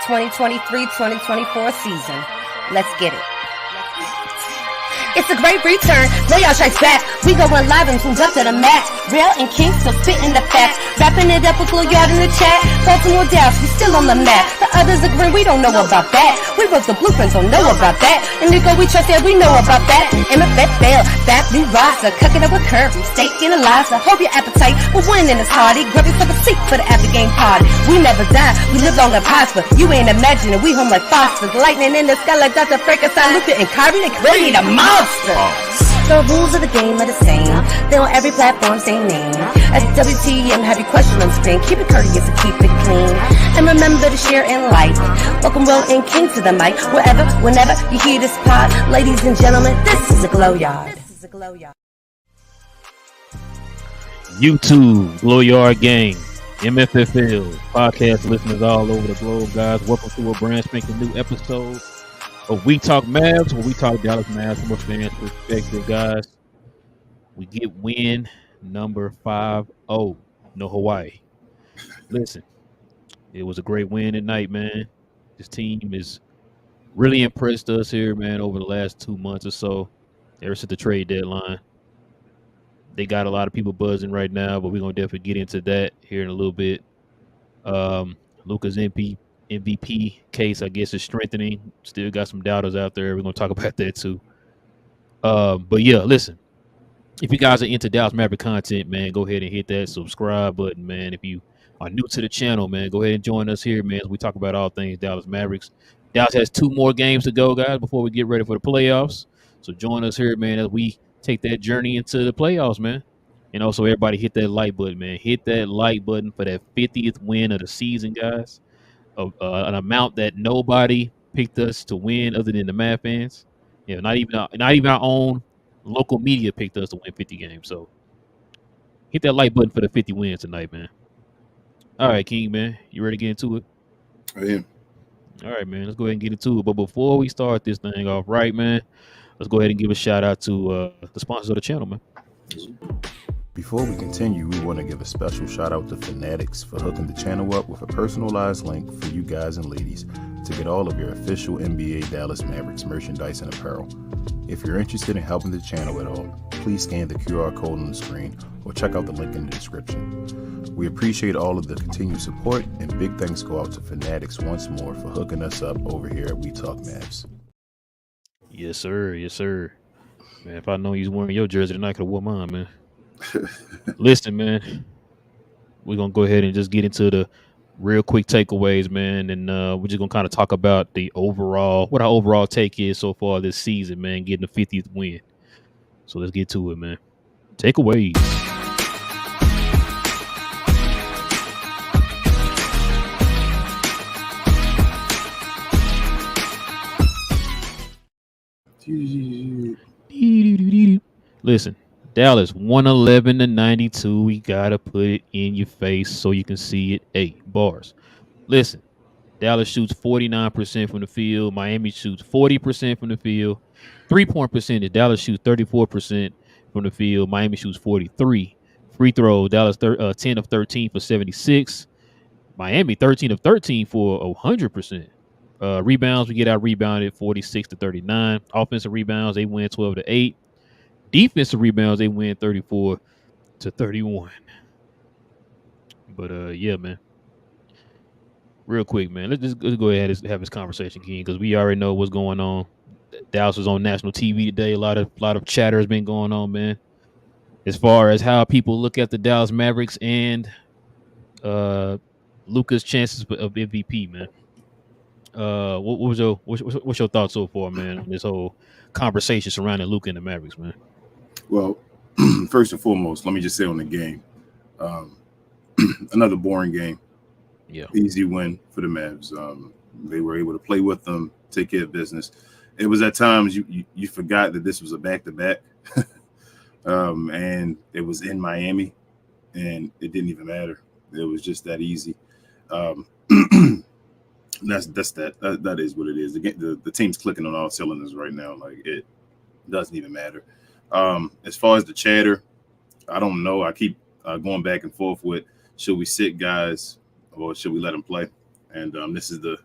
2023-2024 season. Let's get it. It's a great return. Playoff strikes back. We going live and tuned up to the match. Relle and King still spitting the facts. Wrapping it up with little yard in the chat. Baltimore, Dallas, we still on the map. The others agree we don't know about that. We wrote the blueprints, don't know about that. And Nico, we trust that we know about that. MFF fail, that new roster. Cooking up with Kirby, steak and Eliza. Hope your appetite will win in this party. Grab yourself a seat for the after game party. We never die, we live long and prosper. You ain't imagining we home like Foster's. Lightning in the sky like Dr. Frankenstein, Luca and Kyrie. They created a monster. The rules of the game are the same. They on every platform, same name. At WTM, have your question on screen. Keep it courteous and keep it clean. And remember to share and like. Welcome Relle and King to the mic. Wherever, whenever you hear this pod. Ladies and gentlemen, this is a Glow Yard. YouTube, Glow Yard Gang, MFFL, podcast listeners all over the globe, guys. Welcome to a brand spanking new episode of We Talk Mavs, where we talk Dallas Mavs from a fan's perspective, guys. We get win number 5-0, no Hawaii. Listen, it was a great win tonight, man. This team has really impressed us here, man, over the last 2 months or so, ever since the trade deadline. They got a lot of people buzzing right now, but we're going to definitely get into that here in a little bit. Luka's MVP case, I guess, is strengthening. Still got some doubters out there. We're going to talk about that too. But yeah, listen, if you guys are into Dallas Maverick content, man, go ahead and hit that subscribe button, man. If you are new to the channel, man, go ahead and join us here, man, as we talk about all things Dallas Mavericks. Dallas has 2 more games to go, guys, before we get ready for the playoffs. So join us here, man, as we take that journey into the playoffs, man. And also, everybody hit that like button, man. Hit that like button for that 50th win of the season, guys. An amount that nobody picked us to win other than the Mav fans. You know, not even our own local media picked us to win 50 games. So hit that like button for the 50 wins tonight, man. All right, King, man. You ready to get into it? I am. All right, man. Let's go ahead and get into it. But before we start this thing off right, man, let's go ahead and give a shout out to the sponsors of the channel, man. Before we continue, we want to give a special shout out to FANATICS for hooking the channel up with a personalized link for you guys and ladies to get all of your official NBA Dallas Mavericks merchandise and apparel. If you're interested in helping the channel at all, please scan the QR code on the screen or check out the link in the description. We appreciate all of the continued support, and big thanks go out to FANATICS once more for hooking us up over here at We Talk Mavs. Yes, sir. Yes, sir. Man, if I know he's wearing your jersey tonight, I could have worn mine, man. Listen, man, we're going to go ahead and just get into the real quick takeaways, man. And we're just going to kind of talk about what our overall take is so far this season, man, getting the 50th win. So let's get to it, man. Takeaways. Listen, Dallas 111-92. We gotta put it in your face so you can see it. 8 bars. Listen, Dallas shoots 49% from the field. Miami shoots 40% from the field. 3-point percentage. Dallas shoots 34% from the field. Miami shoots 43. Free throws. Dallas 10 of 13 for 76. Miami 13 of 13 for 100%. Rebounds, we get out rebounded 46-39. Offensive rebounds, they win 12-8. Defensive rebounds, they win 34-31. But yeah, man. Real quick, man. Let's go ahead and have this conversation, King, because we already know what's going on. Dallas was on national TV today. A lot of chatter has been going on, man, as far as how people look at the Dallas Mavericks and Luka's chances of MVP, man. What's your thoughts so far, man, on this whole conversation surrounding Luka and the Mavericks, man? Well, first and foremost, let me just say on the game, another boring game. Yeah, easy win for the Mavs. They were able to play with them, take care of business. It was at times you forgot that this was a back-to-back, and it was in Miami, and it didn't even matter. It was just that easy. That is what it is. The team's clicking on all cylinders right now. Like, it doesn't even matter. As far as the chatter, I don't know. I keep going back and forth with, should we sit guys or should we let them play? And this is the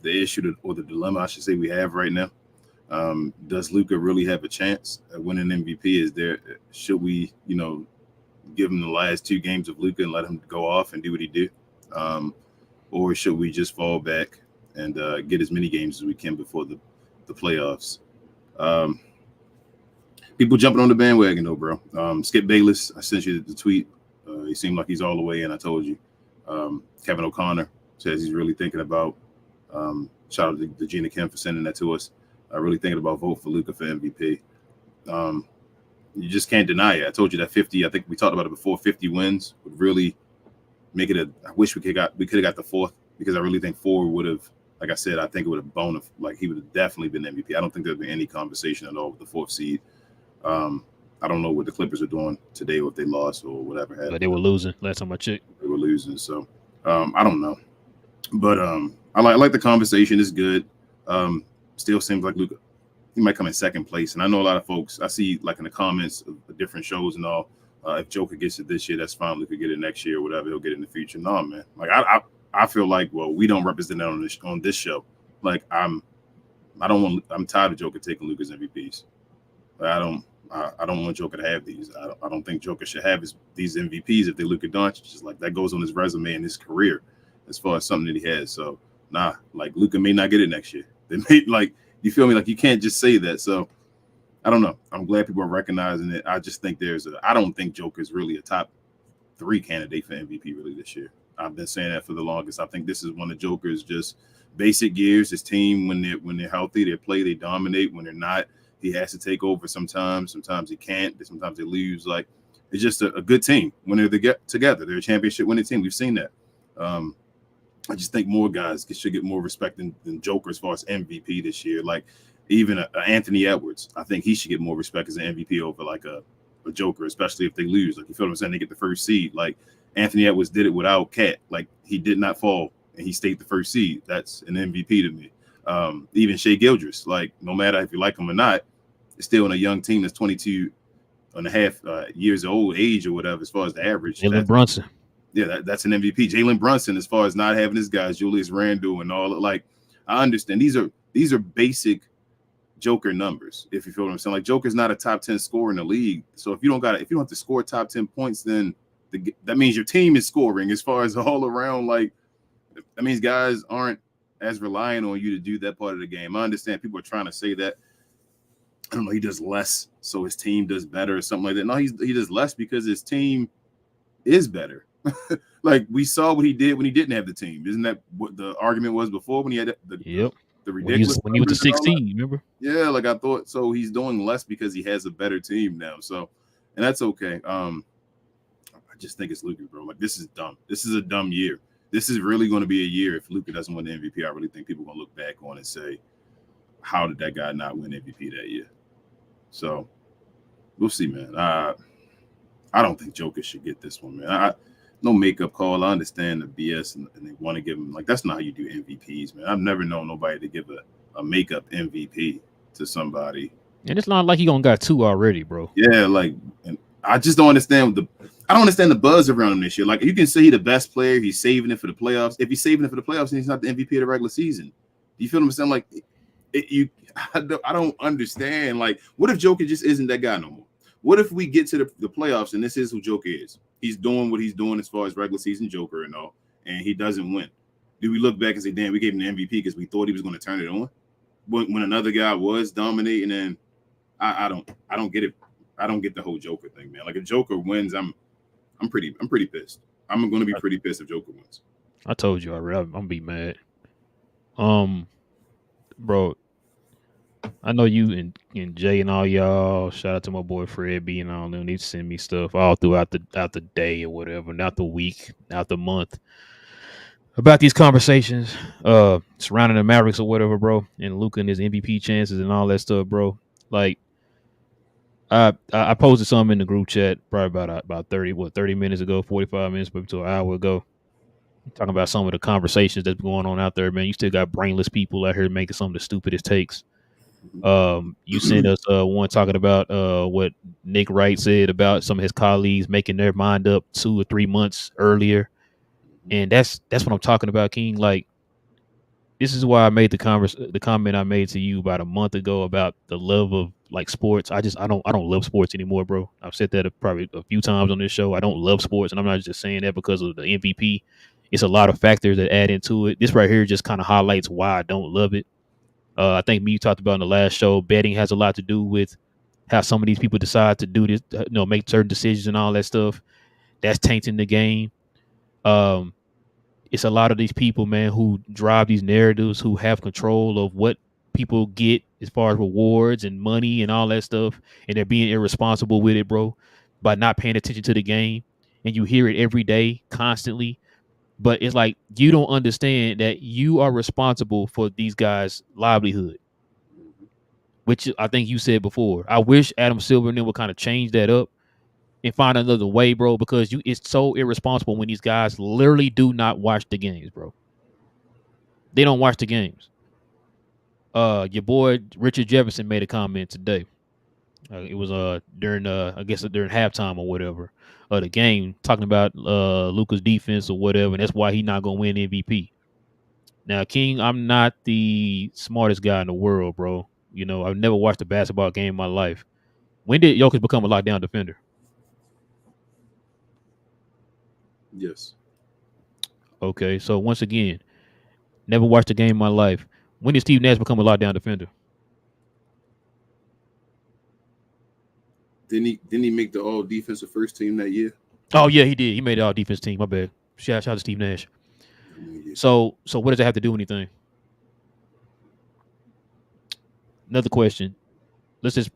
issue or the dilemma I should say we have right now. Does Luka really have a chance at winning MVP? Should we, give him the last 2 games of Luka and let him go off and do what he do? Or should we just fall back and get as many games as we can before the playoffs? People jumping on the bandwagon though, bro. Skip Bayless, I sent you the tweet. He seemed like he's all the way in. I told you. Kevin O'Connor says he's really thinking about. Shout out to Gina Kim for sending that to us. Really thinking about vote for Luka for MVP. You just can't deny it. I told you that 50. I think we talked about it before. 50 wins would really make it I wish we could have got the 4th, because I really think 4 would have. Like I said, I think it would have boned. Like he would have definitely been MVP. I don't think there'd be any conversation at all with the 4th seed. I don't know what the Clippers are doing today, or if they lost or whatever happened. But they were losing last time I checked. They were losing, so I don't know. But I like the conversation. It's good. Still seems like Luka, he might come in 2nd place. And I know a lot of folks, I see like in the comments of different shows and all, if Joker gets it this year, that's fine. Luka get it next year or whatever. He'll get it in the future. No, man. Like I feel like, well, we don't represent that on this show. Like I'm tired of Joker taking Luka's MVPs. I don't want Joker to have these. I don't think Joker should have these MVPs if they Luka Doncic. Just like that goes on his resume and his career as far as something that he has. So like Luka may not get it next year. They may, like, you feel me? Like you can't just say that. So I don't know. I'm glad people are recognizing it. I just think I don't think Joker's really a top 3 candidate for MVP really this year. I've been saying that for the longest. I think this is one of Joker's just basic gears. His team, when they're healthy, they dominate. When they're not, he has to take over sometimes. Sometimes he can't. Sometimes they lose. Like, it's just a good team when they get together. They're a championship winning team. We've seen that. I just think more guys should get more respect than Joker as far as MVP this year. Like even Anthony Edwards, I think he should get more respect as an MVP over like a Joker, especially if they lose. Like, you feel what I'm saying? They get the 1st seed. Like Anthony Edwards did it without Cat. Like he did not fall and he stayed the 1st seed. That's an MVP to me. Even Shai Gilgeous, like no matter if you like him or not, it's still on a young team that's 22 and a half years old age or whatever as far as the average. Jalen Brunson. Yeah, that's an MVP. Jalen Brunson, as far as not having his guys, Julius Randle and all. Like, I understand these are basic Joker numbers. If you feel what I'm saying, like Joker's not a top 10 scorer in the league. So if you don't have to score top 10 points, then that means your team is scoring. As far as all around, like that means guys aren't as reliant on you to do that part of the game. I understand people are trying to say that. I don't know, he does less, so his team does better or something like that. No, he does less because his team is better. Like we saw what he did when he didn't have the team. Isn't that what the argument was before when he had the ridiculous when he was the 16, remember? Yeah, like I thought. So he's doing less because he has a better team now. So, and that's okay. I just think it's Luka, bro. Like this is dumb. This is a dumb year. This is really going to be a year if Luka doesn't win the MVP. I really think people are going to look back on and say, how did that guy not win MVP that year? So we'll see, man. I don't think Joker should get this one, man. No makeup call. I understand the BS and they want to give him, like, that's not how you do MVPs, man. I've never known nobody to give a makeup MVP to somebody. And it's not like he got 2 already, bro. Yeah, like, and I just don't understand the buzz around him this year. Like, you can say he's the best player, he's saving it for the playoffs. If he's saving it for the playoffs, then he's not the MVP of the regular season. Do you feel what I'm saying? Like, I don't understand. Like, what if Joker just isn't that guy no more? What if we get to the playoffs and this is who Joker is? He's doing what he's doing as far as regular season Joker and all, and he doesn't win. Do we look back and say, damn, we gave him the MVP because we thought he was going to turn it on? When another guy was dominating, and I don't get it. I don't get the whole Joker thing, man. Like if Joker wins, I'm pretty pissed. I'm going to be pretty pissed if Joker wins. I told you already. I'm gonna be mad. Bro, I know you and Jay and all y'all. Shout out to my boy Fred B and all them. Need to send me stuff all throughout the day or whatever, not the week, not the month, about these conversations surrounding the Mavericks or whatever, bro, and Luka and his MVP chances and all that stuff, bro. Like, I posted something in the group chat probably about 30 minutes ago, 45 minutes, maybe to an hour ago, talking about some of the conversations that's going on out there, man. You still got brainless people out here making some of the stupidest takes. You sent us one talking about what Nick Wright said about some of his colleagues making their mind up 2 or 3 months earlier. And that's what I'm talking about, King. Like, this is why I made the comment I made to you about a month ago about the love of like sports. I don't love sports anymore, bro. I've said that probably a few times on this show. I don't love sports, and I'm not just saying that because of the MVP. It's a lot of factors that add into it. This right here just kind of highlights why I don't love it. I think you talked about in the last show, betting has a lot to do with how some of these people decide to do this, make certain decisions and all that stuff. That's tainting the game. It's a lot of these people, man, who drive these narratives, who have control of what people get as far as rewards and money and all that stuff, and they're being irresponsible with it, bro, by not paying attention to the game. And you hear it every day, constantly. But it's like you don't understand that you are responsible for these guys' livelihood, which I think you said before. I wish Adam Silver and them would kind of change that up and find another way, bro, because it's so irresponsible when these guys literally do not watch the games, bro. They don't watch the games. Your boy Richard Jefferson made a comment today. It was during during halftime or whatever the game, talking about Luka's defense or whatever, and that's why he's not gonna win MVP. Now, King, I'm not the smartest guy in the world, bro. I've never watched a basketball game in my life. When did Jokic become a lockdown defender? Yes. Okay, so once again, never watched a game in my life. When did Steve Nash become a lockdown defender? Didn't he make the all defensive first team that year? Oh yeah, he did. He made the all defense team. My bad. Shout out to Steve Nash. So what does that have to do with anything? Another question. Let's just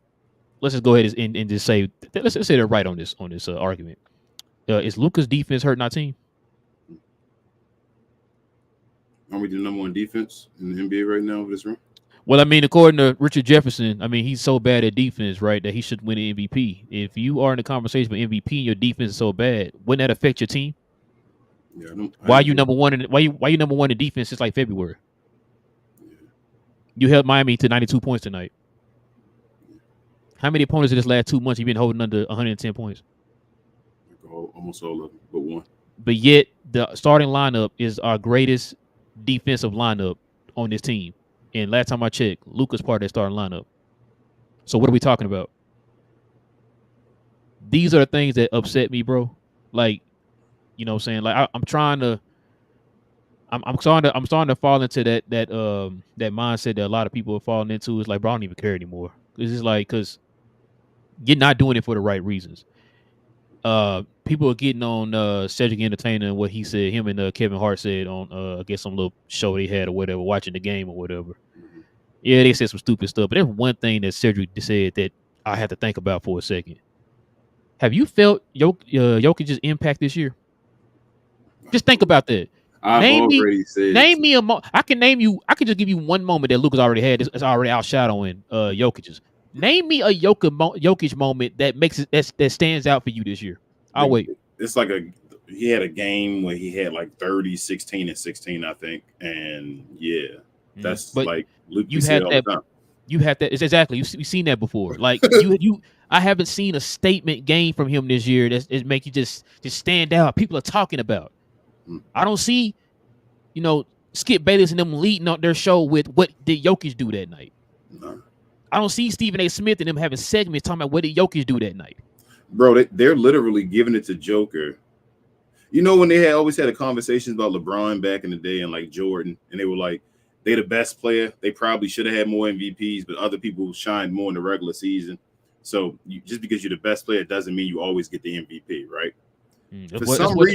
go ahead and just say let's say they're right on this argument. Is Luka's defense hurting our team? Are we the number one defense in the NBA right now for this room? Well, I mean, according to Richard Jefferson, I mean, he's so bad at defense, right, that he should win an MVP. If you are in the conversation for MVP and your defense is so bad, wouldn't that affect your team? Yeah. Why are you number one in defense since like February? Yeah. You held Miami to 92 points tonight. How many opponents in this last 2 months you've been holding under 110 points? Almost all of them, but one. But yet, the starting lineup is our greatest defensive lineup on this team. And last time I checked, Luka's part of that starting lineup. So what are we talking about? These are the things that upset me, bro. Like, you know what I'm saying? Like I'm starting to fall into that mindset that a lot of people are falling into. It's like, bro, I don't even care anymore. It's just like, because you're not doing it for the right reasons. People are getting on Cedric Entertainer and what he said, him and Kevin Hart said on I guess some little show they had or whatever, watching the game or whatever. Mm-hmm. Yeah, they said some stupid stuff, but there's one thing that Cedric said that I have to think about for a second. Have you felt Jokic's impact this year? Just think about that. Name me a I can just give you one moment that Luka's already had. It's already outshadowing Jokic's. Name me a Jokic moment that makes it that stands out for you this year. I'll wait. It's like he had a game where he had like 30, 16, and 16, I think. And yeah, that's like Luke. You had that. You had that. It's exactly. You've seen that before. Like I haven't seen a statement game from him this year that make you just stand out. People are talking about. I don't see, Skip Bayless and them leading out their show with what did Jokic do that night. No. I don't see Stephen A. Smith and them having segments talking about what did Jokic do that night. Bro, they're literally giving it to Joker. When they always had a conversation about LeBron back in the day and like Jordan, and they were like, they're the best player. They probably should have had more MVPs, but other people shined more in the regular season. So just because you're the best player doesn't mean you always get the MVP, right? That's what somebody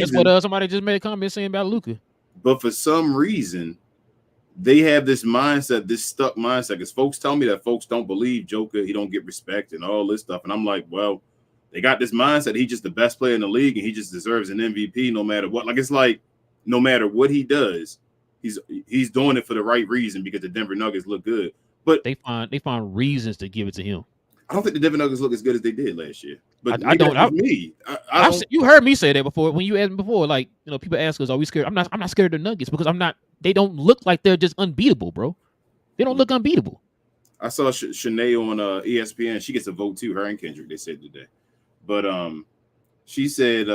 just made a comment saying about Luka. But for some reason, they have this mindset, this stuck mindset, because folks tell me that folks don't believe Joker, he don't get respect and all this stuff. And I'm like, well, they got this mindset, he's just the best player in the league and he just deserves an MVP no matter what. Like, it's like, no matter what he does, he's doing it for the right reason because the Denver Nuggets look good. But they find reasons to give it to him. I don't think the Denver Nuggets look as good as they did last year. But I don't. You heard me say that before when you asked me before. Like, people ask us, "Are we scared?" I'm not scared of the Nuggets because I'm not. They don't look like they're just unbeatable, bro. They don't look unbeatable. I saw Shanae on ESPN. She gets a vote too. Her and Kendrick. They said today, but She said,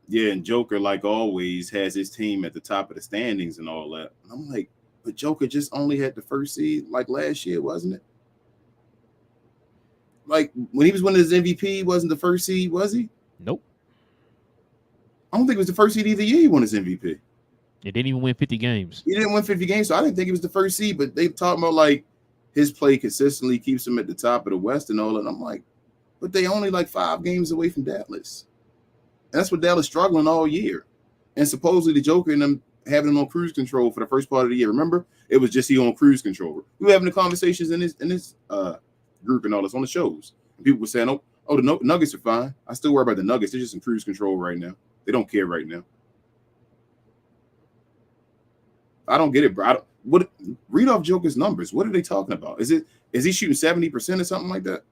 yeah, and Joker, like always, has his team at the top of the standings and all that. And I'm like, but Joker just only had the first seed like last year, wasn't it? Like when he was winning his MVP, he wasn't the first seed, was he? Nope. I don't think it was the first seed either year he won his MVP. It didn't even win 50 games. He didn't win 50 games, so I didn't think he was the first seed, but they talking about like his play consistently keeps him at the top of the West and all that. And I'm like, but they only like 5 games away from Dallas. And that's what Dallas struggling all year. And supposedly the Joker and them having him on cruise control for the first part of the year. Remember? It was just he on cruise control. We were having the conversations in this group and all this on the shows. And people were saying, oh, the Nuggets are fine. I still worry about the Nuggets. They're just in cruise control right now. They don't care right now. I don't get it, bro. Read off Joker's numbers. What are they talking about? Is he shooting 70% or something like that?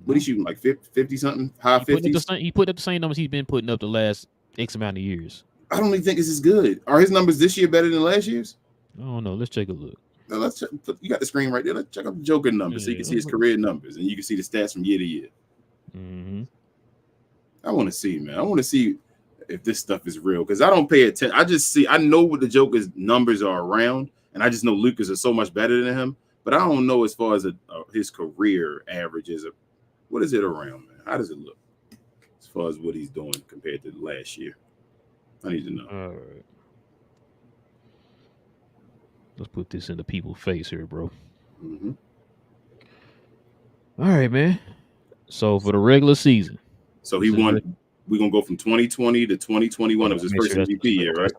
What he shooting, like 50 something, high 50s? He put up the same numbers he's been putting up the last X amount of years. I don't even think this is good. Are his numbers this year better than last year's? I don't know. Let's take a look. No, let's check. You got the screen right there. Let's check out the Joker numbers so you can see his career numbers and you can see the stats from year to year. Mm-hmm. I want to see, man. I want to see if this stuff is real because I don't pay attention. I know what the Joker's numbers are around, and I just know Lucas is so much better than him. But I don't know as far as his career averages. What is it around, man? How does it look as far as what he's doing compared to last year? I need to know. All right. Let's put this in the people's face here, bro. Mm-hmm. All right, man. So for the regular season. So he won. We're going to go from 2020 to 2021. It was his first MVP year, right?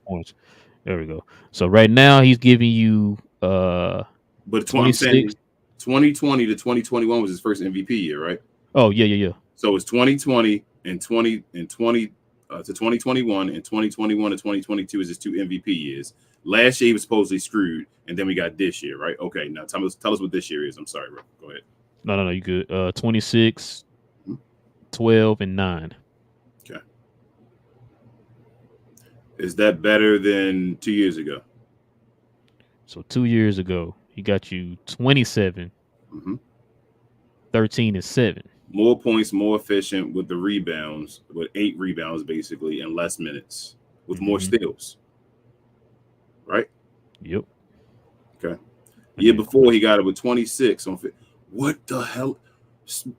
There we go. So right now he's giving you but 2020 to 2021 was his first MVP year, right? Oh, yeah. So it's 2020 and 20 to 2021 and 2021 to 2022 is his 2 MVP years. Last year he was supposedly screwed, and then we got this year, right? Okay, now tell us what this year is. I'm sorry, bro. Go ahead. No, you good. 26, 12, and 9. Okay. Is that better than 2 years ago? So 2 years ago, he got you 27, 13, and 7. More points, more efficient with the rebounds, with 8 rebounds basically, and less minutes, with more steals. Right? Yep. Okay. The year before, he got it with 26 on. What the hell?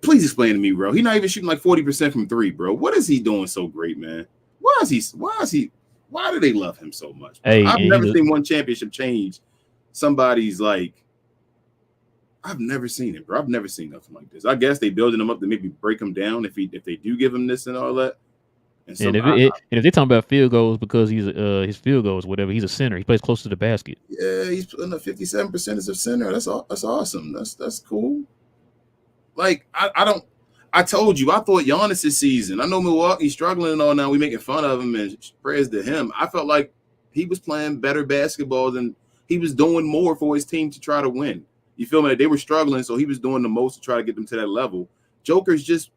Please explain to me, bro. He's not even shooting like 40% from 3, bro. What is he doing so great, man? Why do they love him so much? Hey, I've never seen one championship change somebody's like. I've never seen it, bro. I've never seen nothing like this. I guess they building him up to maybe break him down if they do give him this and all that. And if they're talking about field goals because he's his field goals, whatever, he's a center. He plays close to the basket. Yeah, he's putting up 57% as a center. That's awesome. That's cool. Like I told you, I thought Giannis's season. I know Milwaukee's struggling and all now. We making fun of him and prayers to him. I felt like he was playing better basketball than he was doing more for his team to try to win. You feel me? They were struggling, so he was doing the most to try to get them to that level. Joker's just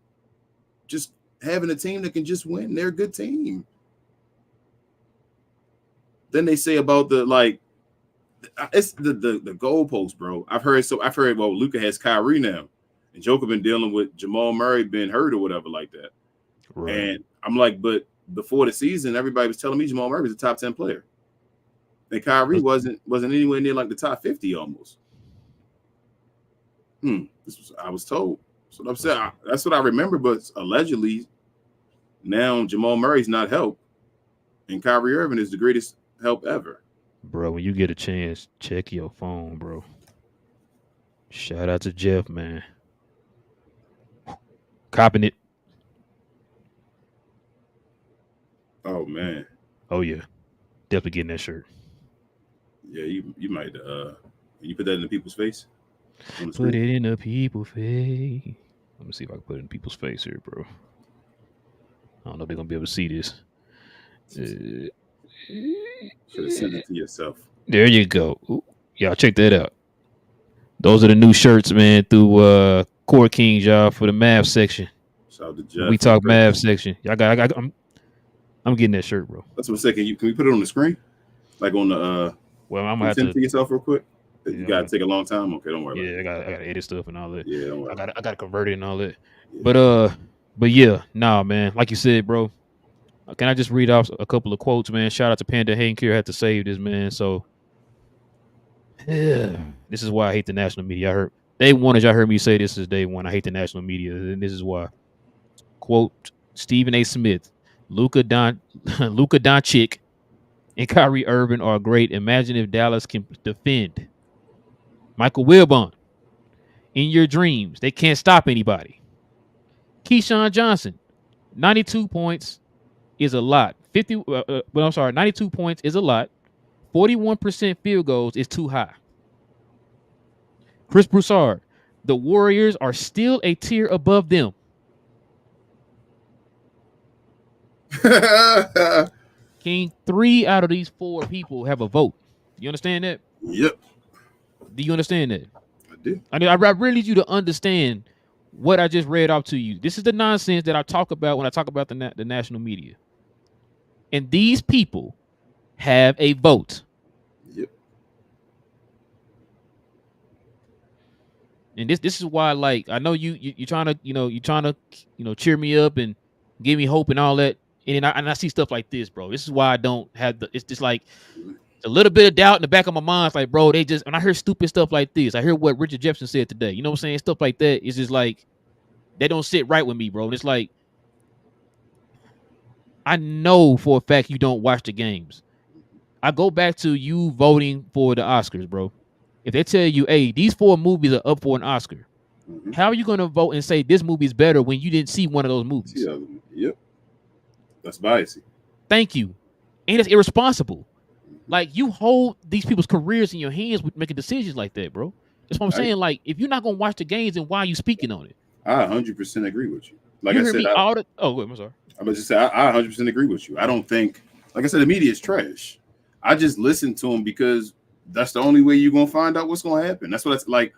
having a team that can just win. They're a good team. Then they say about it's the goalpost, bro. I've heard well, Luka has Kyrie now, and Joker been dealing with Jamal Murray being hurt or whatever like that. Right. And I'm like, but before the season, everybody was telling me Jamal Murray was a top 10 player, and Kyrie wasn't anywhere near like the top 50 almost. I was told. That's what I'm saying. That's what I remember. But allegedly, now Jamal Murray's not help, and Kyrie Irving is the greatest help ever. Bro, when you get a chance, check your phone, bro. Shout out to Jeff, man. Copping it. Oh man. Oh yeah. Definitely getting that shirt. Yeah, you might you put that in the people's face. Put it in the people's face. Let me see if I can put it in people's face here, bro. I don't know if they're gonna be able to see this. Should have sent it to yourself. There you go. Ooh, y'all check that out. Those are the new shirts, man, through Court Kings, y'all, for the Mavs section. Shout out to Jeff. We talk Mavs section. Y'all I'm getting that shirt, bro. That's what I'm saying. Can we put it on the screen? Like on the well, I'm gonna have send to it to yourself real quick. You gotta take a long time. Okay, don't worry. Yeah, I got to edit stuff and all that. Yeah, don't worry. I got to convert it and all that. Yeah. But yeah, nah, man. Like you said, bro. Can I just read off a couple of quotes, man? Shout out to Panda Hanker, had to save this, man. So, yeah, this is why I hate the national media. I heard day one, as y'all heard me say, this is day one. I hate the national media, and this is why. Quote: Stephen A. Smith, Luka Doncic, and Kyrie Irving are great. Imagine if Dallas can defend. Michael Wilbon, in your dreams, they can't stop anybody. Keyshawn Johnson, 92 points is a lot. 92 points is a lot. 41% field goals is too high. Chris Broussard, the Warriors are still a tier above them. King, 3 out of these 4 people have a vote. You understand that? Yep. Do you understand that? I do. I really need you to understand what I just read off to you. This is the nonsense that I talk about when I talk about the national media. And these people have a vote. Yep. And this is why, like, I know you're trying to cheer me up and give me hope and all that. And I see stuff like this, bro. This is why I don't have it's just like a little bit of doubt in the back of my mind. It's like, bro, when I hear stupid stuff like this, I hear what Richard Jefferson said today. You know what I'm saying? Stuff like that. It's just like, they don't sit right with me, bro. And it's like, I know for a fact you don't watch the games. I go back to you voting for the Oscars, bro. If they tell you, hey, these 4 movies are up for an Oscar, how are you going to vote and say this movie is better when you didn't see one of those movies? Yeah. Yep. That's biasy. Thank you. And it's irresponsible. Like, you hold these people's careers in your hands with making decisions like that, bro. That's what I'm saying. Like, if you're not going to watch the games, then why are you speaking on it? I 100% agree with you. Like you I hear said, me all the. Oh, wait, I'm sorry. I'm just say I 100% agree with you. I don't think, like I said, the media is trash. I just listen to them because that's the only way you're gonna find out what's gonna happen. That's what it's like.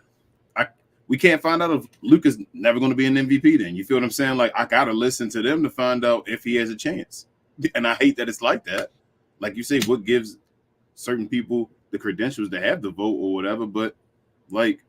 We can't find out if Luka's never gonna be an MVP. Then you feel what I'm saying? Like, I gotta listen to them to find out if he has a chance. And I hate that it's like that. Like you say, what gives certain people the credentials to have the vote or whatever? But like,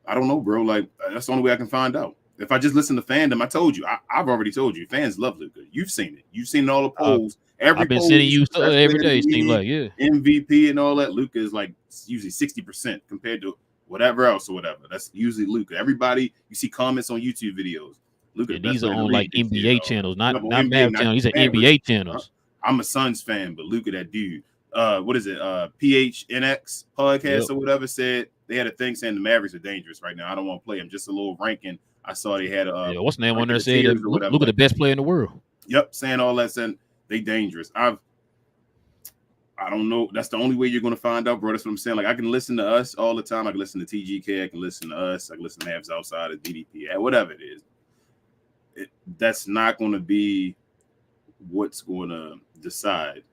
I don't know, bro. Like, that's the only way I can find out. If I just listen to fandom, I told you. I've already told you. Fans love Luka. You've seen it. You've seen all the polls. I've been sending you every day. It seems like, yeah. MVP and all that. Luka is like usually 60% compared to whatever else or whatever. That's usually Luka. Everybody, you see comments on YouTube videos. Luka. Yeah, these are on like NBA channels, not Mavs channels. These are NBA channels. I'm a Suns fan, but Luka, that dude. What is it? PHNX podcast or whatever said they had a thing saying the Mavericks are dangerous right now. I don't want to play them. Just a little ranking. I saw they had what's the name on there said look at the best player in the world. Yep, saying all that, saying they dangerous. I don't know. That's the only way you're going to find out, bro. That's what I'm saying. Like, I can listen to us all the time. I can listen to TGK. I can listen to us. I can listen to Mavs Outside of DDP. Whatever it is. That's not going to be what's going to decide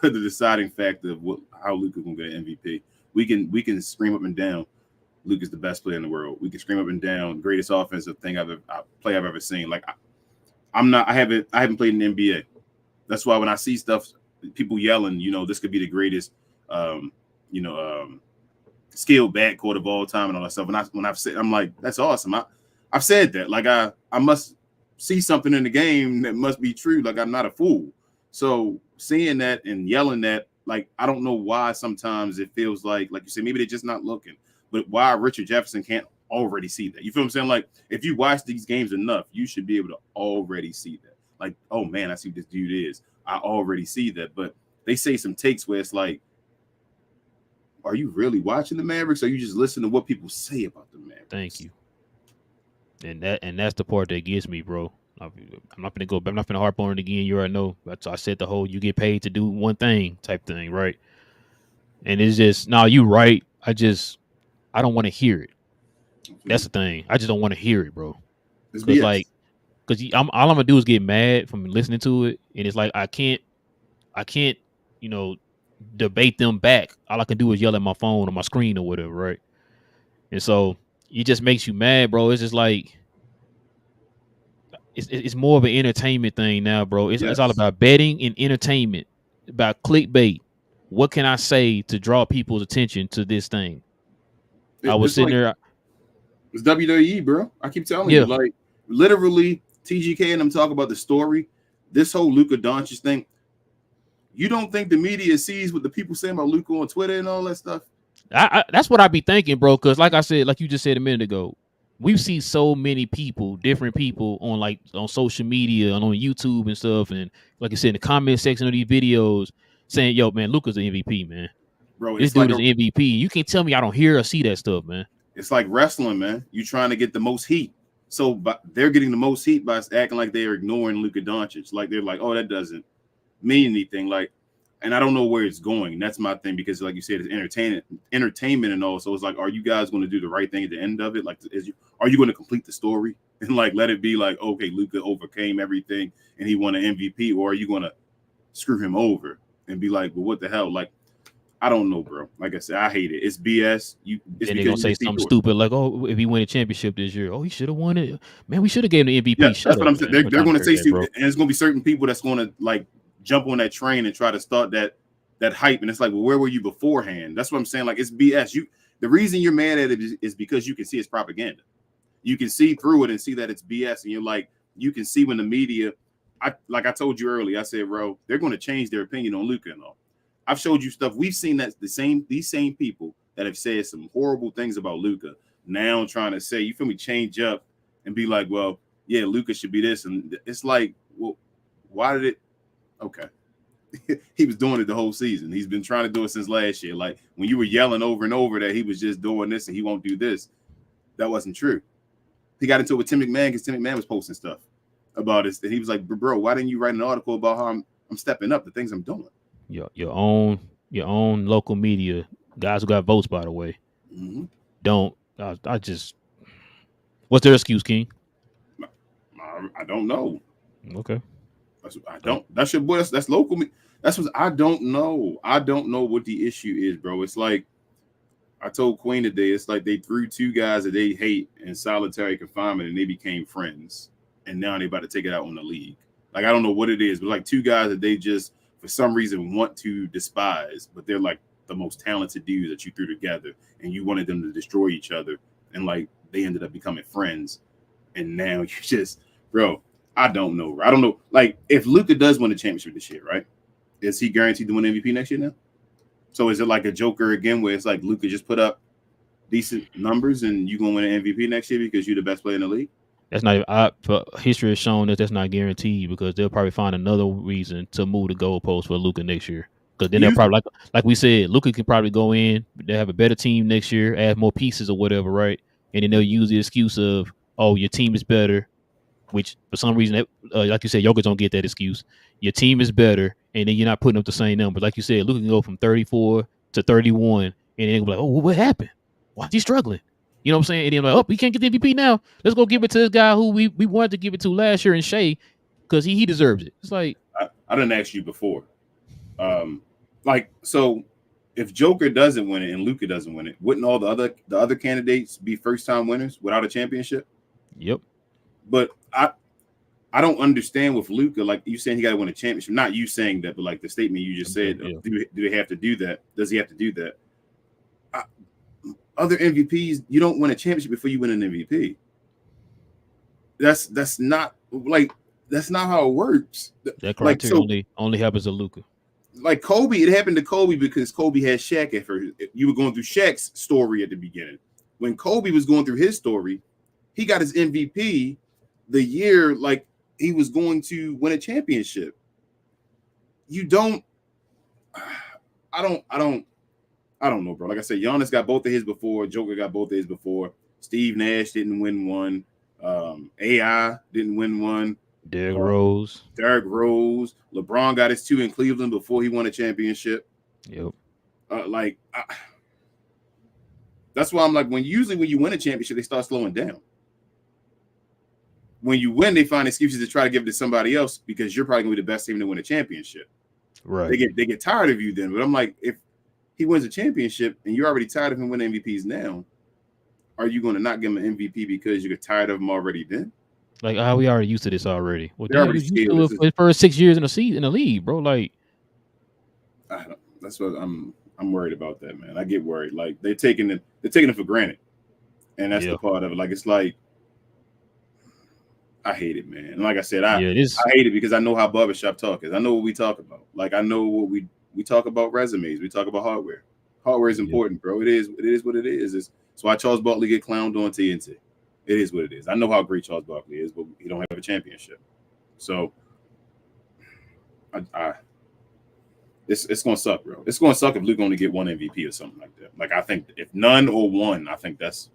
the deciding factor of how Luka can get an MVP. We can scream up and down. Luka's the best player in the world. We can scream up and down, greatest offensive thing I've ever seen. Like, I haven't played in the NBA. That's why when I see stuff, people yelling, this could be the greatest, skilled backcourt of all time and all that stuff. When I've said, I'm like, that's awesome. I've said that. Like, I must see something in the game that must be true. Like, I'm not a fool. So seeing that and yelling that, like, I don't know why sometimes it feels like you said, maybe they're just not looking. But why Richard Jefferson can't already see that? You feel what I'm saying? Like, if you watch these games enough, you should be able to already see that. Like, oh man, I see who this dude is. I already see that. But they say some takes where it's like, are you really watching the Mavericks? Or are you just listening to what people say about the Mavericks? Thank you. And that's the part that gets me, bro. I'm not gonna harp on it again. You already know. I said the whole you get paid to do one thing type thing, right? And it's just you right. I don't want to hear it. That's the thing. I just don't want to hear it, bro. Because all I'm gonna do is get mad from listening to it, and it's like I can't, debate them back. All I can do is yell at my phone or my screen or whatever, right? And so it just makes you mad, bro. It's just like it's more of an entertainment thing now, bro. It's all about betting and entertainment, about clickbait. what can I say to draw people's attention to this thing? I was It's sitting like, there. it's WWE, bro. I keep telling Yeah. you, like literally, TGK and them talk about the story. This whole Luka Doncic thing. You don't think the media sees what the people say about Luka on Twitter and all that stuff? That's what I be thinking, bro. Because like I said, like you just said a minute ago, we see so many people, different people on social media and on YouTube and stuff, and like I said in the comment section of these videos saying, "Yo, man, Luka's an MVP, man. Bro, This it's like dude is an MVP." You can't tell me I don't hear or see that stuff, man. it's like wrestling, man. You trying to get the most heat. So but they're getting the most heat by acting like they're ignoring Luka Doncic. Like they're like, oh, that doesn't mean anything. Like, and I don't know where it's going. That's my thing, because like you said, it's entertainment and all. So it's like, are you guys going to do the right thing at the end of it? Like, are you going to complete the story and like let it be like, okay, Luka overcame everything and he won an MVP, or are you going to screw him over and be like, well, what the hell? Like, I don't know, bro. Like I said, I hate it. It's BS. It's and they're gonna say something stupid like, "Oh, if he win a championship this year, oh, he should have won it. Man, we should have gave him the MVP." Yeah, Shut that's up, what I'm saying. man. They're going to say, and it's going to be certain people that's going to like jump on that train and try to start that hype. And it's like, well, where were you beforehand? That's what I'm saying. Like, it's BS. The reason you're mad at it is because you can see it's propaganda. You can see through it and see that it's BS. And you're like, you can see when the media, I told you earlier, I said, bro, they're going to change their opinion on Luka and all. I've showed you stuff. We've seen that these same people that have said some horrible things about Luka now trying to say, you feel me, change up and be like, well, yeah, Luka should be this. And it's like, well, why did it? Okay. He was doing it the whole season. He's been trying to do it since last year. Like when you were yelling over and over that he was just doing this and he won't do this, that wasn't true. He got into it with Tim McMahon because Tim McMahon was posting stuff about this. And he was like, bro, why didn't you write an article about how I'm stepping up the things I'm doing? Your own local media, guys who got votes, by the way, don't. I just, what's their excuse, King? I don't know. Okay, That's your boy. That's local. That's what I don't know. I don't know what the issue is, bro. It's like I told Queen today. It's like they threw two guys that they hate in solitary confinement, and they became friends, and now they about to take it out on the league. Like I don't know what it is, but like two guys that they just for some reason want to despise, but they're like the most talented dudes that you threw together, and you wanted them to destroy each other, and like they ended up becoming friends, and now you just, bro, I don't know. I don't know. Like if Luka does win the championship this year, right? Is he guaranteed to win MVP next year now? So is it like a Joker again, where it's like Luka just put up decent numbers and you're gonna win an MVP next year because you're the best player in the league? That's not. History has shown that that's not guaranteed because they'll probably find another reason to move the goalpost for Luka next year. Because then they'll probably like we said, Luka can probably go in. They have a better team next year, add more pieces or whatever, right? And then they'll use the excuse of, "Oh, your team is better," which for some reason, like you said, Jokic don't get that excuse. Your team is better, and then you're not putting up the same numbers. Like you said, Luka can go from 34 to 31, and then they'll be like, "Oh, what happened? Why is he struggling?" You know what I'm saying? And then like, "Oh, we can't get the MVP now. Let's go give it to this guy who we wanted to give it to last year in Shea because he deserves it." It's like I didn't ask you before. Like so, if Joker doesn't win it and Luka doesn't win it, wouldn't all the other candidates be first time winners without a championship? Yep. But I don't understand with Luka. Like you saying he got to win a championship. Not you saying that, but like the statement you just said. Yeah. Do they have to do that? Does he have to do that? Other MVPs, you don't win a championship before you win an MVP. That's not how it works. That criteria only happens to Luka. Like Kobe, it happened to Kobe because Kobe had Shaq at first. You were going through Shaq's story at the beginning. When Kobe was going through his story, he got his MVP the year like he was going to win a championship. You don't. I don't know, bro. Like I said, Giannis got both of his before. Joker got both of his before. Steve Nash didn't win one. AI didn't win one. Derrick Rose. LeBron got his two in Cleveland before he won a championship. Yep. That's why I'm like, when you win a championship, they start slowing down. When you win, they find excuses to try to give it to somebody else because you're probably gonna be the best team to win a championship. Right. They get tired of you then. But I'm like, if he wins a championship and you're already tired of him winning MVPs now, are you going to not give him an MVP because you get tired of him already then? Like, we already used to this already. Well, they're already used to it for his first 6 years in the league, bro. Like, That's what I'm worried about that, man. I get worried. Like they're taking it for granted. And that's the part of it. Like it's like I hate it, man. And like I said, I hate it because I know how barbershop talk is. I know what we talk about. Like I know what we talk about resumes. We talk about hardware. Hardware is important, bro. It is what it is. It's why Charles Barkley get clowned on TNT. It is what it is. I know how great Charles Barkley is, but he don't have a championship. So it's gonna suck, bro. It's gonna suck if Luke only get one MVP or something like that. Like I think if none or one, I think that's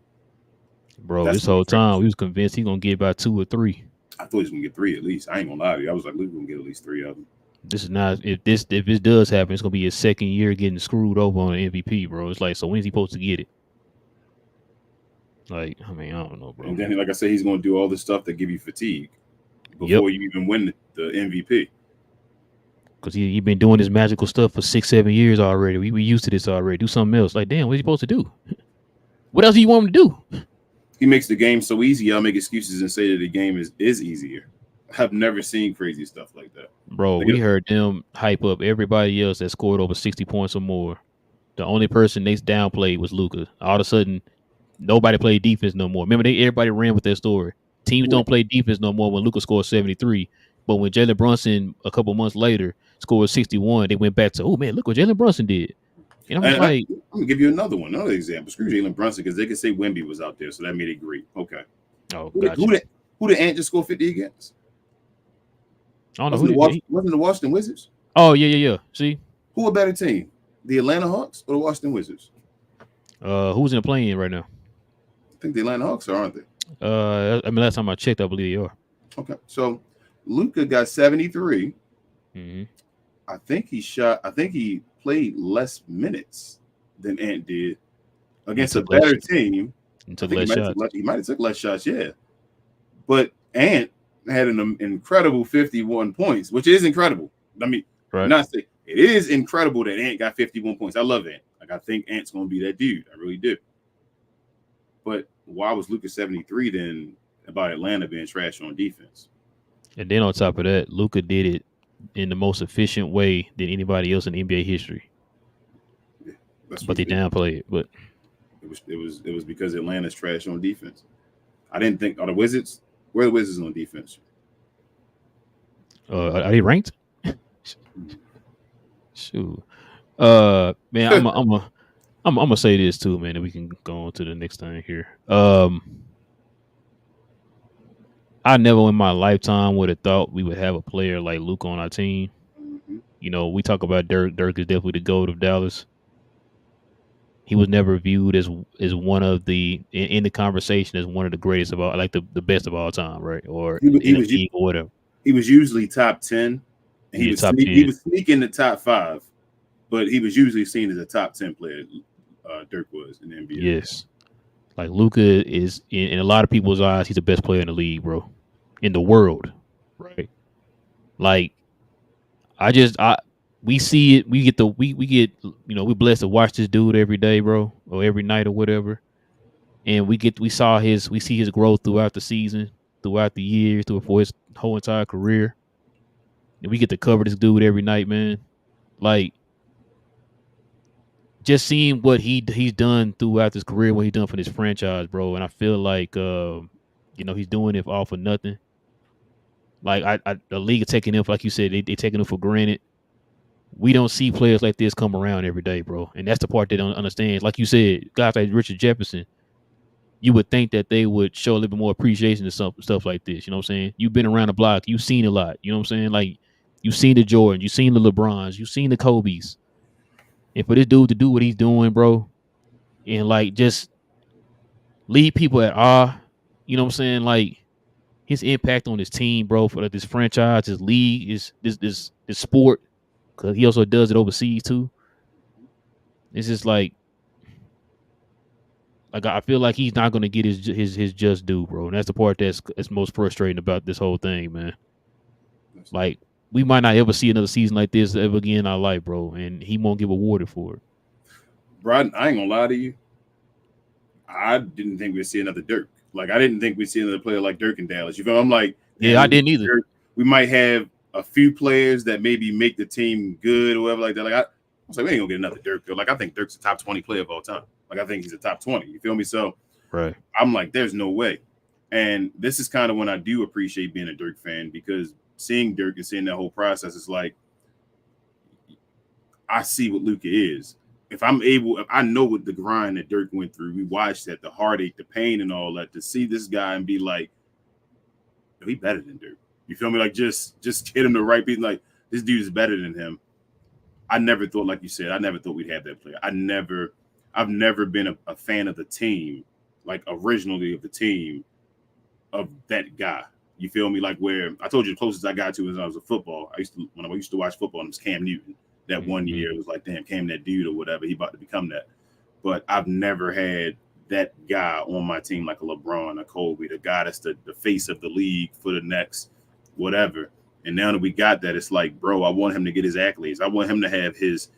this whole time we was convinced he's gonna get about 2 or 3. I thought he was gonna get 3 at least. I ain't gonna lie to you. I was like, Luke gonna get at least 3 of them. This is not if it does happen, it's gonna be his second year getting screwed over on an MVP, bro. It's like, so when's he supposed to get it? Like, I mean, I don't know, bro. And then, like I said, he's gonna do all this stuff that give you fatigue before you even win the MVP. Because he been doing this magical stuff for 6-7 years already. We used to this already. Do something else. Like, damn, what's he supposed to do? What else do you want him to do? He makes the game so easy. Y'all make excuses and say that the game is easier. I've never seen crazy stuff like that. Bro, we heard them hype up everybody else that scored over 60 points or more. The only person they downplayed was Luka. All of a sudden, nobody played defense no more. Remember, everybody ran with their story. Teams don't play defense no more when Luka scored 73. But when Jalen Brunson, a couple months later, scored 61, they went back to, oh, man, look what Jalen Brunson did. And I'm going to give you another example. Screw Jalen Brunson, because they could say Wemby was out there, so that made it great. Okay. Oh, who did Ant just score 50 against? I don't know wasn't the Washington Wizards? Oh, yeah. See? Who a better team? The Atlanta Hawks or the Washington Wizards? Who's in the play-in right now? I think the Atlanta Hawks are, aren't they? I mean, last time I checked, I believe they are. Okay. So Luka got 73. Mm-hmm. I think he played less minutes than Ant did against a better team. He took less shots. He might have took less shots, yeah. But Ant had an incredible 51 points, which is incredible. I mean, not say it is incredible that Ant got 51 points. I love Ant. Like I think Ant's gonna be that dude. I really do. But why was Luka 73 then about Atlanta being trash on defense? And then on top of that, Luka did it in the most efficient way than anybody else in NBA history. Yeah, but they downplayed it. But it was because Atlanta's trash on defense. I didn't think the Wizards. Where are the Wizards on defense? Are they ranked? Shoot. Man, I'm gonna say this too, man, and we can go on to the next thing here. I never in my lifetime would have thought we would have a player like Luka on our team. Mm-hmm. You know, we talk about Dirk. Dirk is definitely the GOAT of Dallas. He was never viewed as one of the in the conversation as one of the greatest of all, like the best of all time, right? Or he was or whatever. He was usually top 10. And he was sneaking the top 5, but he was usually seen as a top 10 player. Dirk was in the NBA. Yes, like Luka is in a lot of people's eyes, he's the best player in the league, bro, in the world, right? Like, we see it. We get we're blessed to watch this dude every day, bro, or every night or whatever. And we see his growth throughout the season, throughout the years, for his whole entire career. And we get to cover this dude every night, man. Like, just seeing what he's done throughout his career, what he's done for this franchise, bro. And I feel like, he's doing it all for nothing. Like, the league is taking him, like you said, they taking him for granted. We don't see players like this come around every day, bro. And that's the part they don't understand. Like you said, guys like Richard Jefferson, you would think that they would show a little bit more appreciation to stuff like this. You know what I'm saying? You've been around the block. You've seen a lot. You know what I'm saying? Like, you've seen the Jordans. You've seen the LeBrons. You've seen the Kobes. And for this dude to do what he's doing, bro, and, like, just lead people at awe, you know what I'm saying? Like, his impact on his team, bro, for this franchise, his league, this sport, because he also does it overseas, too. It's just like I feel like he's not going to get his just due, bro. And that's the part that's most frustrating about this whole thing, man. Like, we might not ever see another season like this ever again in our life, bro. And he won't get awarded for it. Bro, I ain't going to lie to you. I didn't think we'd see another Dirk. Like, I didn't think we'd see another player like Dirk in Dallas. You feel? I'm like, yeah, I didn't either. We might have a few players that maybe make the team good or whatever like that. Like, was like, we ain't gonna get another Dirk. Like, I think Dirk's a top 20 player of all time. Like, I think he's a top 20. You feel me? So right. I'm like, there's no way. And this is kind of when I do appreciate being a Dirk fan, because seeing Dirk and seeing that whole process is like, I see what Luka is. If I know what the grind that Dirk went through. We watched that, the heartache, the pain, and all that. To see this guy and be like, he better than Dirk. You feel me? Like, just get him the right beat. Like, this dude is better than him. I never thought, like you said, I never thought we'd have that player. I've never been a fan of the team, like originally of the team, of that guy. You feel me? Like, where I told you the closest I got to was when I was a football. When I used to watch football, and it was Cam Newton. That one year, it was like, damn, Cam, that dude or whatever, he about to become that. But I've never had that guy on my team like a LeBron, a Kobe, the guy that's the face of the league for the next whatever. And now that we got that, it's like, bro, I want him to get his accolades. I want him to have his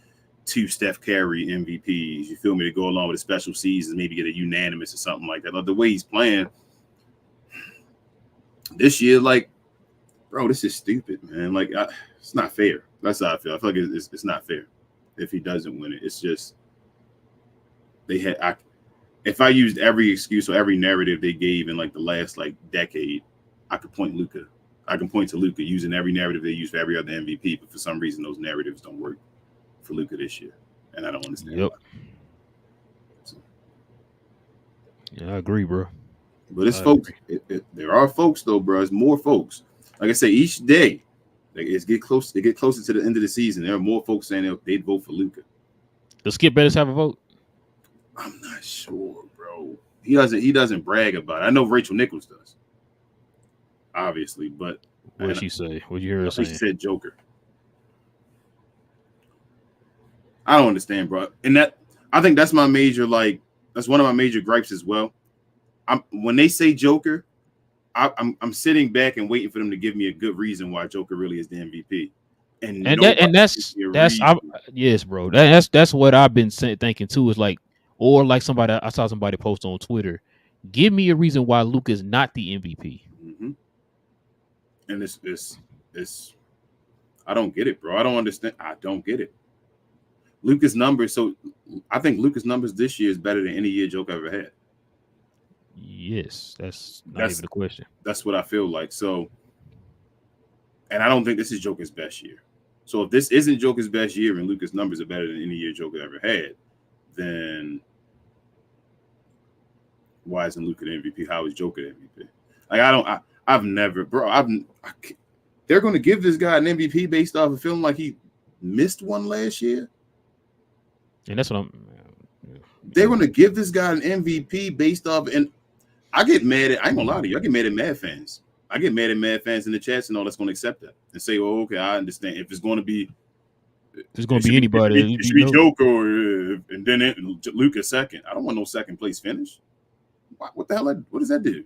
2 Steph Curry MVPs, you feel me, to go along with a special season, maybe get a unanimous or something like that. Like, the way he's playing this year, like, bro, this is stupid, man. Like, it's not fair. That's how I feel. I feel like it's not fair if he doesn't win it. It's just if I used every excuse or every narrative they gave in like the last like decade, I could point Luka. I can point to Luka using every narrative they use for every other MVP, but for some reason those narratives don't work for Luka this year, and I don't understand. Yep. Why. So. Yeah, I agree, bro. But it's folks. There are folks though, bro. It's more folks. Like I say, each day. They get closer to the end of the season. There are more folks saying they'd vote for Luka. Does Skip Bayless have a vote? I'm not sure, bro. He doesn't brag about it. I know Rachel Nichols does, obviously, but what did she say? What you hear her saying? She said Joker. I don't understand, bro. And I think that's my major, like, that's one of my major gripes as well. When they say Joker, I'm sitting back and waiting for them to give me a good reason why Joker really is the MVP. Yes, bro. That's what I've been thinking too. Is like, or like I saw somebody post on Twitter, give me a reason why Luka is not the MVP. Mm-hmm. And it's I don't get it, bro. I don't understand. I don't get it. Luka's numbers. So I think Luka's numbers this year is better than any year Joker ever had. Yes, that's not even a question. That's what I feel like. So, and I don't think this is Joker's best year. So if this isn't Joker's best year and Luka's numbers are better than any year Joker ever had, then why isn't Luka the MVP? How is Joker the MVP? Like, I've never, bro. They're going to give this guy an MVP based off of feeling like he missed one last year. And that's what they're going to give this guy an MVP based off, and I get mad at, I ain't gonna lie to you, I get mad at Mad fans. I get mad at Mad fans in the chats and all that's going to accept that and say, oh, okay, I understand. If it's going to be, anybody. It should be Joker, and then Luka second. I don't want no second place finish. What the hell? What does that do?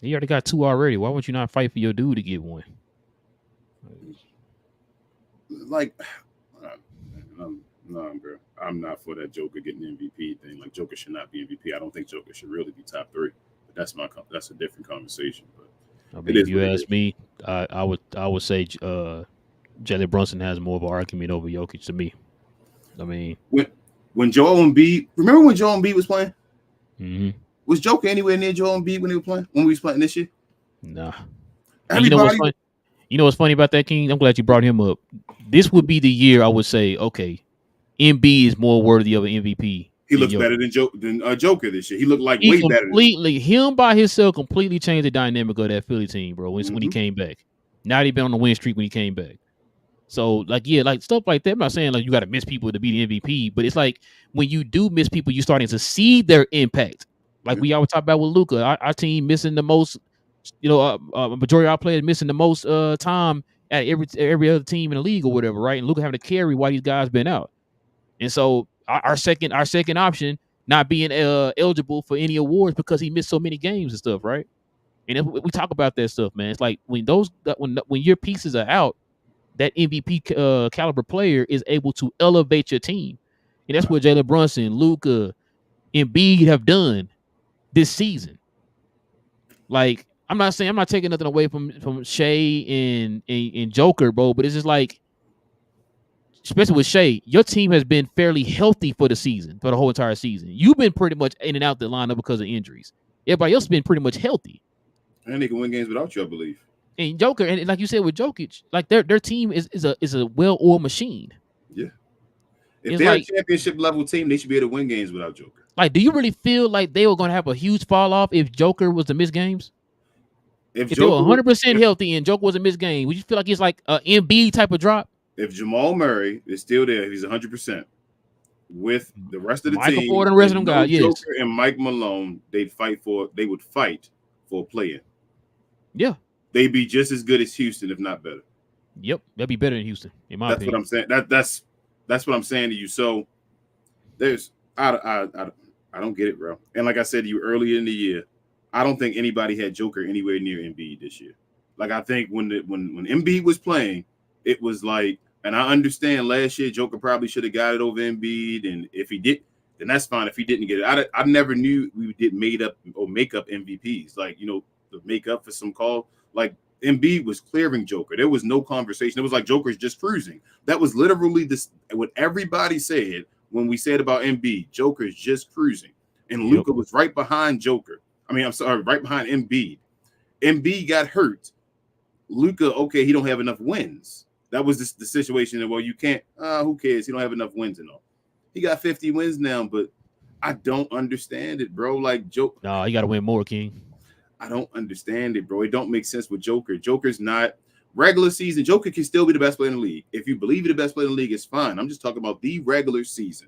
He already got 2 already. Why won't you not fight for your dude to get 1? Like, no, bro. I'm not for that Joker getting MVP thing. Like, Joker should not be MVP. I don't think Joker should really be top 3. But that's a different conversation. But I mean, if you ask me, I would say Jalen Brunson has more of an argument over Jokic to me. I mean, when Joel Embiid, remember when Joel Embiid was playing? Mm-hmm. Was Joker anywhere near Joel Embiid when he was playing? When we was playing this year? Nah. You know what's funny about that, King? I'm glad you brought him up. This would be the year I would say, okay, Embiid is more worthy of an MVP. He looks better than Joker this year. He looked like way better. Him by himself completely changed the dynamic of that Philly team, bro. When he came back, now he been on the win streak when he came back. So like stuff like that. I'm not saying like you got to miss people to be the MVP, but it's like when you do miss people, you're starting to see their impact. Like we always talk about with Luka, our team missing the most. Majority of our players missing the most time at every other team in the league or whatever, right? And Luka having to carry while these guys been out. And so our second option not being eligible for any awards because he missed so many games and stuff, right? And we talk about that stuff, man. It's like when your pieces are out, that MVP caliber player is able to elevate your team, and that's what Jalen Brunson, Luka, Embiid have done this season. Like I'm not taking nothing away from Shea and Joker, bro, but it's just like especially with Shea, your team has been fairly healthy for the season, for the whole entire season. You've been pretty much in and out the lineup because of injuries. Everybody else has been pretty much healthy. And they can win games without you, I believe. And Joker, and like you said with Jokic, like their team is a well-oiled machine. Yeah. If It's they're like, a championship level team, they should be able to win games without Joker. Like, do you really feel like they were going to have a huge fall off if Joker was to miss games? If they were 100% healthy and Joker was to miss games, would you feel like it's like an Embiid type of drop? If Jamal Murray is still there, he's 100% with the rest of the Michael team. Ford and the rest of them guys, yes. Joker and Mike Malone, they would fight for a play-in. Yeah. They'd be just as good as Houston, if not better. Yep, that'd be better than Houston, in my opinion. What I'm saying. That's what I'm saying to you. So there's I don't get it, bro. And like I said to you earlier in the year, I don't think anybody had Joker anywhere near Embiid this year. Like I think when Embiid was playing, it was like, and I understand last year Joker probably should have got it over Embiid, and if he did, then that's fine. If he didn't get it, I never knew we did makeup MVPs, like, you know, the makeup for some call. Like Embiid was clearing Joker. There was no conversation. It was like Joker's just cruising. That was literally what everybody said when we said about Embiid. Joker's just cruising, and Luka was right behind Joker. Right behind Embiid. Embiid got hurt. Luka, okay, he don't have enough wins. That was the situation that, well, you can't. Who cares? He don't have enough wins and all. He got 50 wins now, but I don't understand it, bro. Like Joker. No, you got to win more, King. I don't understand it, bro. It don't make sense with Joker. Joker's not regular season. Joker can still be the best player in the league. If you believe he's the best player in the league, it's fine. I'm just talking about the regular season.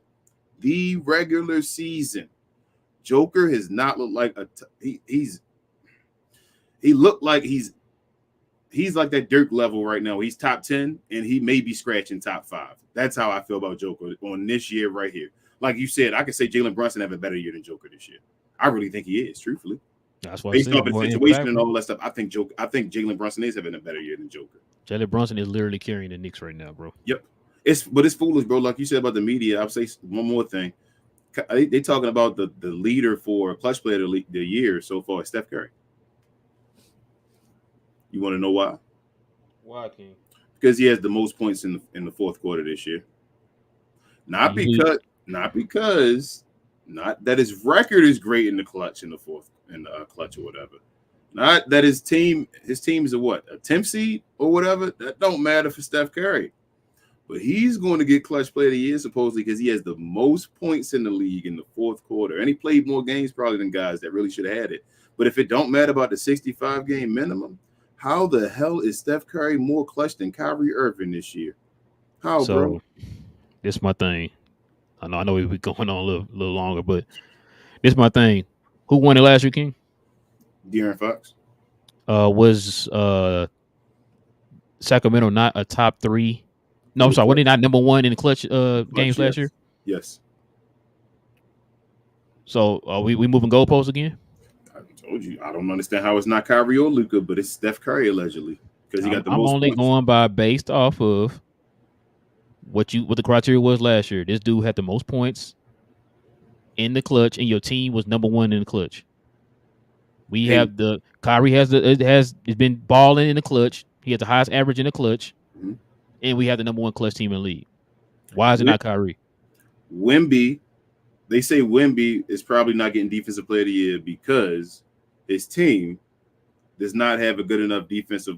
The regular season. Joker has not looked like he looked like he's like that Dirk level right now. He's top 10 and he may be scratching top 5. That's how I feel about Joker on this year right here. Like you said, I could say Jalen Brunson have a better year than Joker this year. I really think he is, truthfully. That's why based off the situation and all that stuff, I think Jalen Brunson is having a better year than Joker. Jalen Brunson is literally carrying the Knicks right now, bro. Yep. But it's foolish, bro. Like you said about the media, I'll say one more thing. They talking about the leader for clutch player of the year so far is Steph Curry. You want to know why? Why, King? Because he has the most points in the fourth quarter this year. Not that his record is great in the clutch in the fourth, in the clutch or whatever. Not that his team is a 10th seed or whatever. That don't matter for Steph Curry. But he's going to get clutch player of the year supposedly because he has the most points in the league in the fourth quarter. And he played more games probably than guys that really should have had it. But if it don't matter about the 65 game minimum, how the hell is Steph Curry more clutch than Kyrie Irving this year? How, bro? This is my thing. I know we've been going on a little longer, but this is my thing. Who won it last year, King? De'Aaron Fox. Was Sacramento not a top 3? No, I'm sorry. Were they not number 1 in the clutch games last year? Yes. So are we moving goalposts again? I told you. I don't understand how it's not Kyrie or Luka, but it's Steph Curry allegedly because he got the most. I'm only going by based off of what the criteria was last year. This dude had the most points in the clutch, and your team was number 1 in the clutch. Kyrie has been balling in the clutch. He has the highest average in the clutch. Mm-hmm. And we have the number 1 clutch team in the league. Why is it not Kyrie? Wemby, they say Wemby is probably not getting defensive player of the year because his team does not have a good enough defensive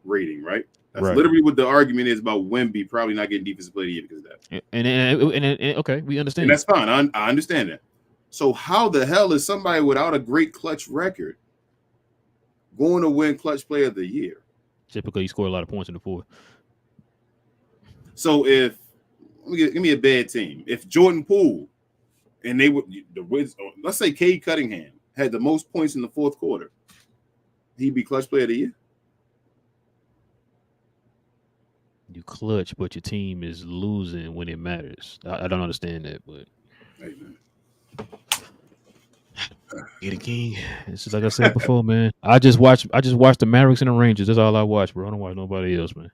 rating, right? That's literally what the argument is about Wemby probably not getting defensive player of the year because of that. And okay, we understand. And that's fine. I understand that. So how the hell is somebody without a great clutch record going to win clutch player of the year? Typically, he scored a lot of points in the fourth. So if give me a bad team, if Jordan Poole and let's say Cade Cunningham had the most points in the fourth quarter, he'd be clutch player of the year. You clutch, but your team is losing when it matters. I don't understand that, but hey, man. Get it, King. It's just like I said before, man. I just watched the Mavericks and the Rangers. That's all I watch, bro. I don't watch nobody else, man.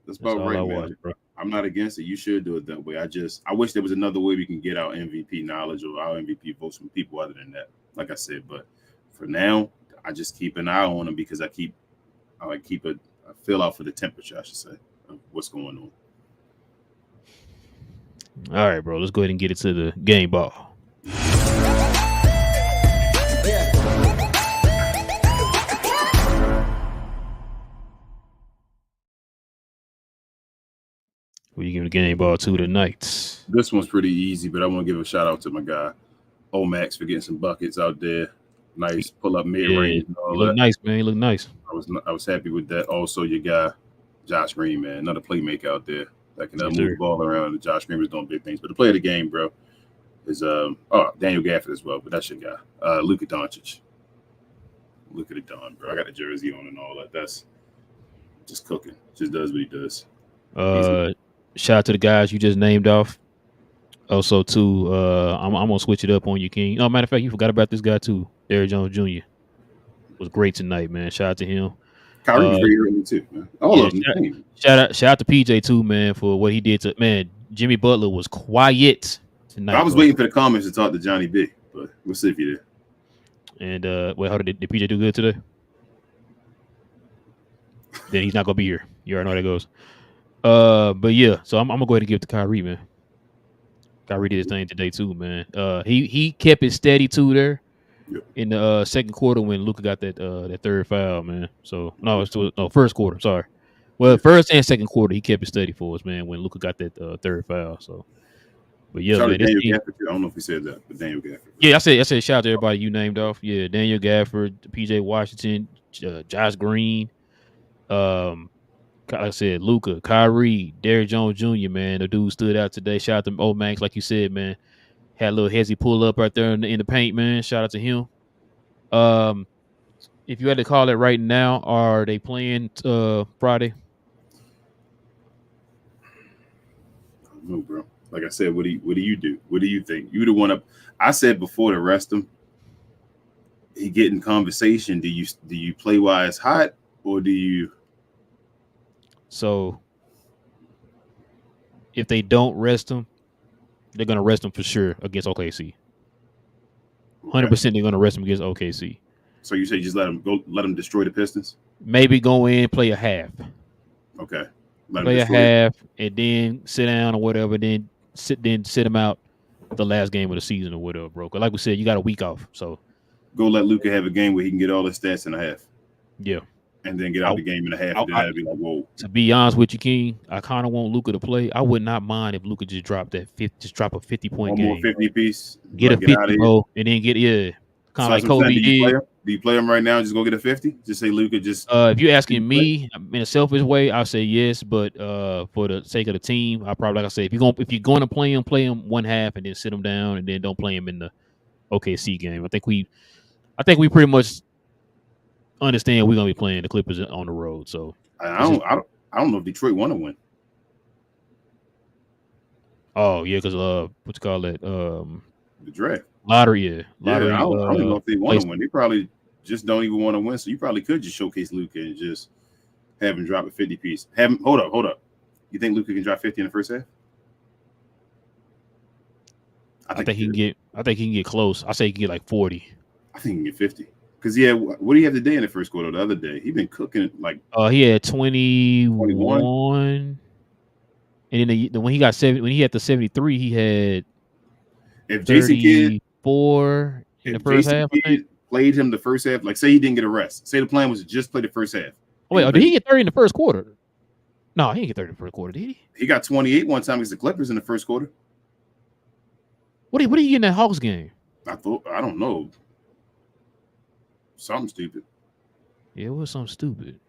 That's about right, man. Watch, I'm not against it. You should do it that way. I wish there was another way we can get our MVP knowledge or our MVP votes from people other than that. Like I said, but for now, I just keep an eye on them because I feel out for the temperature, I should say, of what's going on. All right, bro. Let's go ahead and get it to the game ball. Who you giving the game ball to tonight? This one's pretty easy, but I want to give a shout out to my guy, Max, for getting some buckets out there. Nice pull up mid range. Yeah, you look nice, man. You look nice. I was happy with that. Also, your guy, Josh Green, man, another playmaker out there that can move the ball around. And Josh Green was doing big things. But the play of the game, bro, is Daniel Gafford as well. But that's your guy, Luka Doncic. Look at it, Don, bro. I got the jersey on and all that. That's just cooking. Just does what he does. Shout out to the guys you just named off. Also, too, I'm gonna switch it up on you, King. No, matter of fact, you forgot about this guy too. Derrick Jones Jr. was great tonight, man. Shout out to him. Kyrie was very early too, man. All of them. Shout out to PJ too, man, for what he did to man. Jimmy Butler was quiet tonight. I was waiting for the comments to talk to Johnny B, but we'll see if he did. And how did PJ do good today? Then he's not gonna be here. You already know how that goes. But yeah, so I'm gonna go ahead and give it to Kyrie, man. Kyrie did his thing today too, man. He kept it steady too there in the second quarter when Luka got that third foul, man. So first quarter. Sorry. Well, first and second quarter he kept it steady for us, man. When Luka got that third foul. So, but yeah, man. Daniel Gafford, I don't know if he said that, but Daniel Gafford. Yeah, I said shout out to everybody you named off. Yeah, Daniel Gafford, PJ Washington, Josh Green, like I said, Luka, Kyrie, Derrick Jones Jr., man, the dude stood out today. Shout out to Max, like you said, man. Had a little hezzy pull up right there in the paint, man. Shout out to him. If you had to call it right now, are they playing Friday? No, bro. Like I said, what do you do? What do you think? You the one up. I said before to rest him. He get in conversation. Do you play while it's hot, or do you? So if they don't rest him, they're gonna rest him for sure against OKC. 100% they're gonna rest him against OKC. So you say just let him destroy the Pistons? Maybe go in, play a half. Okay. Play a half and then sit down or whatever. Then sit him out the last game of the season or whatever, bro. Like we said, you got a week off, so go let Luka have a game where he can get all his stats in a half. Yeah. And then get out the game in a half. And then I'd be like, whoa. To be honest with you, King, I kind of want Luka to play. I would not mind if Luka just drop a 50-point game. One more 50 piece. Get a 50, bro, and then get kind of like Kobe did. Do you play him right now and just go get a 50? Just say Luka just. If you're asking me in a selfish way, I'll say yes. But for the sake of the team, I probably, like I said, if you're going to play him one half and then sit him down and then don't play him in the OKC game. I think we pretty much understand we're gonna be playing the Clippers on the road. So I don't know if Detroit want to win. Oh yeah, because what you call it? The draft lottery. Yeah, lottery. I don't even know if they want to win. They probably just don't even want to win. So you probably could just showcase Luka and just have him drop a 50 piece. Hold up. You think Luka can drop 50 in the first half? I think he can get close. I say he can get like 40. I think he can get 50. Because what do you have today in the first quarter? The other day he been cooking like he had 21. And then when he got when he had the 73, he had if Jason Kidd 4 in the first half. Played him the first half. Like say he didn't get a rest. Say the plan was to just play the first half. Oh, wait, did he get 30 in the first quarter? No, he didn't get 30 in the first quarter, did he? He got 28 one time against the Clippers in the first quarter. What did he get in that Hawks game? I don't know. Something stupid. Yeah, it was something stupid.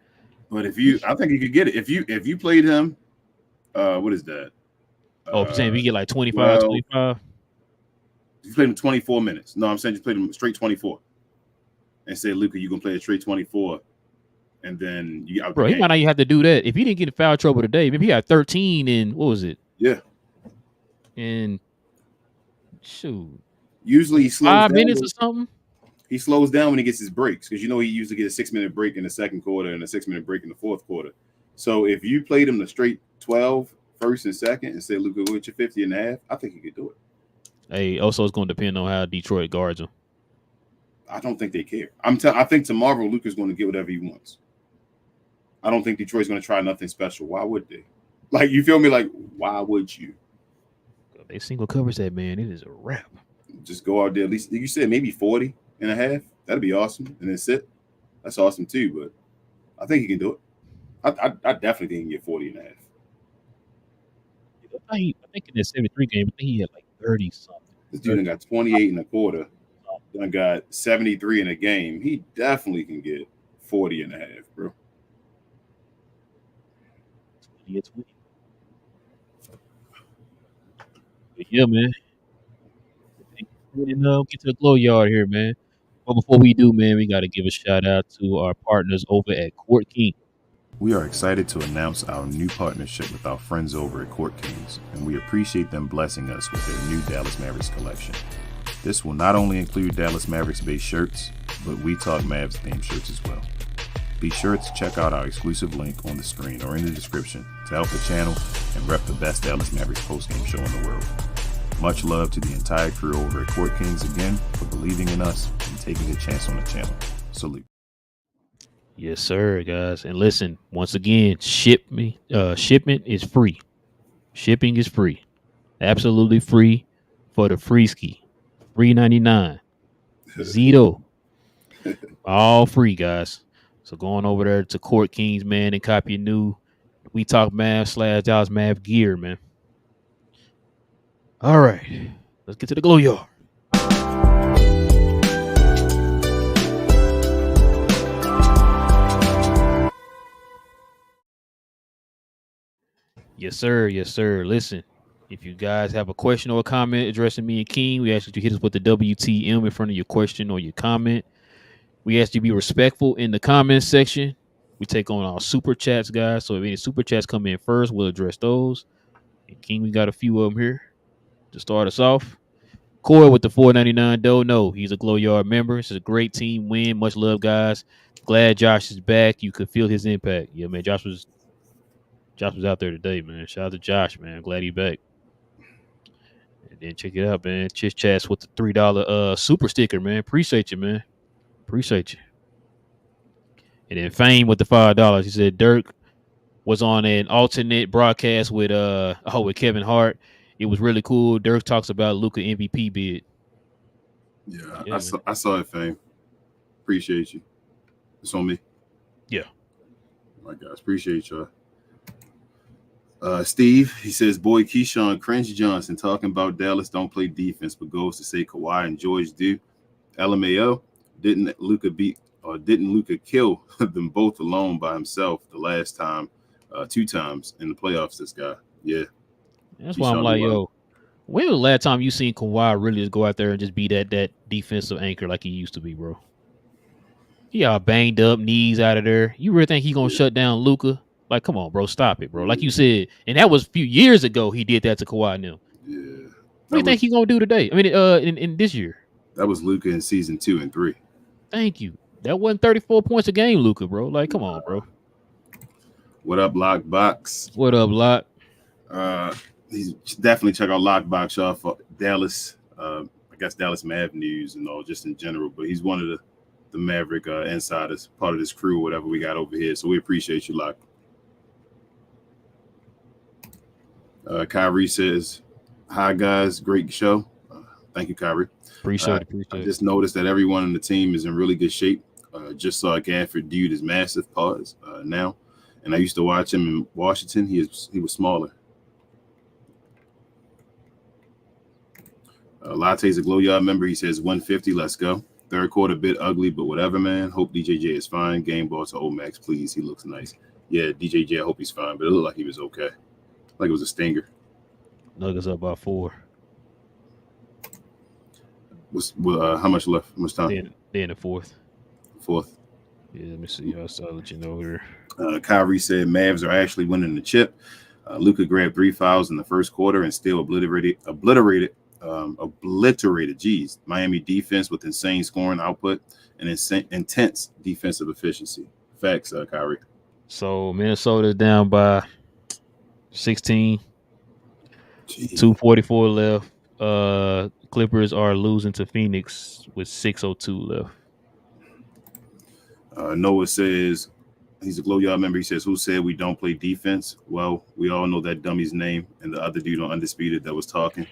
But I think he could get it. If you played him, what is that? If you get like 25, 25. You played him 24 minutes. No, I'm saying you played him straight 24. And say, Luka, you're gonna play a straight 24. And then you out. Bro, he might not even have to do that. If he didn't get in foul trouble today, maybe he had 13 and what was it? Yeah. And shoot. Usually he slows 5 down minutes or something. He slows down when he gets his breaks because he usually get a 6-minute break in the second quarter and a 6-minute break in the fourth quarter. So if you played him the straight 12 first and second and said, Luka, what's your 50 and a half? I think he could do it. Hey, also it's going to depend on how Detroit guards him. I don't think they care. I think tomorrow Luka's going to get whatever he wants. I don't think Detroit's going to try nothing special. Why would they? Like, you feel me? Like, why would you? They single covers that man. It is a wrap. Just go out there at least. You said maybe 40 and a half. That'd be awesome, and then sit. That's awesome too. But I think he can do it. I definitely think he can get 40 and a half. I think in that 73 game, I think he had like 30 something. This dude done got 28 and a quarter. Done got 73 in a game. He definitely can get 40 and a half, bro. 20. But yeah, man. Get to the glow yard here, man. But before we do, man, we got to give a shout out to our partners over at Court King. We are excited to announce our new partnership with our friends over at Court Kings, and we appreciate them blessing us with their new Dallas Mavericks collection. This will not only include Dallas Mavericks-based shirts, but We Talk Mavs themed shirts as well. Be sure to check out our exclusive link on the screen or in the description to help the channel and rep the best Dallas Mavericks postgame show in the world. Much love to the entire crew over at Court Kings again for believing in us and taking a chance on the channel. Salute. Yes, sir, guys. And listen, once again, shipment is free. Shipping is free. Absolutely free for the free ski. $3.99. Zito. All free, guys. So going over there to Court Kings, man, and copy your new We Talk Mavs / Dallas Mav gear, man. All right. Let's get to the glow yard. Yes, sir. Yes, sir. Listen, if you guys have a question or a comment addressing me and King, we ask you to hit us with the WTM in front of your question or your comment. We ask you to be respectful in the comment section. We take on our super chats, guys. So if any super chats come in first, we'll address those. And King, we got a few of them here to start us off. Corey with the $4.99 dough. No, he's a Glow Yard member. It's a great team win. Much love, guys. Glad Josh is back. You could feel his impact. Yeah, man. Josh was out there today, man. Shout out to Josh, man. Glad he's back. And then check it out, man. Chit Chats with the $3 super sticker, man. Appreciate you, man. Appreciate you. And then Fame with the $5. He said Dirk was on an alternate broadcast with Kevin Hart. It was really cool. Dirk talks about Luka MVP bid. Yeah, I saw it, Fame. Appreciate you. It's on me. Yeah. My guys, appreciate y'all. Steve, he says, boy, Keyshawn Cringe Johnson talking about Dallas don't play defense, but goes to say Kawhi and George do. LMAO, didn't Luka kill them both alone by himself the last time, 2 times in the playoffs, this guy? Yeah. That's why I'm like, yo, when was the last time you seen Kawhi really just go out there and just be that defensive anchor like he used to be, bro? He all banged up, knees out of there. You really think he gonna shut down Luka? Like, come on, bro, stop it, bro. Like you said, and that was a few years ago he did that to Kawhi now. Yeah. What do you think he gonna do today? I mean, in this year. That was Luka in season 2 and 3. Thank you. That wasn't 34 points a game, Luka, bro. Like, come on, bro. What up, Lockbox? What up, Lock? He's definitely check out Lockbox, y'all, for Dallas. I guess Dallas Mav news and all, just in general. But he's one of the Maverick insiders, part of this crew, whatever we got over here. So we appreciate you, Lock. Kyrie says, hi, guys. Great show. Thank you, Kyrie. Appreciate it. I just noticed that everyone on the team is in really good shape. Just saw Gafford dude is massive pause now. And I used to watch him in Washington. He was smaller. Latte's a Glow Yard member. He says 150. Let's go. Third quarter bit ugly, but whatever, man. Hope DJJ is fine. Game ball to Omax, please. He looks nice. Yeah, DJJ, I hope he's fine, but it looked like he was okay. Like it was a stinger. Nuggets up by 4. How much left? How much time? They in the fourth. Yeah, let me see. I'll let you know here. Kyrie said Mavs are actually winning the chip. Luka grabbed 3 fouls in the first quarter and still obliterated. Geez, Miami defense with insane scoring output and intense defensive efficiency. Facts, Kyrie. So Minnesota's down by 16. Jeez. 2:44 left. Clippers are losing to Phoenix with 6:02 left. Noah says He's a Glow Yard member. He says, who said we don't play defense? Well, we all know that dummy's name and the other dude on Undisputed that was talking.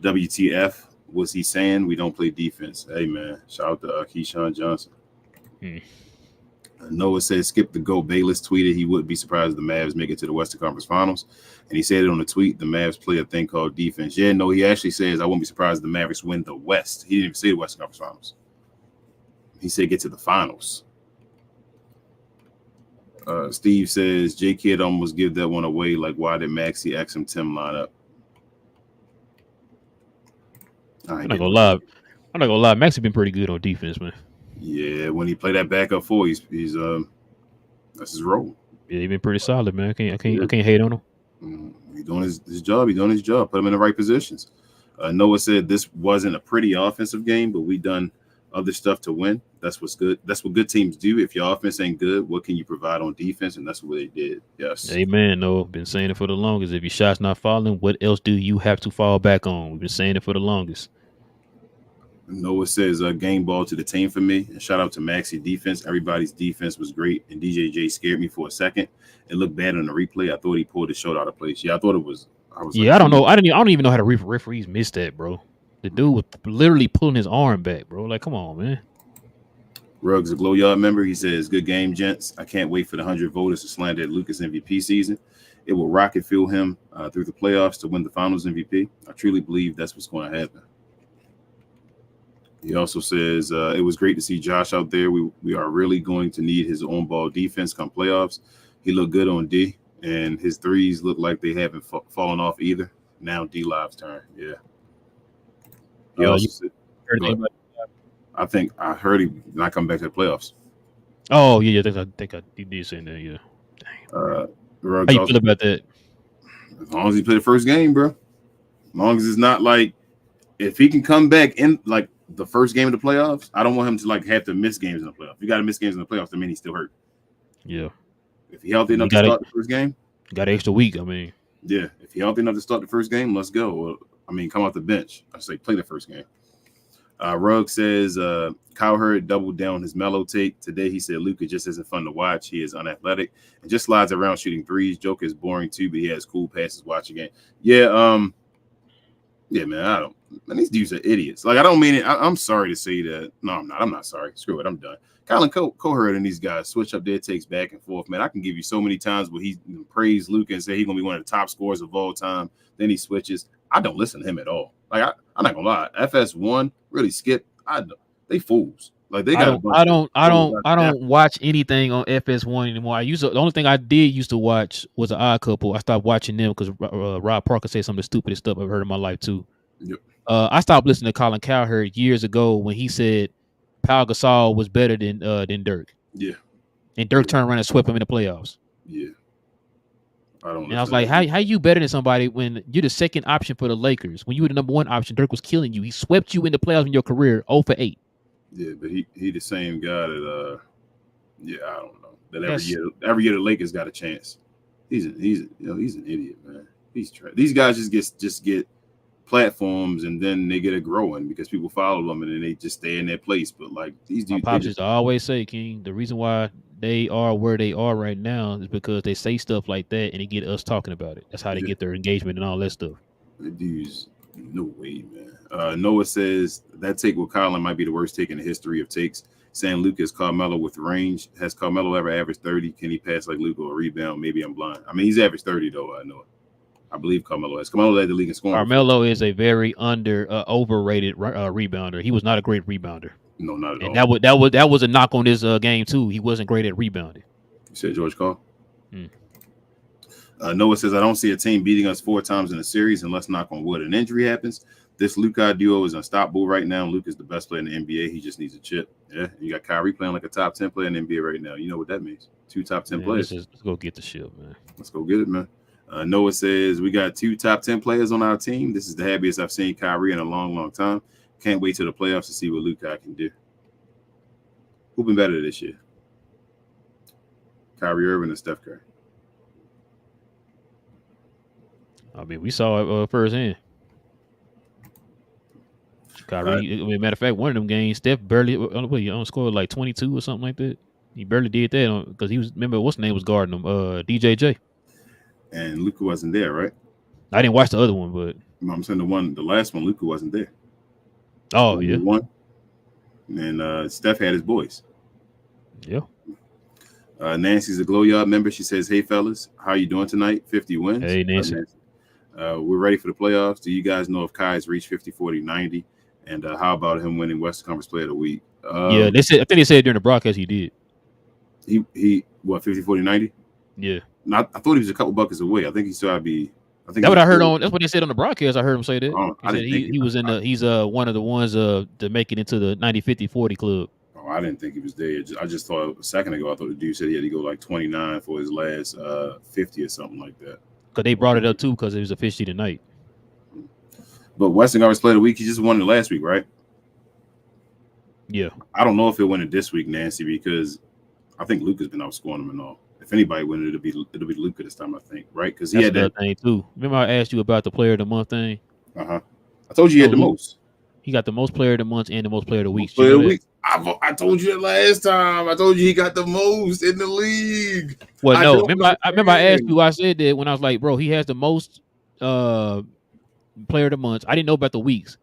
WTF was he saying we don't play defense? Hey, man. Shout out to Keyshawn Johnson. Noah says, skip the go. Bayless tweeted he wouldn't be surprised if the Mavs make it to the Western Conference Finals. And he said it on the tweet, the Mavs play a thing called defense. Yeah, no, he actually says, I wouldn't be surprised if the Mavericks win the West. He didn't even say the Western Conference Finals. He said get to the finals. Steve says, J Kid almost give that one away. Like, why did Maxey X Tim line up? I'm not gonna lie. Maxey been pretty good on defense, man. Yeah, when he played that backup four, he's that's his role. Yeah, he been pretty solid, man. I can't hate on him. He's doing his job. He's doing his job. Put him in the right positions. Noah said this wasn't a pretty offensive game, but we done other stuff to win. That's what's good. That's what good teams do. If your offense ain't good, what can you provide on defense? And that's what they did. Yes. Amen. No, been saying it for the longest. If your shot's not falling, what else do you have to fall back on? We've been saying it for the longest. Noah says game ball to the team for me. And shout out to Maxey defense. Everybody's defense was great. And DJJ scared me for a second. It looked bad on the replay. I thought he pulled his shot out of place. Yeah, I thought it was. I don't know. I don't even know how the referees missed that, bro. The dude was literally pulling his arm back, bro. Like, come on, man. Ruggs, a Glow Yard member. He says, good game, gents. I can't wait for the 100 voters to slander Lucas MVP season. It will rocket fuel him through the playoffs to win the finals MVP. I truly believe that's what's going to happen. He also says, it was great to see Josh out there. We are really going to need his own ball defense come playoffs. He looked good on D, and his threes look like they haven't fallen off either. Now D-Live's turn. Yeah. He also said, I think I heard he not come back to the playoffs. Oh, yeah. I think I did say that, yeah. Dang. How you feel about that? As long as he played the first game, bro. As long as it's not like, if he can come back in like the first game of the playoffs, I don't want him to like have to miss games in the playoffs. If you got to miss games in the playoffs, that means he's still hurt. Yeah. If he's healthy enough to start the first game. Got an extra week, I mean. Yeah. If he's healthy enough to start the first game, let's go. Well, I mean, come off the bench. I say play the first game. Rugg says Kyle Hurd doubled down his mellow take. Today he said Luka just isn't fun to watch. He is unathletic and just slides around shooting threes. Joker is boring too, but he has cool passes watching it. Yeah, yeah, man. These dudes are idiots. Like, I don't mean it. I'm sorry to say that. No, I'm not. I'm not sorry. Screw it. I'm done. Colin Coherd and these guys switch up their takes back and forth. Man, I can give you so many times where he praised Luka and say he's gonna be one of the top scorers of all time. Then he switches. I don't listen to him at all. Like, I'm not gonna lie. FS1 really skip. They fools. Like, they got. I don't watch anything on FS1 anymore. The only thing I did used to watch was an Odd Couple. I stopped watching them because Rob Parker said some of the stupidest stuff I've heard in my life too. Yep. I stopped listening to Colin Cowherd years ago when he said Pau Gasol was better than Dirk. Yeah. And Dirk turned around and swept him in the playoffs. Yeah. And I was like, how you better than somebody when you're the second option for the Lakers? When you were the number one option, Dirk was killing you. He swept you in the playoffs in your career 0 for 8. Yeah, but he the same guy that I don't know. That every year the Lakers got a chance. He's an idiot, man. These guys just get platforms and then they get it growing because people follow them and then they just stay in their place. But like these dudes, my pops used to always say, King, the reason why they are where they are right now is because they say stuff like that and they get us talking about it. That's how they get their engagement and all that stuff. The dudes, no way, man. Noah says that take with Colin might be the worst take in the history of takes. Saying Luka is Carmelo with range. Has Carmelo ever averaged 30? Can he pass like Luka or rebound? Maybe I'm blind. I mean, he's averaged 30 though. I know it. I believe Carmelo has. Carmelo led the league in scoring. Carmelo is a very overrated rebounder. He was not a great rebounder. No, not at all. And that was a knock on this game too. He wasn't great at rebounding. You said George Karl? Noah says, I don't see a team beating us 4 times in a series unless, knock on wood, an injury happens. This Luka duo is unstoppable right now. Luka is the best player in the NBA. He just needs a chip. Yeah, you got Kyrie playing like a top 10 player in the NBA right now. You know what that means. 2 top 10 players. Let's go get the ship, man. Let's go get it, man. Noah says, we got 2 top 10 players on our team. This is the happiest I've seen Kyrie in a long, long time. Can't wait till the playoffs to see what Luka can do. Who been better this year? Kyrie Irving and Steph Curry? I mean, we saw it firsthand. Kyrie, matter of fact, one of them games, Steph barely scored like 22 or something like that. He barely did that because he was. Remember what's the name was guarding him? DJJ. And Luka wasn't there, right? I didn't watch the other one, but I'm saying the last one, Luka wasn't there. Oh yeah, one. And Steph had his boys. Yeah. Nancy's a Glow Yard member. She says, "Hey fellas, how you doing tonight? 50 wins." Hey Nancy. We're ready for the playoffs. Do you guys know if Kai's reached 50, 40, 90? And how about him winning Western Conference Player of the Week? Yeah, they said. I think they said during the broadcast he did. He what 50, 40, 90? Yeah. I thought he was a couple buckets away. I think he still had to be. I think that's what I heard on. That's what they said on the broadcast. I heard him say that. He was in the. He's one of the ones to make it into the 90, 50, 40 club. Oh, I didn't think he was there. I just thought a second ago. I thought the dude said he had to go like 29 for his last 50 or something like that. Because they brought it up too because it was officially tonight. But Western Conference Player of the Week, he just won it last week, right? Yeah. I don't know if he'll win it this week, Nancy, because I think Luka's been outscoring him and all. If anybody win it, it'll be Luka this time, I think, right? Because he had that thing too. Remember I asked you about the Player of the Month thing? I told you he had the most. He got the most Player of the Month and the most Player of the Week. Player of the Week. I told you that last time. I told you he got the most in the league. Well, no. Remember I asked you. I said that when I was like, bro, he has the most Player of the Month. I didn't know about the weeks.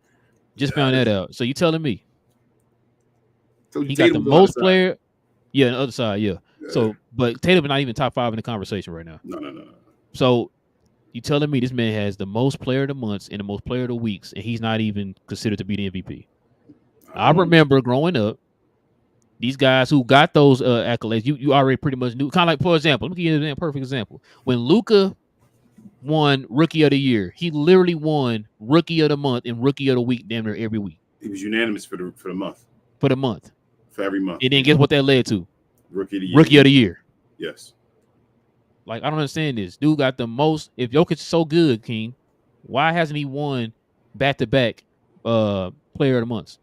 Just found that out. So you telling me he got the most player? Yeah, on the other side. Yeah. So, but Tatum's not even top 5 in the conversation right now. No. So you telling me this man has the most Player of the Months and the most Player of the Weeks, and he's not even considered to be the MVP? I remember growing up, these guys who got those accolades, you already pretty much knew. Kind of like, for example, let me give you a perfect example. When Luka won Rookie of the Year, he literally won Rookie of the Month and Rookie of the Week damn near every week. He was unanimous for the month. For the month. For every month. And then guess what that led to? Rookie of the Year. Rookie of the Year. Yes. Like, I don't understand this. Dude got the most. If Jokic's so good, King, why hasn't he won back-to-back Player of the Months?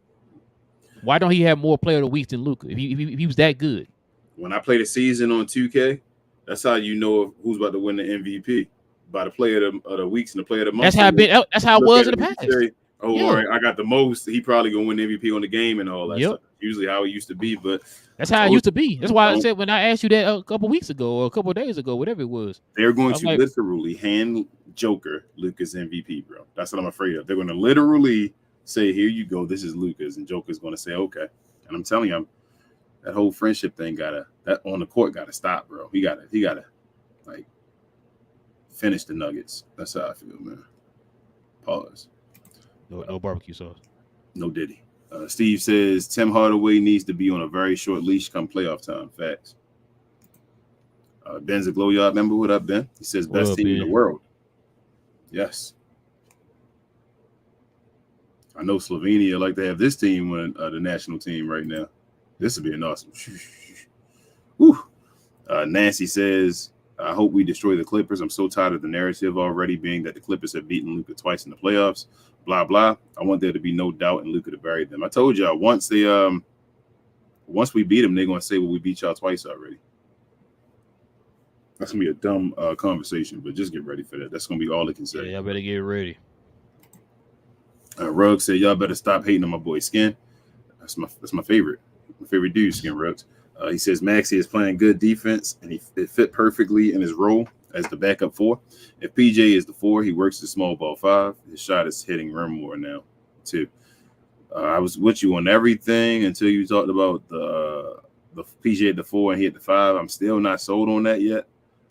Why don't he have more Player of the Week than Luka if he was that good? When I play the season on 2K, that's how you know who's about to win the MVP. By the Player of the Weeks and the Player of the Month. That's how it was in the past. All right, I got the most. He probably gonna win the MVP on the game and all that stuff. Usually how it used to be, but that's how it used to be. That's why I said when I asked you that a couple weeks ago or a couple of days ago, whatever it was, they're going to literally hand Joker Luka's MVP, bro. That's what I'm afraid of. They're going to literally say, "Here you go. This is Luka's," and Joker's going to say, "Okay." And I'm telling you, that whole friendship thing that on the court gotta stop, bro. He gotta like finish the Nuggets. That's how I feel, man. Pause. No barbecue sauce. No Diddy. Steve says Tim Hardaway needs to be on a very short leash come playoff time. Facts. Ben's a Glow Yard member. What up, Ben? He says best team in the world. Yes. I know Slovenia like to have this team win the national team right now. This would be an awesome. Whew. Nancy says, I hope we destroy the Clippers. I'm so tired of the narrative already being that the Clippers have beaten Luka twice in the playoffs. Blah, blah. I want there to be no doubt in Luka to bury them. I told y'all once we beat them, they're going to say, well, we beat y'all twice already. That's going to be a dumb conversation, but just get ready for that. That's going to be all they can say. Yeah, y'all better get ready. Rugg said, y'all better stop hating on my boy Skin. That's my favorite. My favorite dude, Skin Ruggs. He says Maxey is playing good defense, and it fit perfectly in his role as the backup 4. If PJ is the 4, he works the small ball 5. His shot is hitting rim more now, too. I was with you on everything until you talked about the PJ at the 4 and he at the 5. I'm still not sold on that yet.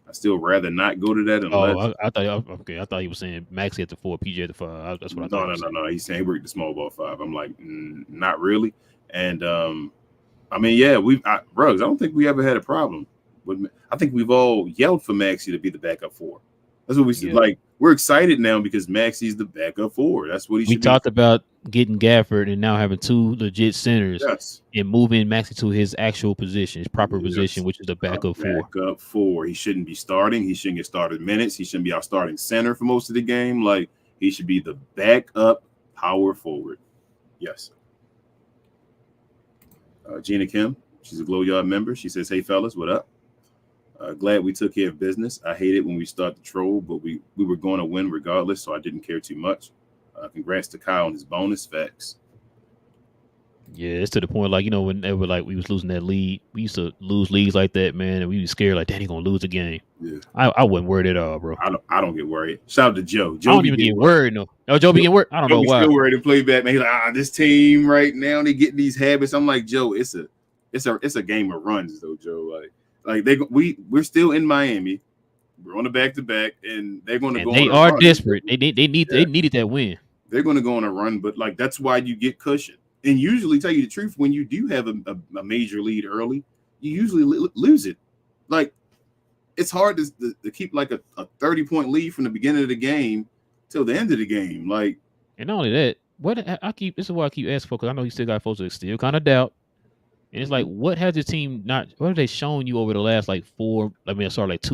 I still rather not go to that. Unless... I thought he was saying Maxey at the 4, PJ at the 5. That's what I thought. No. He's saying he worked the small ball 5. I'm like, not really. And I mean, yeah, Ruggs, I don't think we ever had a problem. I think we've all yelled for Maxey to be the backup 4. That's what we said. Like, we're excited now because Maxey's the backup 4. That's what he should be. We talked about getting Gafford and now having 2 legit centers and moving Maxey to his actual position, his proper position, which is the backup 4. Backup 4. He shouldn't be starting. He shouldn't get started minutes. He shouldn't be our starting center for most of the game. Like, he should be the backup power forward. Yes. Gina Kim, she's a Glow Yard member. She says, hey, fellas, what up? Glad we took care of business. I hate it when we start to troll, but we were going to win regardless, so I didn't care too much. Congrats to Kyle on his bonus. Facts. Yeah, it's to the point like whenever like we was losing that lead, we used to lose leads like that, man, and we was scared like, Danny gonna lose a game. Yeah, I wasn't worried at all, bro. I don't get worried. Shout out to Joe. I don't even get worried. No, Joe be getting worried. I don't Joe know be why. still worried to play back, man. He's like, this team right now, they get these habits. I'm like, Joe, it's a game of runs though, Joe. Like we're still in Miami. We're on a back-to-back, and they're going to go. They are desperate. They needed that win. They're going to go on a run, but like that's why you get cushion. And usually, tell you the truth, when you do have a major lead early, you usually lose it. Like it's hard to keep like a 30-point lead from the beginning of the game till the end of the game. Like, and not only that, this is what I keep asking for, because I know you still got folks that still kind of doubt. And it's like, what has the team what have they shown you over the last like 2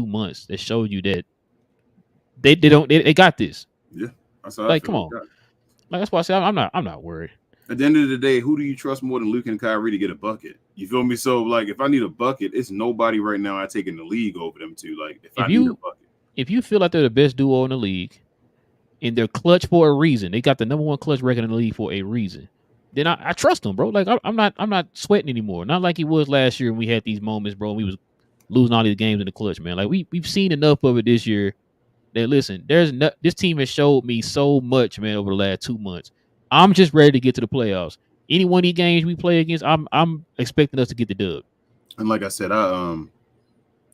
months that showed you that they got this? Yeah, that's how like, come on. Like that's why I say I'm not worried. At the end of the day, who do you trust more than Luke and Kyrie to get a bucket? You feel me? So like, if I need a bucket, it's nobody right now I take in the league over them two. Like, if I need a bucket, if you feel like they're the best duo in the league, and they're clutch for a reason, they got the number 1 clutch record in the league for a reason, then I trust them, bro. Like I'm not sweating anymore. Not like he was last year when we had these moments, bro. And we was losing all these games in the clutch, man. Like we've seen enough of it this year. That listen, this team has showed me so much, man, over the last 2 months. I'm just ready to get to the playoffs. Any one of these games we play against, I'm expecting us to get the dub. And like I said,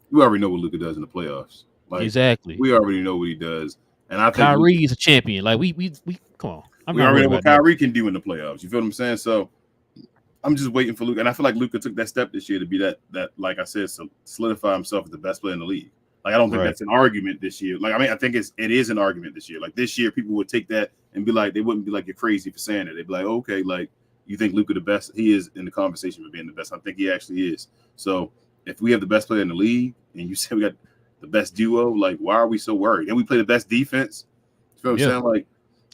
we already know what Luka does in the playoffs. Like, exactly, we already know what he does. And I think Kyrie is a champion. Like we come on. We already know what Kyrie can do in the playoffs. You feel what I'm saying? So I'm just waiting for Luka, and I feel like Luka took that step this year to be that like I said, solidify himself as the best player in the league. Like I don't think that's an argument this year. Like I think it is an argument this year. Like this year, people would take that and be like, they wouldn't be like, you're crazy for saying it. They'd be like, okay, like you think Luka the best? He is in the conversation for being the best. I think he actually is. So if we have the best player in the league, and you say we got the best duo, like why are we so worried? And we play the best defense. You know what I'm saying? Like,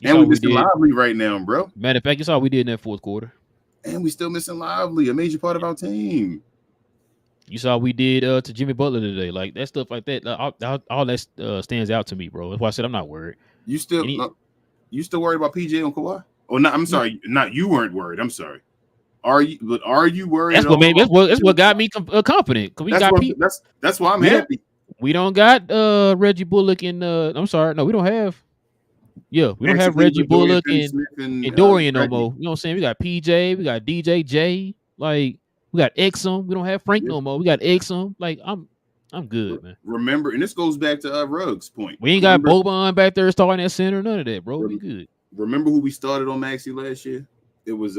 and we're missing Lively right now, bro. Matter of fact, you saw what we did in that fourth quarter. And we still missing Lively, a major part of our team. You saw what we did to Jimmy Butler today. Like that stuff like that. All that stands out to me, bro. That's why I said I'm not worried. You still worried about PJ and Kawhi? Oh, no, I'm sorry. Not you weren't worried. I'm sorry. Are you worried? That's what made me. That's what got me confident. That's why I'm happy. We don't got Reggie Bullock and I'm sorry. No, we don't have. Yeah, we don't have Reggie Bullock and Dorian no more. You know what I'm saying? We got PJ, we got DJ J, like we got Exum. We don't have Frank no more. We got Exum. Like I'm good, man. Remember, and this goes back to Ruggs' point. We ain't got Boban back there starting at center, none of that, bro. We good. Remember who we started on Maxey last year? It was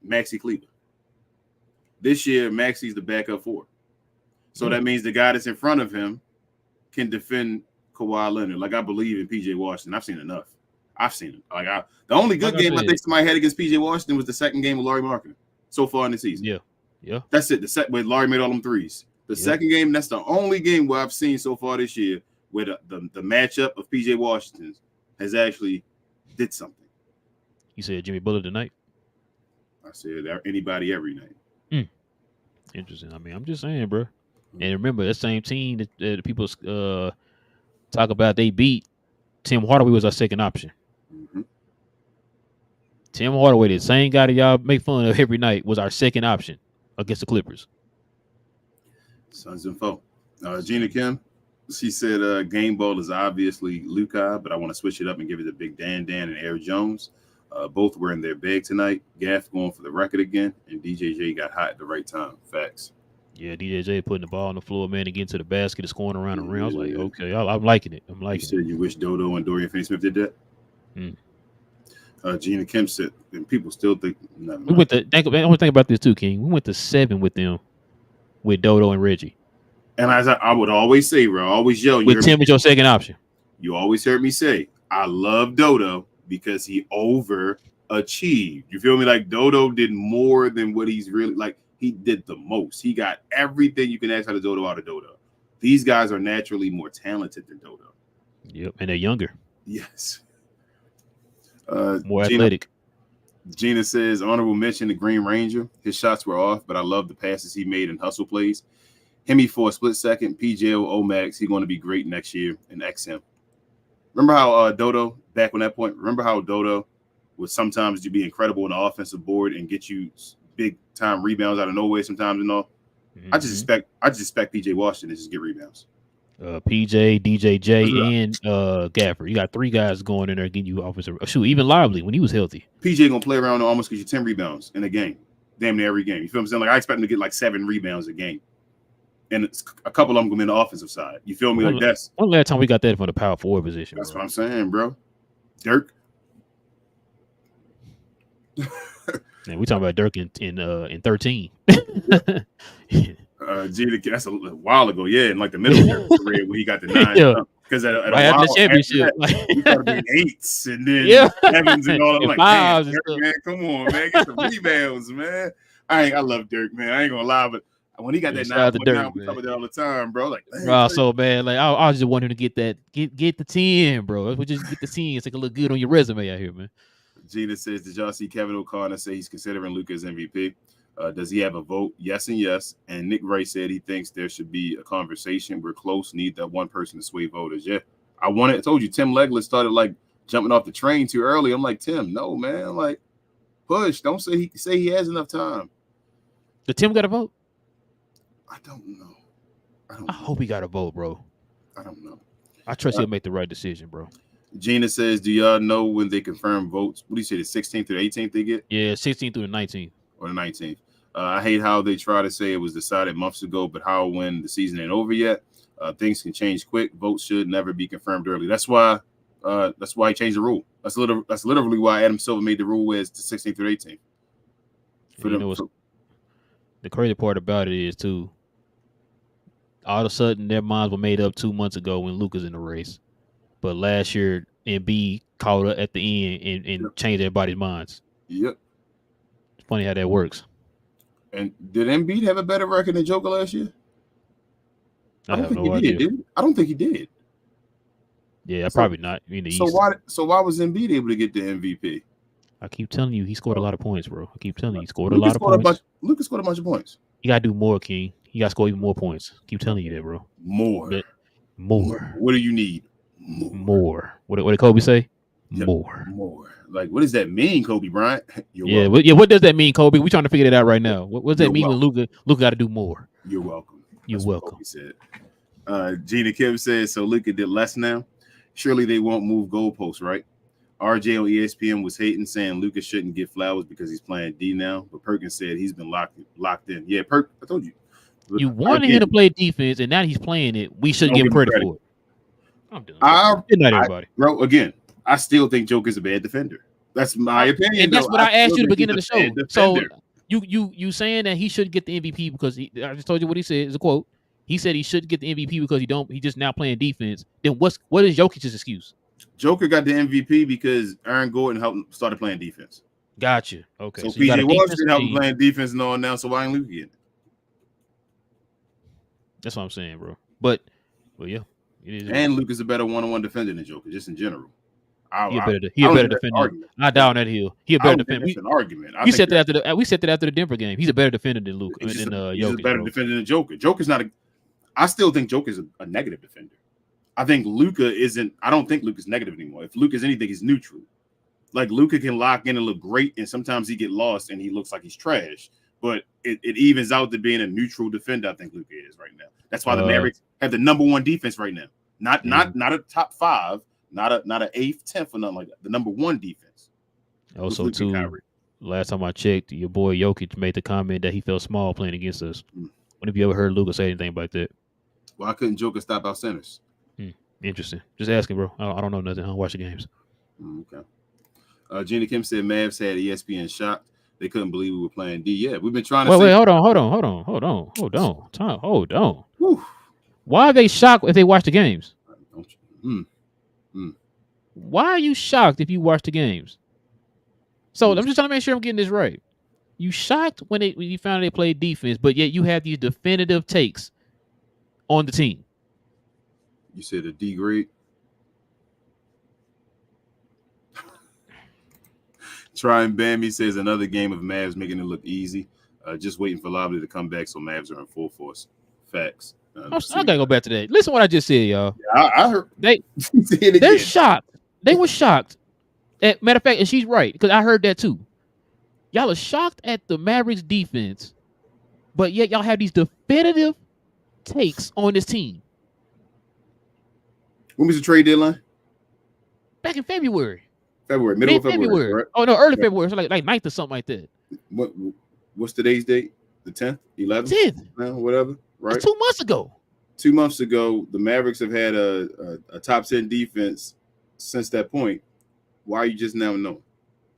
Maxey Kleber. This year, Maxey's the backup 4. So that means the guy that's in front of him can defend Kawhi Leonard. Like I believe in PJ Washington. I've seen enough. I've seen it. Like the only good game I think somebody had against PJ Washington was the second game with Larry Marketing so far in the season. Yeah. That's it. The set where Larry made all them threes. The second game, that's the only game where I've seen so far this year where the matchup of PJ Washington has actually did something. You said Jimmy Butler tonight? I said anybody every night. Interesting. I mean, I'm just saying, bro. And remember, that same team that the people talk about, they beat Tim Hardaway was our second option. Mm-hmm. Tim Hardaway, the same guy that y'all make fun of every night, was our second option against the Clippers. Suns and foe. Gina Kim, she said game ball is obviously Luka, but I want to switch it up and give it to Big Dan and Eric Jones. Both were in their bag tonight. Gaff going for the record again, and DJJ got hot at the right time. Facts. Yeah, DJJ putting the ball on the floor, man, and getting to the basket and scoring around the rim. I was like, okay, I'm liking it. I'm liking it. You said you wish Dodo and Dorian Finney-Smith did that? Gina Kim said, and people still think. We went to. I want to think about this too, King. We went to 7 with them, with Dodo and Reggie. And as I would always say, bro, I always yell. With Tim as your second option. You always heard me say, I love Dodo because he overachieved. You feel me? Like Dodo did more than what he's really like. He did the most. He got everything you can ask out of Dodo out of Dodo. These guys are naturally more talented than Dodo. Yep, and they're younger. Yes. More athletic. Gina says, honorable mention the Green Ranger. His shots were off, but I love the passes he made in hustle plays. Hemi for a split second. PJ Omax, he's going to be great next year and XM. Remember how Dodo, back on that point, remember how Dodo would sometimes be incredible in the offensive board and get you big time rebounds out of nowhere sometimes and all. I just expect PJ Washington to just get rebounds. PJ, DJJ, and Gaffer. You got 3 guys going in there getting you offensive. Shoot, even Lively when he was healthy. PJ gonna play around and almost get you 10 rebounds in a game, damn near every game. You feel what I'm saying? Like I expect him to get like 7 rebounds a game, and a couple of them gonna be on the offensive side. You feel me? Like that's when last time we got that from the power forward position. That's what I'm saying, bro. Dirk. Man, we talking about Dirk in 13. That's a while ago, yeah, in like the middle of their career when he got the 9. Because at right after the championship, we started being 8s and then 7s and all. I'm like, man, Dirk, man, come on, man, get some rebounds, man. I love Dirk, man. I ain't gonna lie, but when he got that 9, we covered that all the time, bro. Like, so man, like I just want him to get the 10, bro. We just get the 10. It's like a look good on your resume out here, man. Gina says, did y'all see Kevin O'Connor say he's considering Luka as MVP? Does he have a vote? Yes and yes. And Nick Wright said he thinks there should be a conversation. We're close. Need that one person to sway voters. Yeah, I told you Tim Legler started like jumping off the train too early. I'm like, Tim, no, man. Like, push. Don't say he has enough time. Did Tim got a vote? I don't know. I hope he got a vote, bro. I don't know. I trust he'll make the right decision, bro. Gina says, do y'all know when they confirm votes? What do you say, the 16th through the 18th they get? Yeah, 16th through the 19th. Or the 19th. I hate how they try to say it was decided months ago, but how when the season ain't over yet, things can change quick. Votes should never be confirmed early. That's why he changed the rule. That's literally why Adam Silver made the rule where it's the 16th through 18th. The crazy part about it is too, all of a sudden their minds were made up 2 months ago when Luka's in the race. But last year, Embiid caught up at the end and changed everybody's minds. Yep. It's funny how that works. And did Embiid have a better record than Joker last year? I don't think he did, dude. I don't think he did. Yeah, probably not. So why was Embiid able to get the MVP? I keep telling you, he scored a lot of points, bro. I keep telling you, he scored a lot of points. Lucas scored a bunch of points. You gotta do more, King. You gotta score even more points. Keep telling you that, bro. More. What do you need? More. What did Kobe say? Yep. More. Like, what does that mean, Kobe Bryant? What does that mean, Kobe? We're trying to figure that out right now. What does that mean when Luka got to do more? You're welcome. You're welcome. Kobe said. Gina Kim says, so Luka did less now. Surely they won't move goalposts, right? RJ on ESPN was hating, saying Luka shouldn't get flowers because he's playing D now. But Perkins said he's been locked in. Yeah, I told you. You wanted him to play defense, and now he's playing it. We shouldn't give him credit for it. I'm done. Good night, everybody. Bro, again, I still think Joker's a bad defender. That's my opinion. And that's what I asked you at the beginning of the show. So you saying that he should get the MVP because I just told you what he said is a quote. He said he should get the MVP because he just now playing defense. Then what is Jokic's excuse? Joker got the MVP because Aaron Gordon started playing defense. Gotcha. Okay. So PJ Washington helped playing defense and all now. So why ain't Luka getting it? That's what I'm saying, bro. But yeah. And Luka's a better one-on-one defender than Joker, just in general. He a better defender. I down that hill. He a better defender. That's an argument. We said that after the Denver game. He's a better defender than Luka. He's a better defender than Joker. Joker's not I still think Joker's a negative defender. I think Luka isn't. I don't think Luka's negative anymore. If Luka's anything, he's neutral. Like Luka can lock in and look great, and sometimes he get lost and he looks like he's trash. But it evens out to being a neutral defender. I think Luka is right now. That's why the Mavericks have the #1 defense right now. Not a top 5, not a 8th, 10th, or nothing like that. The #1 defense. Also, too, last time I checked, your boy Jokic made the comment that he felt small playing against us. When have you ever heard Luka say anything about that? Why couldn't Joker stop out centers? Interesting. Just asking, bro. I don't know nothing. I don't watch the games. Okay. Gina Kim said Mavs had ESPN shocked. They couldn't believe we were playing D. Yeah, we've been trying to. Wait, hold on. Whew. Why are they shocked if they watch the games? Why are you shocked if you watch the games? So I'm just trying to make sure I'm getting this right. You shocked when you found they played defense, but yet you have these definitive takes on the team. You said a D grade. Try and Bambi says another game of Mavs making it look easy. Just waiting for Lively to come back, so Mavs are in full force. Facts. I gotta go back to that. Listen to what I just said, y'all. Yeah, I heard they're shocked. They were shocked Matter of fact, and she's right because I heard that too. Y'all are shocked at the Mavericks defense, but yet y'all have these definitive takes on this team. When was the trade deadline? Back in February. Middle of February. Right? Oh no, early February. So like 9th or something like that. What's today's date? The 10th, 11th, 10th, whatever. Right. That's 2 months ago. 2 months ago, the Mavericks have had a top 10 defense since that point. Why are you just now knowing?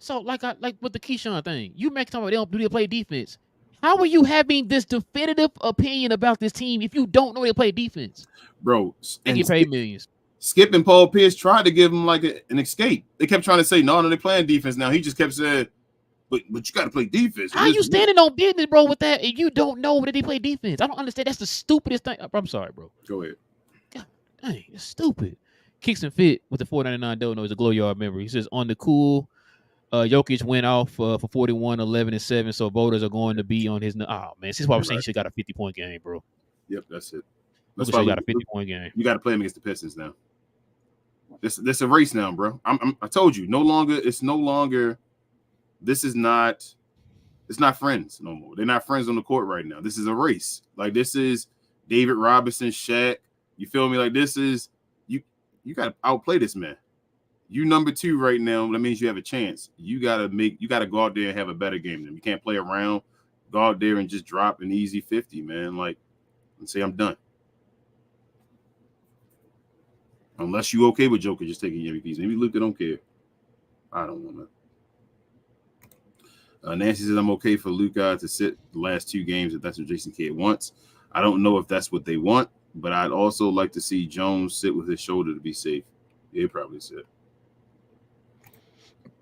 So like with the Keyshawn thing, you make talking about they play defense. How are you having this definitive opinion about this team if you don't know they play defense, bro? And get paid millions. Skip and Paul Pierce tried to give him like an escape. They kept trying to say, no, they're playing defense now. He just kept saying, but you got to play defense. How you standing on business, bro, with that, and you don't know that they play defense? I don't understand. That's the stupidest thing. I'm sorry, bro. Go ahead. God dang, it's stupid. Kicks and Fit with the $4.99 dono is a glow yard member. He says, on the cool, Jokic went off for 41, 11, and 7, so voters are going to be on his. Oh, man, this is why I'm saying he should have got a 50-point game, bro. Yep, that's it. That's why he got a 50-point game. You got to play him against the Pistons now. This a race now, bro. I told you, it's no longer. This is not. It's not friends no more. They're not friends on the court right now. This is a race. Like this is David Robinson, Shaq. You feel me? Like this is you. You got to outplay this man. You number 2 right now. That means you have a chance. You got to go out there and have a better game than them. You can't play around. Go out there and just drop an easy 50, man. Like, and say I'm done. Unless you okay with Joker just taking MVPs. Maybe Luka don't care. I don't know, man. Nancy says I'm okay for Luka to sit the last 2 games if that's what Jason Kidd wants. I don't know if that's what they want, but I'd also like to see Jones sit with his shoulder to be safe. Yeah, probably sit.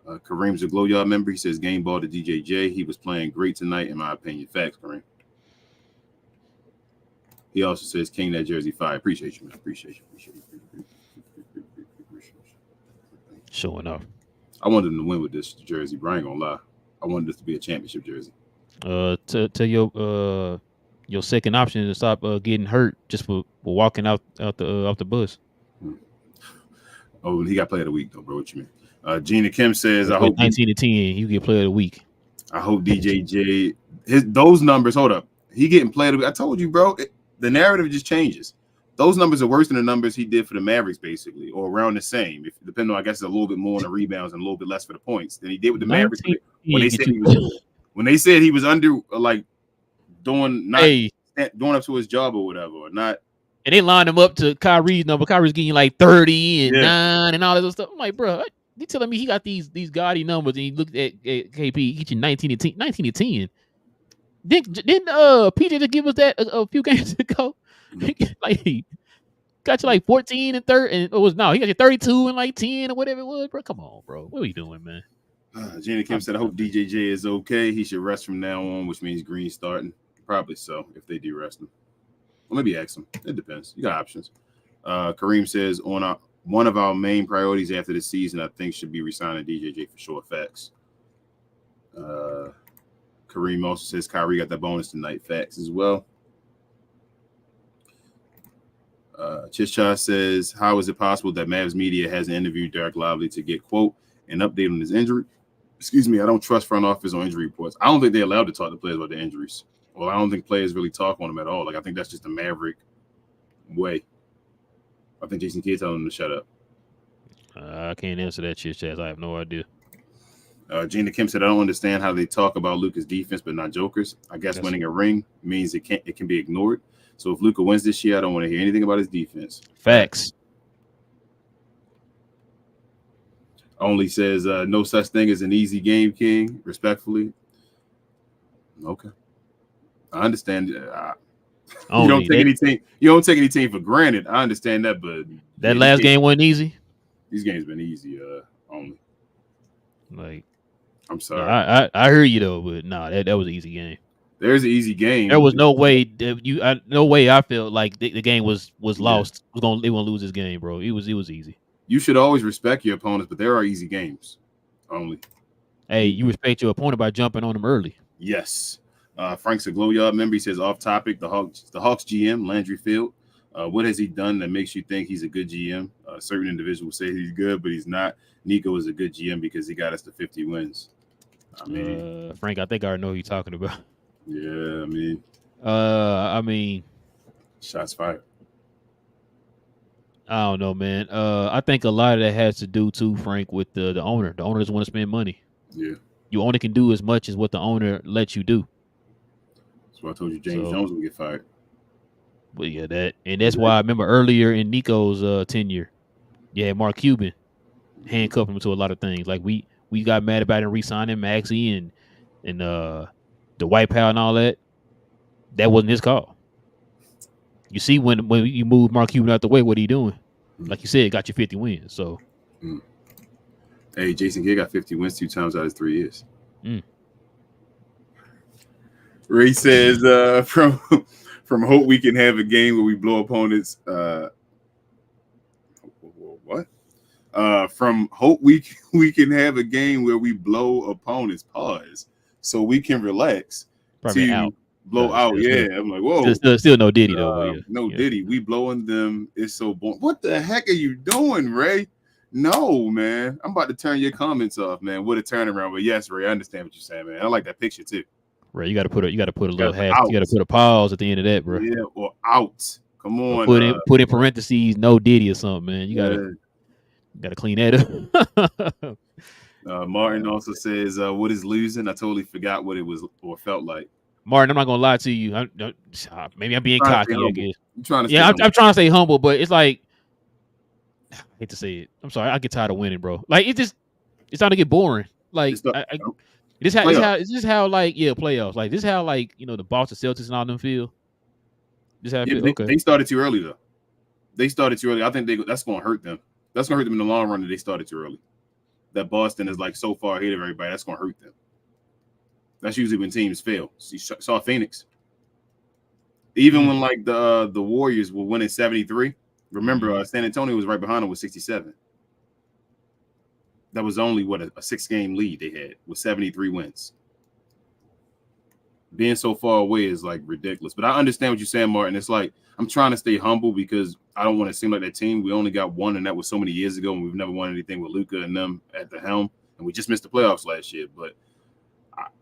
Kareem's a Glow Yard member. He says game ball to DJJ. He was playing great tonight, in my opinion. Facts, Kareem. He also says King that jersey fire. Appreciate you, man. Appreciate you. Showing off. I wanted him to win with this jersey, but I ain't gonna lie. I wanted this to be a championship jersey. Tell your second option is to stop getting hurt just for walking out the bus. Oh, he got player of the week though, bro. What you mean? Gina Kim says, I hope 19 to 10, you get player of the week. I hope DJJ those numbers. Hold up, he getting player of the week. I told you, bro. The narrative just changes. Those numbers are worse than the numbers he did for the Mavericks, basically, or around the same. If depending on, I guess, a little bit more on the rebounds and a little bit less for the points than he did with the Mavericks. When they said he was under, like, doing up to his job or whatever, or not. And they lined him up to Kyrie's number. Kyrie's getting like 30 and 9 and all this other stuff. I'm like, bro, you telling me he got these gaudy numbers and he looked at KP, he get you 19 and 10. Didn't PJ just give us that a few games ago? Like he got you like 14 and 30, and he got you 32 and like 10 or whatever it was, bro. Come on, bro. What are you doing, man? Gina Kim said, I hope DJJ is okay. He should rest from now on, which means Green starting. Probably so, if they do rest him. Or maybe ask him. It depends. You got options. Kareem says, one of our main priorities after the season, I think, should be resigning DJJ for sure. Facts. Kareem also says Kyrie got that bonus tonight. Facts as well. Chisha says, how is it possible that Mavs media hasn't interviewed Derek Lively to get, quote, an update on his injury? Excuse me, I don't trust front office on injury reports. I don't think they're allowed to talk to players about their injuries. Well, I don't think players really talk on them at all. Like, I think that's just a Maverick way. I think Jason Kidd telling them to shut up. I can't answer that, Chaz. I have no idea. Gina Kim said, I don't understand how they talk about Luka's defense but not Joker's. I guess winning a ring means it can be ignored. So if Luka wins this year, I don't want to hear anything about his defense. Facts. Only says no such thing as an easy game, King. Respectfully. Okay. I understand. You don't take any team for granted. I understand that, but that last game wasn't easy. These games been easy. Only. Like, I'm sorry. I heard you though, but that was an easy game. There's an easy game. There was no way no way I felt like the game was lost. They were gonna lose this game, bro. It was easy. You should always respect your opponents, but there are easy games. Only. Hey, you respect your opponent by jumping on them early. Yes. Frank's a Glow Yard member. He says, off topic, the Hawks GM, Landry Field, What has he done that makes you think he's a good GM? Certain individuals say he's good, but he's not. Nico is a good GM because he got us to 50 wins. I mean, Frank, I think I already know who you're talking about. Yeah, I mean, shots fired. I don't know, man. I think a lot of that has to do too, Frank, with the owner. The owner doesn't want to spend money. Yeah. You only can do as much as what the owner lets you do. That's why I told you James Jones would get fired. But yeah, that's why I remember earlier in Nico's tenure, Mark Cuban handcuffed him to a lot of things. Like we got mad about him re-signing Maxey and the White Powell and all that. That wasn't his call. You see, when you move Mark Cuban out the way, what are you doing? Like you said, it got you 50 wins. So, hey, Jason Kidd got 50 wins 2 times out of 3 years. Ray says, from hope we can have a game where we blow opponents. What? From hope we can have a game where we blow opponents. Pause. So we can relax. Probably out. Blow out. Yeah. I'm like, whoa. Still no Diddy though. No Diddy. We blowing them. It's so boring. What the heck are you doing, Ray? No, man. I'm about to turn your comments off, man. What a turnaround. But yes, Ray, I understand what you're saying, man. I like that picture too. Right, you got to put a little half. You got to put a pause at the end of that, bro. Yeah, or out. Come on. Put in parentheses, no Diddy or something, man. You gotta clean that up. Martin also says, "What is losing?" I totally forgot what it was or felt like. Martin, I'm not gonna lie to you. Maybe I'm being cocky. I guess. I'm trying to stay humble, but it's like I hate to say it. I'm sorry. I get tired of winning, bro. Like it's starting to get boring. Like This is how like playoffs. Like this is how like the Boston Celtics and all them feel. This how they started too early though. They started too early. I think that's going to hurt them. That's going to hurt them in the long run. That they started too early. That Boston is like so far ahead of everybody. That's going to hurt them. That's usually when teams fail. You saw Phoenix. Even when like the Warriors were winning 73. Remember, San Antonio was right behind them with 67. That was only a 6-game lead they had with 73 wins. Being so far away is like ridiculous. But I understand what you're saying, Martin. It's like I'm trying to stay humble because I don't want to seem like that team. We only got one, and that was so many years ago, and we've never won anything with Luka and them at the helm. And we just missed the playoffs last year. But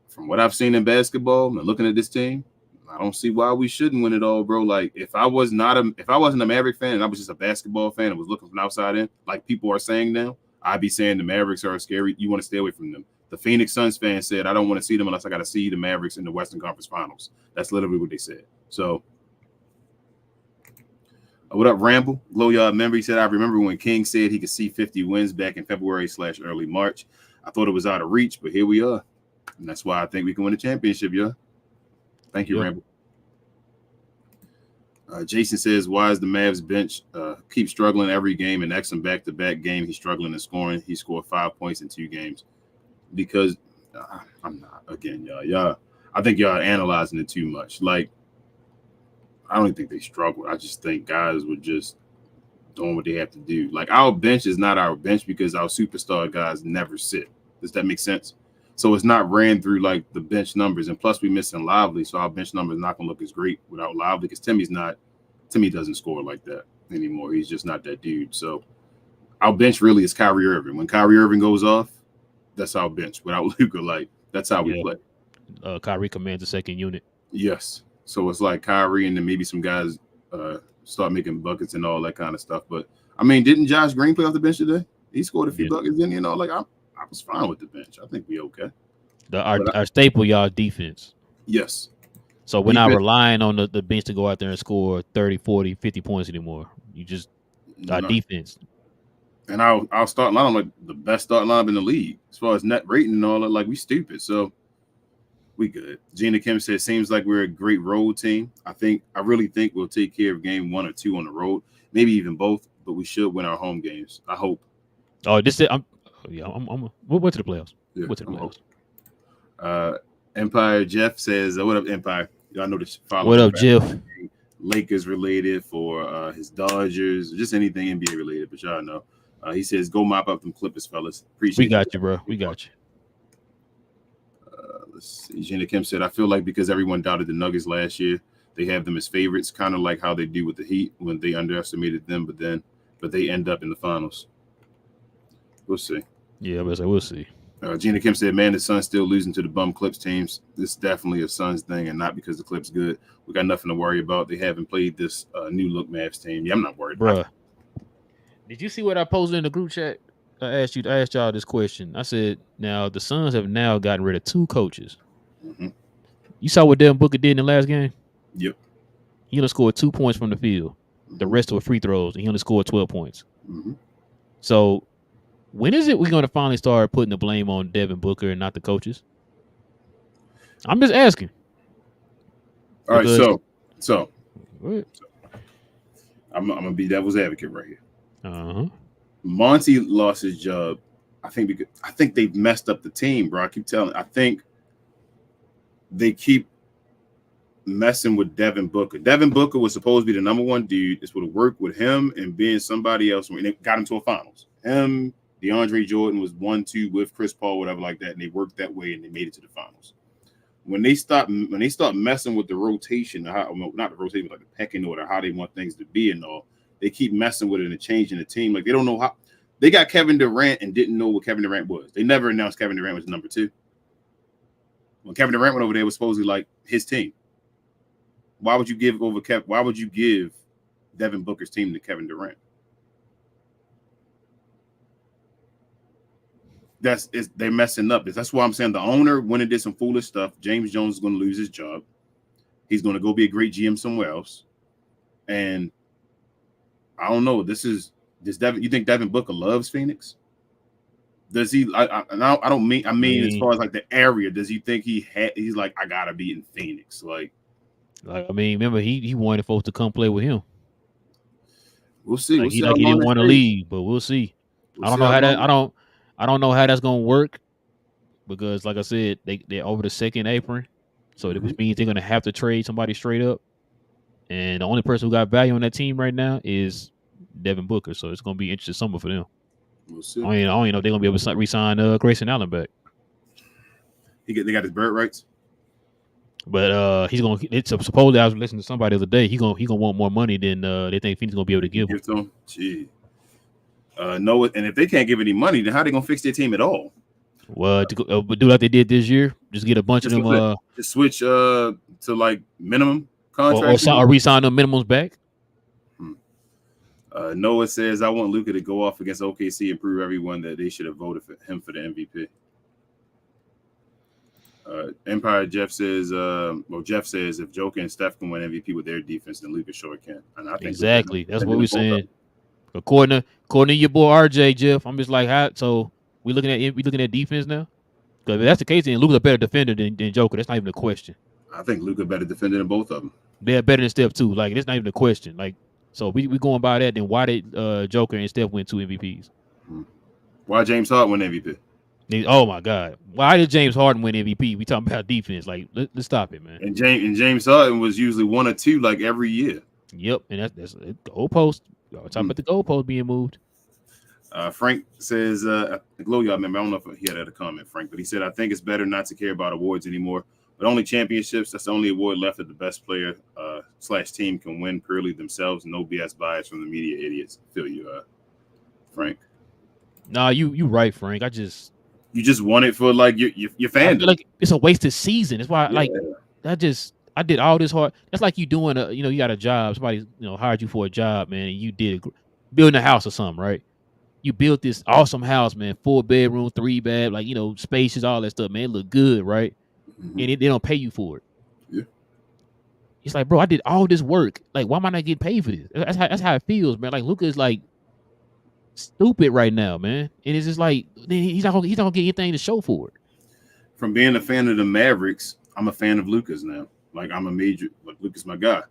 from what I've seen in basketball and looking at this team, I don't see why we shouldn't win it all, bro. Like if I wasn't a Maverick fan and I was just a basketball fan and was looking from outside in, like people are saying now, I'd be saying the Mavericks are scary. You want to stay away from them. The Phoenix Suns fan said, I don't want to see them unless I got to see the Mavericks in the Western Conference Finals. That's literally what they said. So, what up, Ramble? Glow Yard member. He said, I remember when King said he could see 50 wins back in February/early March. I thought it was out of reach, but here we are. And that's why I think we can win the championship, y'all. Thank you, Ramble. Jason says, why is the Mavs bench keep struggling every game? And next back-to-back game, he's struggling in scoring. He scored 5 points in 2 games. Because I'm not, again, y'all. I think y'all are analyzing it too much. Like, I don't even think they struggle. I just think guys were just doing what they have to do. Like, our bench is not our bench because our superstar guys never sit. Does that make sense? So it's not ran through like the bench numbers, and plus we missing Lively, so our bench number is not gonna look as great without Lively because Timmy doesn't score like that anymore. He's just not that dude. So our bench really is Kyrie Irving. When Kyrie Irving goes off, that's our bench. Without Luka, like that's how we play. Kyrie commands the second unit. Yes. So it's like Kyrie and then maybe some guys start making buckets and all that kind of stuff. But I mean, didn't Josh Green play off the bench today? He scored a few buckets, didn't he? Like I was fine with the bench. I think we okay. Our staple, y'all, defense. Yes. So we're not relying on the bench to go out there and score 30, 40, 50 points anymore. You just defense. And our starting lineup, like the best starting lineup in the league. As far as net rating and all that, like we stupid. So we good. Gina Kim says, seems like we're a great road team. I really think we'll take care of game 1 or 2 on the road. Maybe even both, but we should win our home games. I hope. Oh, we'll went to the playoffs. Yeah, went to the playoffs. Empire Jeff says, what up, Empire? Y'all know this. What up, Jeff? Lakers related for his Dodgers, just anything NBA related, but y'all know. He says, go mop up them Clippers, fellas. Appreciate We got you, bro. We got you. Let's see. Gina Kim said, I feel like because everyone doubted the Nuggets last year, They have them as favorites, kind of like how they do with the Heat when they underestimated them, but they end up in the finals. We'll see. Yeah, we'll see. Gina Kim said, "Man, the Suns still losing to the bum Clips teams. This is definitely a Suns thing, and not because the Clips good. We got nothing to worry about. They haven't played this new look Mavs team. Yeah, I'm not worried, bro. Did you see what I posted in the group chat? I asked y'all this question. I said, now the Suns have now gotten rid of 2 coaches. Mm-hmm. You saw what Devin Booker did in the last game? Yep. He only scored 2 points from the field. Mm-hmm. The rest were free throws, and he only scored 12 points. Mm-hmm. So when is it we're going to finally start putting the blame on Devin Booker and not the coaches? I'm just asking. All right, so I'm gonna be devil's advocate right here. Uh-huh. Monty lost his job. I think they've messed up the team, bro. I keep telling. I think they keep messing with Devin Booker. Devin Booker was supposed to be the number 1 dude. This would have worked with him and being somebody else when they got him to a finals. Him, DeAndre Jordan was 1-2 with Chris Paul, whatever like that, and they worked that way and they made it to the finals. When they start messing with the rotation, not the rotation, but like the pecking order, how they want things to be and all, they keep messing with it and changing the team. Like they don't know how. They got Kevin Durant and didn't know what Kevin Durant was. They never announced Kevin Durant was number 2. When Kevin Durant went over there, it was supposedly like his team. Why would you give Devin Booker's team to Kevin Durant? They're messing up. That's why I'm saying the owner went and did some foolish stuff. James Jones is going to lose his job. He's going to go be a great GM somewhere else. And I don't know. You think Devin Booker loves Phoenix? Does he? I mean, as far as like the area, does he think he's like, I gotta be in Phoenix? Like I mean, remember he wanted folks to come play with him. We'll see. He didn't want to leave, but we'll see. I don't know how that's gonna work because, like I said, they're over the second apron, so which means they're gonna have to trade somebody straight up. And the only person who got value on that team right now is Devin Booker, so it's gonna be interesting summer for them. We'll see. I don't even know if they're gonna be able to re-sign Grayson Allen back. They got his bird rights, but he's gonna. Supposedly, I was listening to somebody the other day. He gonna want more money than they think Phoenix gonna be able to give him. To him. Gee. No, and if they can't give any money, then how they gonna fix their team at all? Well, do like they did this year, just get a bunch of them. Just switch to like minimum contract, or re-sign them minimums back. Noah says, I want Luka to go off against OKC and prove everyone that they should have voted for him for the MVP. Empire Jeff says, Jeff says if Joker and Steph can win MVP with their defense, then Luka sure can. And I think exactly that's what we're saying. According to your boy RJ Jeff, I'm just like, how? So we looking at defense now? Because if that's the case, then Luka's a better defender than Joker. That's not even a question. I think Luka better defender than both of them. They're better than Steph too. Like, it's not even a question. Like, so we going by that. Then why did Joker and Steph win 2 MVPs? Why James Harden win MVP? Oh my God! Why did James Harden win MVP? We talking about defense. Like, let's stop it, man. And James Harden was usually 1 or 2 like every year. Yep, and that's the goalpost. Y'all talking about the goalpost being moved. Frank says, "Glow, y'all remember? I don't know if he had a comment, Frank, but he said, I think it's better not to care about awards anymore. But only championships. That's the only award left that the best player / team can win purely themselves. No BS bias from the media idiots. I feel you, Frank. Nah, you right, Frank. You just want it for like your fandom. Like it's a wasted season. That's why I did all this hard. That's like you doing you got a job. Somebody hired you for a job, man, and you did building a house or something, right? You built this awesome house, man, 4 bedroom, 3 bath, like spacious, all that stuff, man. It look good, right? And they don't pay you for it. Yeah. It's like, bro, I did all this work. Like, why am I not getting paid for this? That's how it feels, man. Like Luka is like stupid right now, man. And it's just like he's not gonna get anything to show for it. From being a fan of the Mavericks, I'm a fan of Luka's now. Like I'm a major, like Luka's my guy.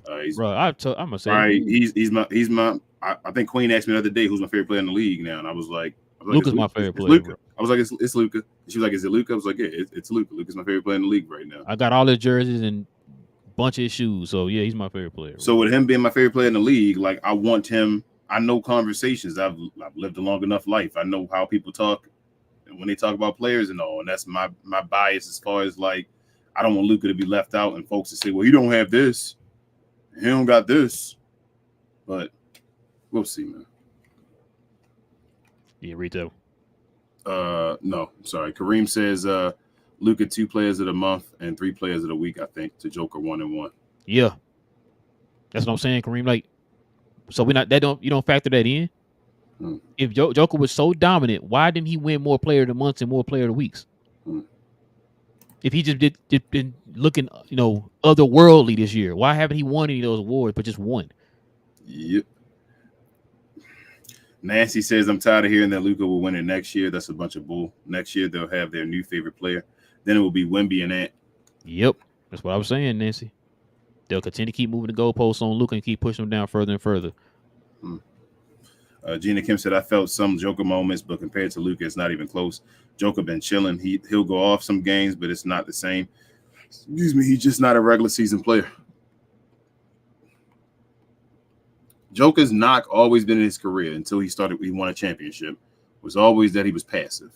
I'm gonna say right. He's my. I think Queen asked me the other day who's my favorite player in the league now, and I was like, Luka's my favorite player. Luka. I was like, it's Luka. She was like, is it Luka? I was like, yeah, it's Luka. Luka's my favorite player in the league right now. I got all his jerseys and bunch of his shoes, so yeah, he's my favorite player. So with him being my favorite player in the league, like I want him. I know conversations. I've lived a long enough life. I know how people talk and when they talk about players and all, and that's my bias as far as like I don't want Luka to be left out and folks to say, well, he don't have this. He don't got this. But we'll see, man. Yeah, Rito. No, sorry. Kareem says Luka 2 players of the month and 3 players of the week, I think, to Joker 1 and 1. Yeah. That's what I'm saying, Kareem. Like, so you don't factor that in? If Joker was so dominant, why didn't he win more player of the months and more player of the weeks? If he just been looking, otherworldly this year, why haven't he won any of those awards but just won? Yep. Nancy says, I'm tired of hearing that Luka will win it next year. That's a bunch of bull. Next year, they'll have their new favorite player. Then it will be Wemby and Ant. Yep. That's what I was saying, Nancy. They'll continue to keep moving the goalposts on Luka and keep pushing him down further and further. Gina Kim said, I felt some Joker moments, but compared to Luka, it's not even close. Joker been chilling. He'll go off some games, but it's not the same. Excuse me. He's just not a regular season player. Joker's knock always been in his career until he won a championship, was always that he was passive.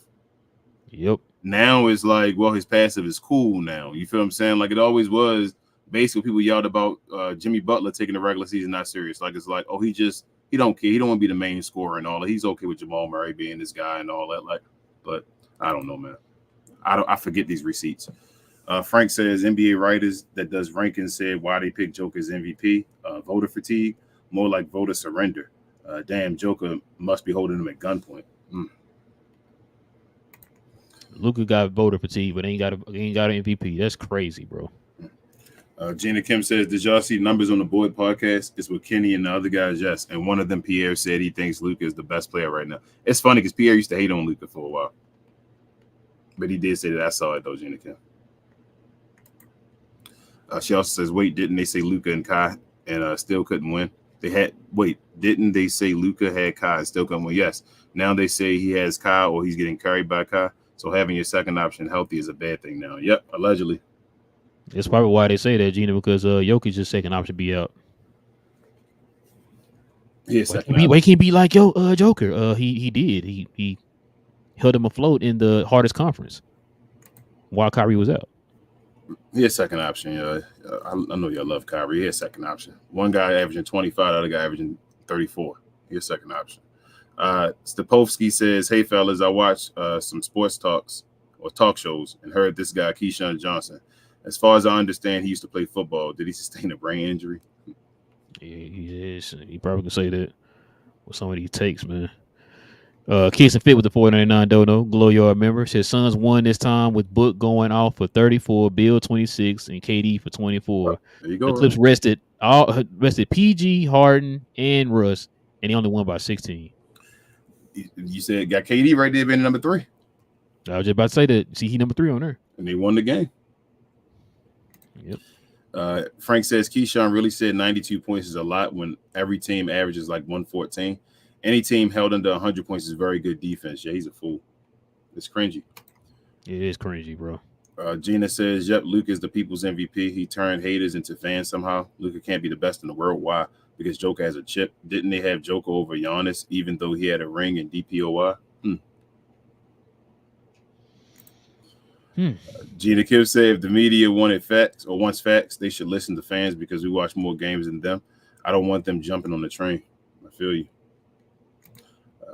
Yep. Now it's like, well, his passive is cool now. You feel what I'm saying? Like it always was. Basically, people yelled about Jimmy Butler taking the regular season not serious. Like it's like, oh, he don't care. He don't want to be the main scorer and all that. He's okay with Jamal Murray being this guy and all that. Like, but I don't know, man. I forget these receipts. Frank says NBA writers that does rankings said why they pick Joker's MVP. Voter fatigue, more like voter surrender. Damn, Joker must be holding him at gunpoint. Luka got voter fatigue, but ain't got an MVP. That's crazy, bro. Gina Kim says, did y'all see Numbers on the Board podcast? It's with Kenny and the other guys, yes. And one of them, Pierre, said he thinks Luka is the best player right now. It's funny because Pierre used to hate on Luka for a while. But he did say that. I saw it, though, Gina Kim. She also says, wait, didn't they say Luka and Kai and still couldn't win? Didn't they say Luka had Kai and still couldn't win? Yes. Now they say he has Kai or he's getting carried by Kai. So having your second option healthy is a bad thing now. Yep, allegedly. That's probably why they say that, Gina, because Jokic's second option be out. Yeah, he can't be like Joker. He did. He held him afloat in the hardest conference while Kyrie was out. His second option. I know y'all love Kyrie. His second option. One guy averaging 25, the other guy averaging 34. His second option. Stepovsky says, hey, fellas, I watched some sports talks or talk shows and heard this guy, Keyshawn Johnson. As far as I understand, he used to play football. Did he sustain a brain injury? Yeah, he is. He probably can say that with some of these takes, man. Kids and Fit with the 499 dono. Glow Yard member. His Suns won this time with Book going off for 34, Bill 26, and KD for 24. There you go. The Clips rested PG, Harden, and Russ, and he only won by 16. You said got KD right there being number 3. I was just about to say that. See, he number 3 on there. And they won the game. Yep. Frank says Keyshawn really said 92 points is a lot when every team averages like 114. Any team held under 100 points is very good defense. Yeah, he's a fool. It's cringy. It is cringy, bro. Gina says, yep, Luka is the people's MVP. He turned haters into fans somehow. Luka can't be the best in the world. Why? Because Joker has a chip. Didn't they have Joker over Giannis, even though he had a ring in DPOY? Gina Kim said, if the media wanted facts or wants facts, they should listen to fans because we watch more games than them. I don't want them jumping on the train. I feel you.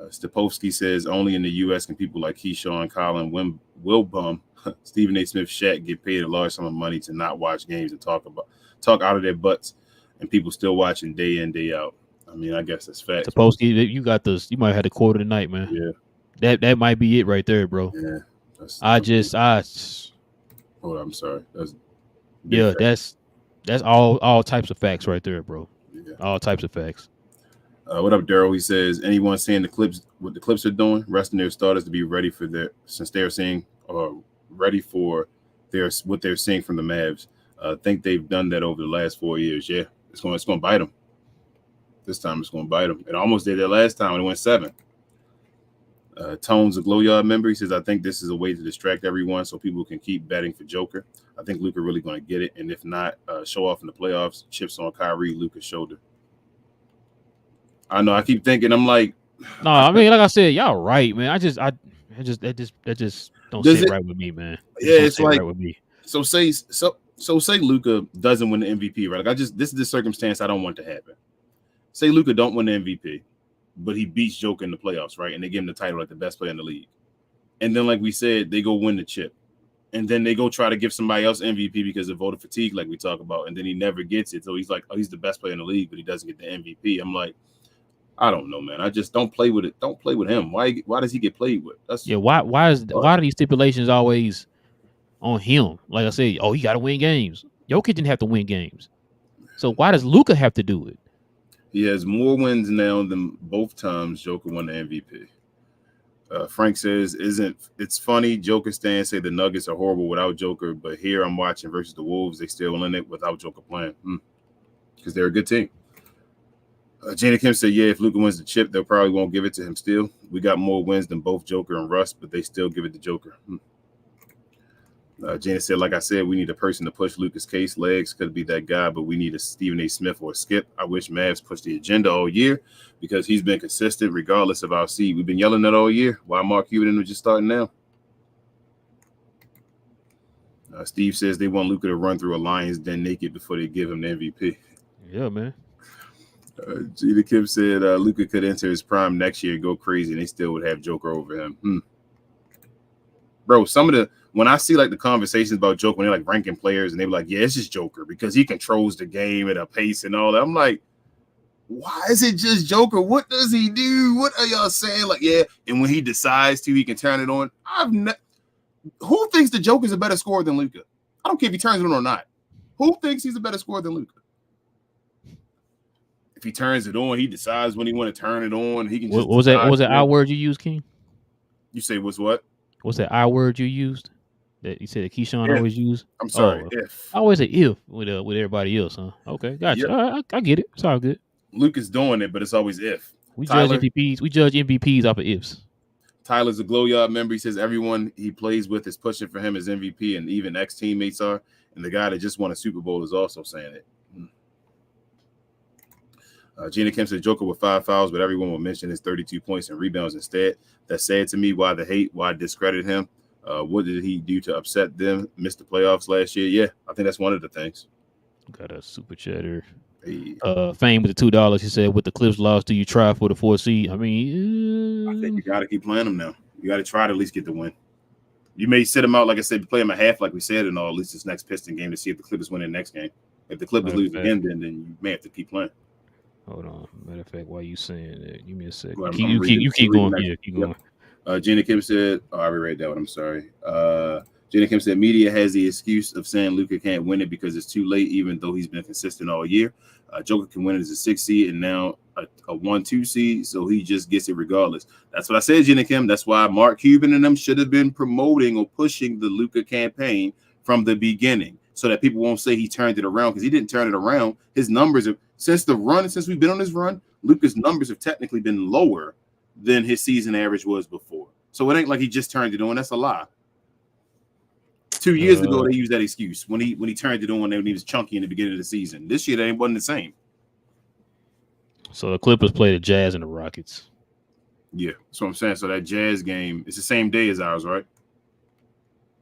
Stepovsky says, only in the U.S. can people like Keyshawn, Colin, Wilbum, Stephen A. Smith, Shaq get paid a large sum of money to not watch games and talk out of their butts, and people still watching day in, day out. I mean, I guess that's facts. Stepovsky, you got this. You might have the quote of the night, man. Yeah. That might be it right there, bro. Yeah. Oh, I'm sorry. That's all types of facts right there, bro. Yeah. All types of facts. What up, Daryl? He says, anyone seeing what the Clips are doing, resting their starters to be ready for since they're seeing ready for what they're seeing from the Mavs. Think they've done that over the last 4 years. Yeah, it's going to bite them. This time it's going to bite them. It almost did that last time when it went 7. Tones, a Glow Yard member, he says, I think this is a way to distract everyone so people can keep betting for Joker. I think Luka really going to get it, and if not, show off in the playoffs. Chips on Kyrie, Luka's shoulder. I know. I keep thinking. I'm like, no. I mean, like I said, y'all right, man. That just don't sit right with me, man. Yeah, it's like right with me. So say Luka doesn't win the MVP, right? Like this is the circumstance I don't want to happen. Say Luka don't win the MVP, but he beats Joker in the playoffs, right? And they give him the title like the best player in the league. And then, like we said, they go win the chip. And then they go try to give somebody else MVP because of voter fatigue, like we talk about. And then he never gets it. So he's like, oh, he's the best player in the league, but he doesn't get the MVP. I'm like, I don't know, man. I just don't play with it. Don't play with him. Why does he get played with? Why are these stipulations always on him? Like I said, oh, he got to win games. Jokic didn't have to win games. So why does Luka have to do it? He has more wins now than both times Joker won the MVP. Frank says, it's funny, Joker stands say the Nuggets are horrible without Joker, but here I'm watching versus the Wolves, they still in it without Joker playing. Because they're a good team. Jana Kim said, yeah, if Luka wins the chip, they probably won't give it to him still. We got more wins than both Joker and Russ, but they still give it to Joker. Jana said, like I said, we need a person to push Luka's case. Legs could be that guy, but we need a Stephen A. Smith or a Skip. I wish Mavs pushed the agenda all year because he's been consistent regardless of our seed. We've been yelling that all year. Why Mark Cuban was just starting now? Steve says they want Luka to run through a lion's den naked before they give him the MVP. Yeah, man. Gina Kim said Luka could enter his prime next year, go crazy, and they still would have Joker over him. Bro, when I see like the conversations about Joker, when they're like ranking players and they're like, yeah, it's just Joker because he controls the game at a pace and all that. I'm like, why is it just Joker? What does he do? What are y'all saying? Like, yeah, and when he decides to, he can turn it on. Who thinks the Joker's a better scorer than Luka? I don't care if he turns it on or not. Who thinks he's a better scorer than Luka? If he turns it on, he decides when he want to turn it on. He can. What was that? What was that I word you used, King? You say what's what? What's that I word you used? That you said that Keyshawn always used? I'm sorry, if. I always say if with everybody else, huh? Okay, gotcha. Yep. I get it. It's all good. Luke is doing it, but it's always if. We judge MVPs off of ifs. Tyler's a Glow Yard member. He says everyone he plays with is pushing for him as MVP, and even ex-teammates are. And the guy that just won a Super Bowl is also saying it. Gina Kim said Joker with 5 fouls, but everyone will mention his 32 points and rebounds instead. That's sad to me. Why the hate? Why discredit him? What did he do to upset them? Missed the playoffs last year. Yeah, I think that's one of the things. Got a super chatter. Hey. Fame with the $2. He said, with the Clips loss, do you try for the 4th seed? I mean, I think you got to keep playing them now. You got to try to at least get the win. You may sit them out, like I said, play them a half, like we said, and all. At least this next Piston game to see if the Clippers win the next game. If the Clippers lose again, then you may have to keep playing. Hold on. Matter of fact, why are you saying that? Give me a second. Well, you keep going. Yeah, keep going. Gina Kim said, I already read that one. I'm sorry. Gina Kim said, media has the excuse of saying Luka can't win it because it's too late, even though he's been consistent all year. Joker can win it as a 6 seed and now a 1-2 seed, so he just gets it regardless. That's what I said, Gina Kim. That's why Mark Cuban and them should have been promoting or pushing the Luka campaign from the beginning so that people won't say he turned it around, because he didn't turn it around. His numbers have, since we've been on this run, Luka's numbers have technically been lower than his season average was before. So it ain't like he just turned it on. That's a lie. 2 years ago, they used that excuse when he turned it on when he was chunky in the beginning of the season. This year, that wasn't the same. So the Clippers play the Jazz and the Rockets. Yeah, that's what I'm saying. So that Jazz game, it's the same day as ours, right?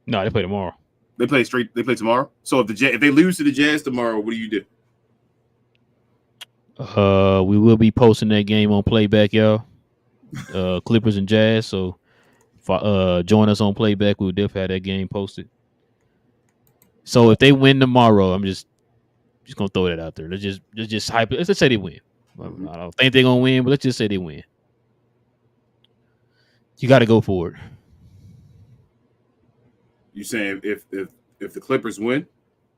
No, they play tomorrow. They play tomorrow. So if they lose to the Jazz tomorrow, what do you do? We will be posting that game on Playback, y'all. Clippers and Jazz. So join us on Playback. We'll definitely have that game posted. So if they win tomorrow, I'm just gonna throw that out there. Let's just hype it. Let's just say they win. Mm-hmm. I don't think they're gonna win, but let's just say they win. You got to go for it. You saying if the Clippers win?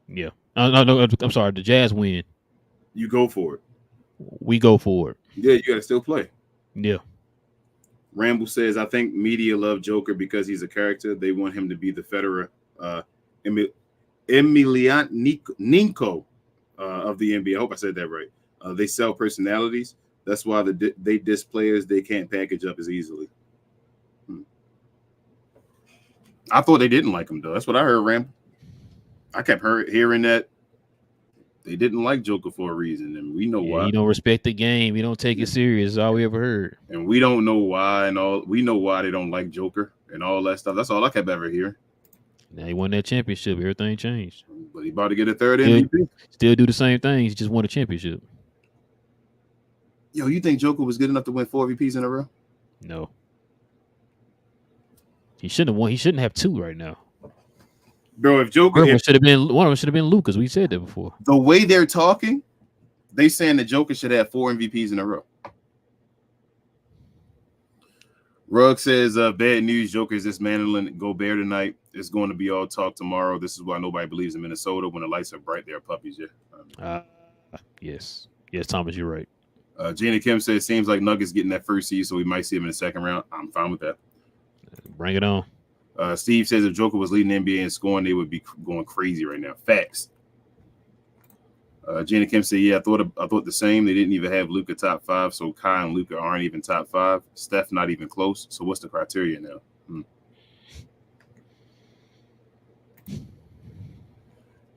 Yeah. No. I'm sorry. The Jazz win. You go for it. We go for it. Yeah, you got to still play. Yeah. Ramble says, I think media love Joker because he's a character. They want him to be the Federer Emelianenko of the NBA. I hope I said that right. They sell personalities. That's why they diss players they can't package up as easily. I thought they didn't like him, though. That's what I heard, Ramble. I kept hearing that they didn't like Joker for a reason, and we know why. You don't respect the game. You don't take it serious. That's all we ever heard. And we don't know why, and all we know why they don't like Joker and all that stuff. That's all I kept ever hearing. Now he won that championship. Everything changed. But he about to get a third Still- MVP. Still do the same thing. He just won a championship. Yo, you think Joker was good enough to win 4 MVPs in a row? No. He shouldn't have won. He shouldn't have 2 right now. Bro, if Joker, One of them should have been Lucas. We said that before. the way they're talking, they saying the Joker should have 4 MVPs in a row. Rugg says, bad news, Joker is dismantling Gobert tonight. It's going to be all talk tomorrow. This is why nobody believes in Minnesota. When the lights are bright, they're puppies. Yeah. Yes. Yes, Thomas, you're right. Gina Kim says, seems like Nuggets getting that first seed, so we might see him in the second round. I'm fine with that. Bring it on. Steve says, if Joker was leading the NBA in scoring, they would be going crazy right now. Facts. Gina Kim said, yeah, I thought the same. They didn't even have Luka top 5, so Kai and Luka aren't even top 5. Steph not even close. So what's the criteria now?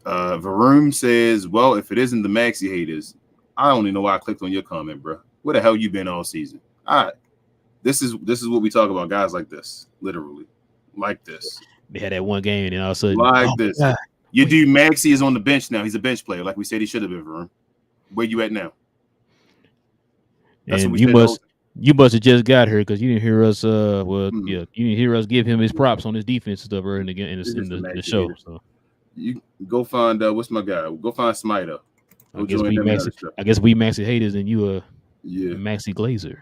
Varun says, well, if it isn't the Maxey haters, I don't even know why I clicked on your comment, bro. Where the hell you been all season? All right. This is what we talk about, guys like this, literally. Like this. They had that one game, and all of a sudden, Like this. God. Your dude Maxey is on the bench now. He's a bench player, like we said he should have been, Varun. Where you at now? That's And what we said you must have just got here because you didn't hear us. You didn't hear us give him his props on his defense and stuff early in the show. So you go find what's my guy? Go find Smiter. I guess we Maxey haters and you Maxey Glazer.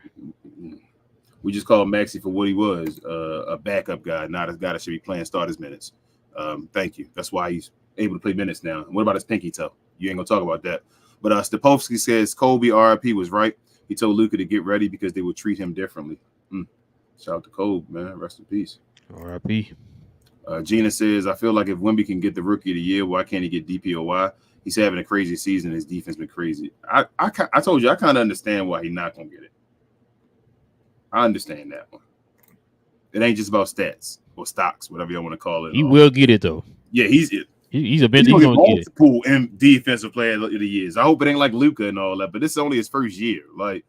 We just called Maxey for what he was, a backup guy, not a guy that should be playing starters minutes. Thank you. That's why he's able to play minutes now. And what about his pinky toe? You ain't gonna talk about that. But Stepovsky says Kobe RIP was right. He told Luka to get ready because they would treat him differently. Shout out to Kobe, man. Rest in peace. RIP. Gina says, I feel like if Wemby can get the rookie of the year, why can't he get DPOY? He's having a crazy season. His defense been crazy. I told you, I kind of understand why he's not going to get it. I understand that one. It ain't just about stats or stocks, whatever you want to call it. He will get it, though. Yeah, he's it. He's a bench. He's going to get it. Multiple defensive player of the years. I hope it ain't like Luka and all that, but this is only his first year. Like,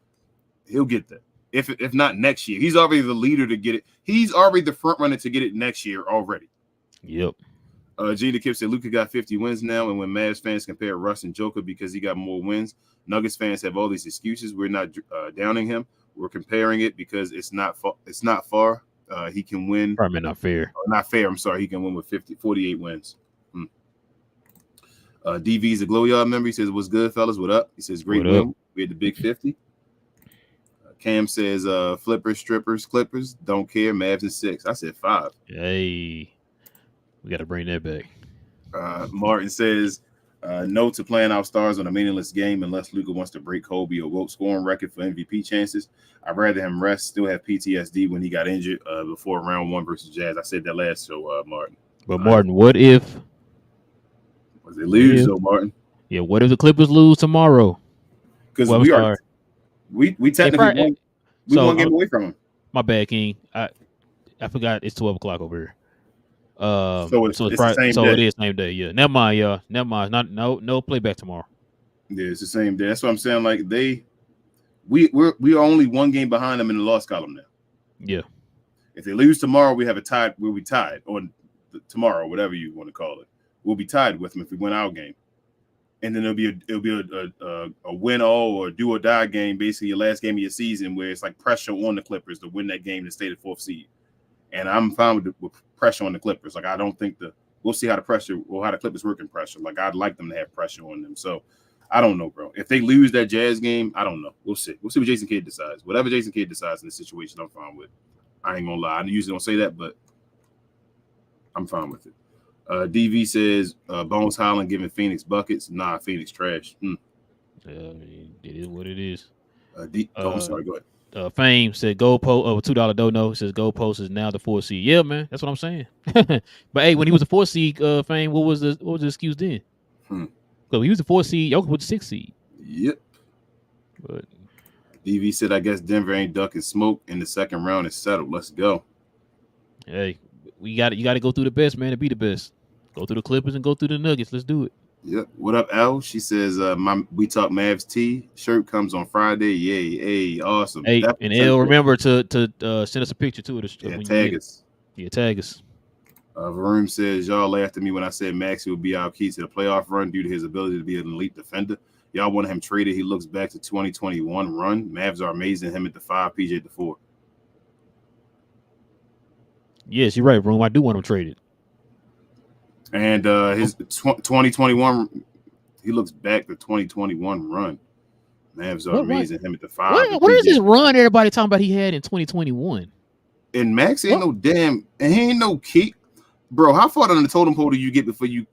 he'll get that. If not next year. He's already the leader to get it. He's already the front runner to get it next year already. Yep. Gina Kip said Luka got 50 wins now, and when Mavs fans compare Russ and Joker because he got more wins, Nuggets fans have all these excuses. We're not downing him. We're comparing it because it's not far. He can win. Probably not fair. Not fair. I'm sorry. He can win with 48 wins. DV's a Glow Yard member. He says, what's good, fellas? What up? He says, great win. We had the big 50. Cam says, flippers, strippers, clippers, don't care. Mavs and 6. I said 5. Hey, we got to bring that back. Martin says, no to playing out stars on a meaningless game unless Luka wants to break Kobe or Wilt scoring record for MVP chances. I'd rather him rest, still have PTSD when he got injured before round 1 versus Jazz. I said that last show, Martin. But Martin, what if? Was they lose, though, Martin? Yeah, what if the Clippers lose tomorrow? Because we technically one game away from him. My bad, King. I forgot it's 12 o'clock over here. So it's the same day. It is same day. Yeah. Never mind, y'all. Never mind. No playback tomorrow. Yeah, it's the same day. That's what I'm saying. Like we're only one game behind them in the loss column now. Yeah. If they lose tomorrow, we have a tie. We'll be tied on tomorrow, whatever you want to call it. We'll be tied with them if we win our game. And then it'll be a win all or do or die game, basically your last game of your season, where it's like pressure on the Clippers to win that game to stay the 4th seed. And I'm fine with pressure on the Clippers. Like I don't think we'll see how the Clippers work in pressure. Like I'd like them to have pressure on them. So I don't know, bro. If they lose that Jazz game, I don't know. We'll see. We'll see what Jason Kidd decides. Whatever Jason Kidd decides in this situation, I'm fine with. I ain't gonna lie. I usually don't say that, but I'm fine with it. DV says Bones Highland giving Phoenix buckets. Nah, Phoenix trash. It is what it is. I'm sorry. Go ahead. Fame said goalpost. $2 dono says goalpost is now the 4th seed. Yeah, man, that's what I'm saying. But hey, when he was a 4th seed, Fame, what was the excuse then? So he was the 4th seed. Jokic was the 6th seed. Yep. But DV said, I guess Denver ain't ducking smoke in the second round. It's settled. Let's go. Hey, you got to go through the best, man, to be the best. Go through the Clippers and go through the Nuggets. Let's do it. Yep. What up, Al? She says, my We Talk Mavs shirt comes on Friday. Yay. Hey, awesome. Hey, and L, remember to send us a picture too. Tag us. Yeah, tag us. Varun says, y'all laughed at me when I said Maxey would be our key to the playoff run due to his ability to be an elite defender. Y'all want him traded. He looks back to 2021 run. Mavs are amazing. Him at the 5, PJ at the 4. Yes, you're right, Vroom. I do want him traded. And his 2021, he looks back to 2021 run. Mavs are amazing. Him at the 5. What is this run everybody talking about he had in 2021? And Max ain't no damn, and he ain't no key. Bro, how far down the totem pole do you get before you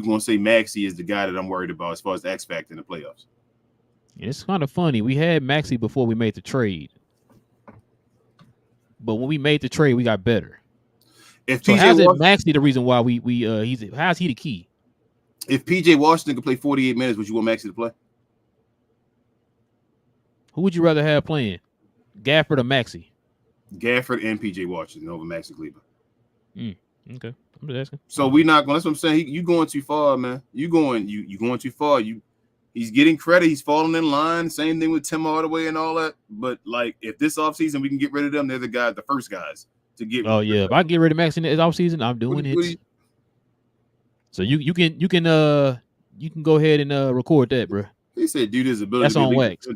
gonna say Maxey is the guy that I'm worried about as far as the X factor in the playoffs? It's kind of funny. We had Maxey before we made the trade, but when we made the trade, we got better. If so PJ how's it Maxey the reason why how's he the key? If PJ Washington could play 48 minutes, would you want Maxey to play? Who would you rather have playing, Gafford or Maxey? Gafford and PJ Washington over Maxey Kleber. Okay, I'm just asking. So we not going. That's what I'm saying. You going too far, man. You going too far. He's getting credit. He's falling in line. Same thing with Tim Hardaway and all that. But like, if this offseason we can get rid of them, they're the first guys to get. Oh yeah, if I get rid of Maxey in this offseason, I'm doing it. So you can go ahead and record that, bro. He said, "Dude, his ability." That's on wax.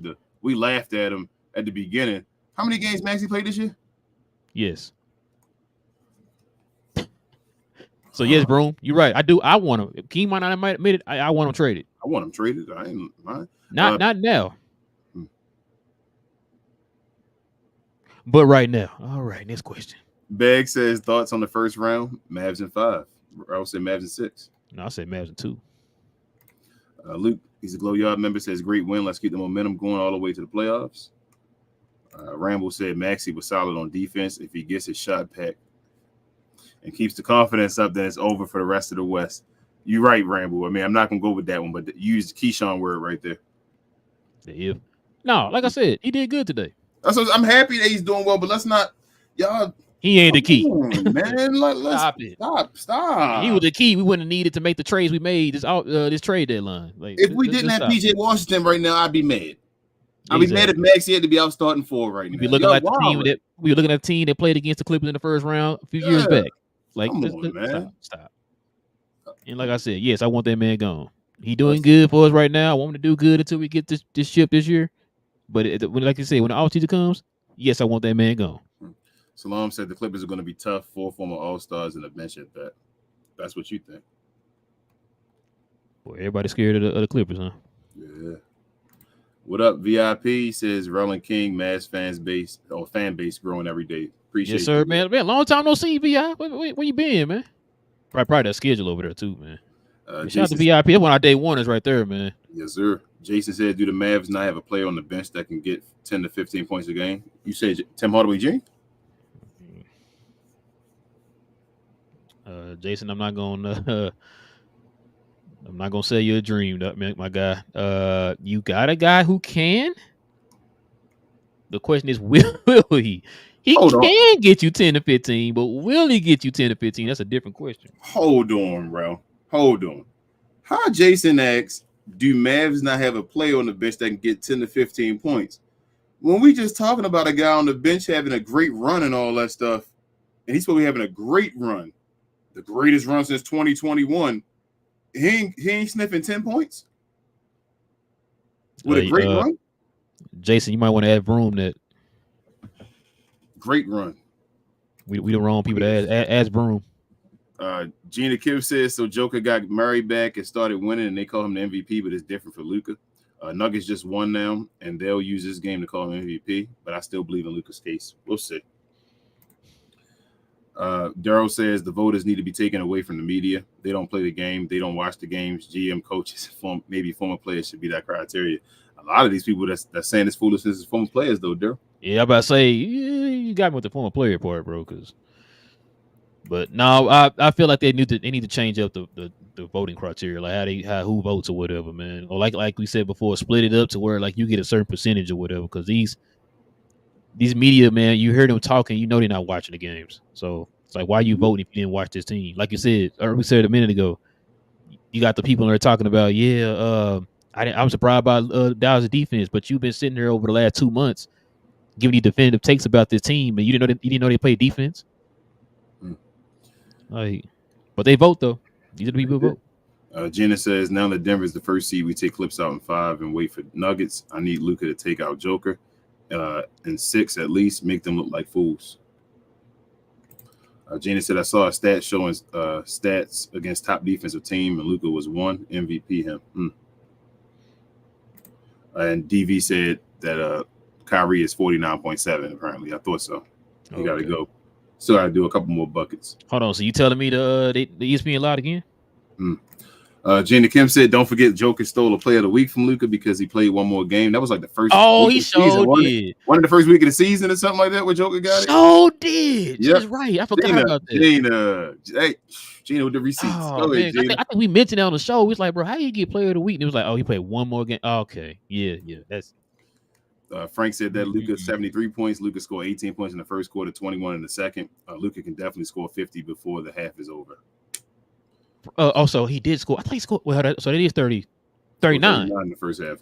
We laughed at him at the beginning. How many games Maxey played this year? Yes. So yes, Broom, you're right. I want him. King might not have admit it. I want him traded. I want him traded. I ain't mind. Not now. But right now. All right, next question. Beg says thoughts on the first round. Mavs in 5. I would say Mavs in 6. No, I said Mavs in 2. Luke, he's a Glow Yard member, says great win. Let's keep the momentum going all the way to the playoffs. Rambo said Maxey was solid on defense. If he gets his shot packed and keeps the confidence up, then it's over for the rest of the West. You're right, Rambo. I mean, I'm not going to go with that one, but use the Keyshawn word right there. Yeah. No, like I said, he did good today. I'm happy that he's doing well, but let's not, y'all. He ain't the key. On, man. Let's Stop it. Stop. He was the key. We wouldn't have needed to make the trades we made this trade deadline. Like, if we didn't have PJ Washington right now, I'd be mad. I'd be mad if Maxey had to be out starting 4 right now. We were looking at the team that played against the Clippers in the first round a few years back. Like, stop. And like I said, yes, I want that man gone. He doing good for us right now. I want him to do good until we get this ship this year. But like you said, when the offseason comes, yes, I want that man gone. Salam said the Clippers are going to be tough. 4 former All-Stars and a bench at that. That's what you think. Boy, everybody scared of the Clippers, huh? Yeah. What up, VIP? Says Relle and King, Mavs fan base growing every day. Appreciate it. Yes, sir, man. Long time no see, VI. Where you been, man? Probably that schedule over there, too, man. Shout out to VIP. That's one of our day oneers right there, man. Yes, sir. Jason said, do the Mavs not have a player on the bench that can get 10 to 15 points a game? You said Tim Hardaway Jr.? Jason, I'm not gonna sell you a dream, man, my guy. You got a guy who can. The question is, will he? He can get you 10 to 15, but will he get you 10 to 15? That's a different question. Hold on, bro. Hold on. How Jason asks, do Mavs not have a player on the bench that can get 10 to 15 points? When we just talking about a guy on the bench having a great run and all that stuff, and he's supposed to be having a great run, the greatest run since 2021, he ain't sniffing 10 points with a great run? Jason, you might want to add room that. Great run. We the wrong people to ask Broom. Gina Kim says, so Joker got Murray back and started winning, and they call him the MVP, but it's different for Luka. Nuggets just won now, and they'll use this game to call him MVP, but I still believe in Luka's case. We'll see. Daryl says the voters need to be taken away from the media. They don't play the game. They don't watch the games. GM coaches, maybe former players should be that criteria. A lot of these people that's saying this foolishness is former players, though, Daryl. Yeah, I'm about to say, you got me with the former player part, bro. But no, I feel like they need to change up the voting criteria, like who votes or whatever, man. Or like we said before, split it up to where like you get a certain percentage or whatever. Because these media, man, you hear them talking, you know they're not watching the games. So it's like, why are you voting if you didn't watch this team? Like you said, or we said a minute ago, you got the people that are talking about, I'm surprised by Dallas' defense, but you've been sitting there over the last 2 months giving you definitive takes about this team, and you didn't know they play defense. Like, but they vote though. These are the people who vote. Jenna says, now that Denver's the first seed, we take Clips out in 5 and wait for Nuggets. I need Luka to take out Joker in 6 at least, make them look like fools. Jenna said, I saw a stat showing stats against top defensive team, and Luka was 1 MVP him. And DV said that Kyrie is 49.7 apparently. I thought so. You got to go. So I do a couple more buckets. Hold on. So you telling me the ESPN lied again? Jenny Kim said, don't forget Joker stole a player of the week from Luka because he played one more game. That was like the first he sure did. One of the first week of the season or something like that where Joker got it. So did. Yep. That's right. I forgot about that. Gina with the receipts. Oh, man. I think we mentioned it on the show. We was like, bro, how you get player of the week? And it was like, he played one more game. Okay. Yeah. That's Frank said that Luka 73 points. Luka scored 18 points in the first quarter, 21 in the second. Luka can definitely score 50 before the half is over. Also, he did score. I thought he scored. Well, so that is 39. 39 in the first half,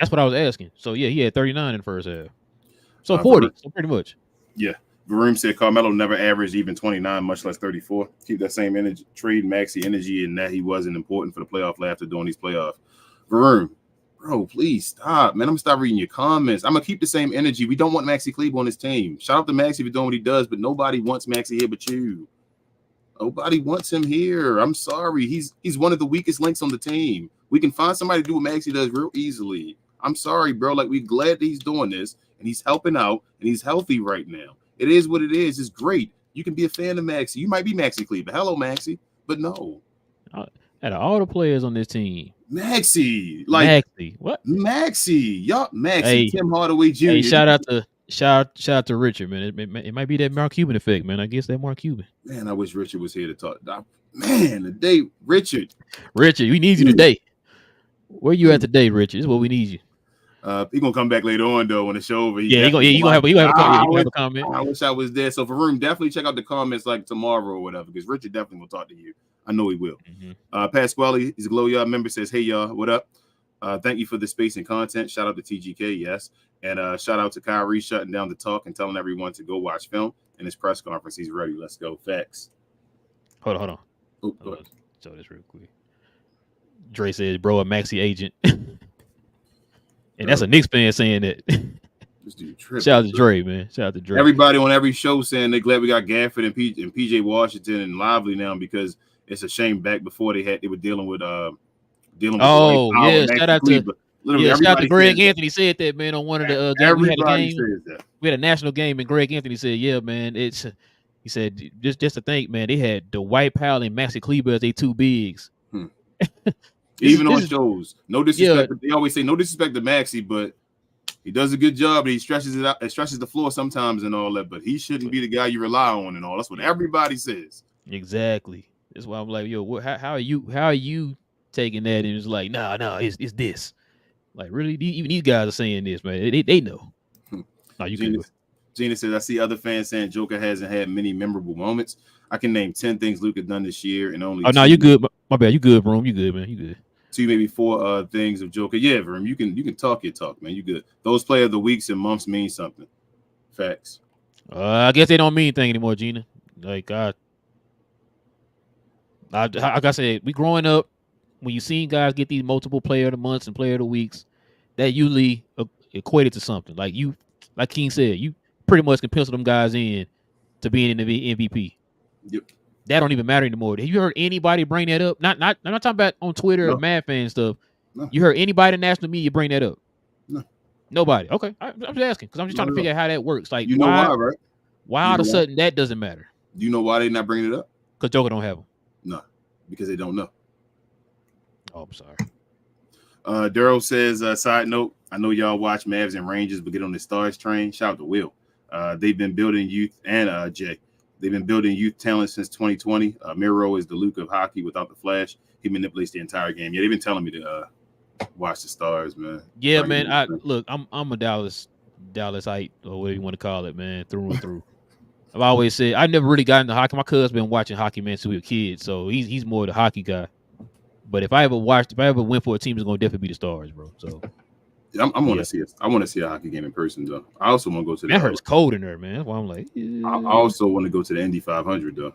That's what I was asking. So, yeah, he had 39 in the first half. So, 40. So, pretty much. Yeah. Varoom said Carmelo never averaged even 29, much less 34. Keep that same energy, trade Maxey energy, and that he wasn't important for the playoff after doing these playoffs. Varoom, bro, please stop, man. I'm going to stop reading your comments. I'm going to keep the same energy. We don't want Maxey Kleber on his team. Shout out to Maxey for doing what he does, but nobody wants Maxey here but you. Nobody wants him here. I'm sorry. He's one of the weakest links on the team. We can find somebody to do what Maxey does real easily. I'm sorry, bro. Like, we're glad that he's doing this, and he's helping out, and he's healthy right now. It is what it is. It's great. You can be a fan of Maxey. You might be Maxey Kleber. Hello, Maxey. But no. Out of all the players on this team, Maxey. What? Maxey. Y'all, Maxey. Hey, Tim Hardaway Jr. Hey, shout out to Richard, man. It might be that Mark Cuban effect, man. I guess that Mark Cuban. Man, I wish Richard was here to talk. Man, today, Richard, we need you today. Where you at today, Richard? This is what we need you. He gonna come back later on though when the show over. You gonna have a comment. I wish I was there. So for room, definitely check out the comments like tomorrow or whatever, because Richard definitely will talk to you. I know he will. Pasquale, he's a Glow Yard member, says, "Hey y'all, what up? Thank you for the space and content. Shout out to TGK, yes, and shout out to Kyrie shutting down the talk and telling everyone to go watch film in his press conference. He's ready. Let's go. Facts. Hold on. Oh, go ahead. Show this real quick. Dre says, "Bro, a Maxey agent." And that's a Knicks fan saying that. This dude tripping. Shout out to Dre, man. Shout out to Dre. Everybody on every show saying they're glad we got Gafford and PJ Washington and Lively now because it's a shame back before they were dealing with shout out to Greg Anthony said that, man, on one of the games. We had a national game and Greg Anthony said, "Yeah, man, he said just to think, man, they had Dwight Powell and Maxey Kleber as they two bigs." Even on shows, no disrespect. Yeah. They always say no disrespect to Maxey, but he does a good job. And he stretches it out, and stretches the floor sometimes and all that. But he shouldn't be the guy you rely on and all. That's what everybody says. Exactly. That's why I'm like, yo, how are you taking that? And it's like, no, it's this. Like, really, even these guys are saying this, man. They know. No, you can. Gina says, I see other fans saying Joker hasn't had many memorable moments. I can name 10 things Luka done this year and only. Oh no, you good? My bad. You good, bro? You good, man? You good? 2, maybe 4 things of Joker. Yeah, Verum, you can talk your talk, man. You good? Those player of the weeks and months mean something. Facts. I guess they don't mean anything anymore, Gina. Like like I said, we growing up. When you seen guys get these multiple player of the months and player of the weeks, that usually equated to something. Like King said, you pretty much can pencil them guys in to being in the MVP. Yep. That don't even matter anymore. Have you heard anybody bring that up? I'm not talking about on Twitter or Mad fan stuff. No. You heard anybody in national media bring that up? No. Nobody. Okay. I'm just asking because I'm just trying to figure out how that works. Like, you know why, right? Why all of a sudden that doesn't matter? Do you know why they're not bringing it up? Because Joker don't have them. No, because they don't know. Oh, I'm sorry. Daryl says, side note, I know y'all watch Mavs and Rangers, but get on the Stars train. Shout out to Will. They've been building youth and Jay. They've been building youth talent since 2020. Miro is the Luke of hockey without the flash. He manipulates the entire game. Yeah, they've been telling me to watch the Stars, man. Yeah, man. I'm a Dallasite or whatever you want to call it, man, through and through. I've always said I never really got into hockey. My cousin's been watching hockey, man, since we were kids, so he's more the hockey guy. But if I ever went for a team, it's gonna definitely be the Stars, bro. So I want to see it. I want to see a hockey game in person, though. I also want to go to the. That hurts cold in there, man. That's why I'm like. I also want to go to the Indy 500, though.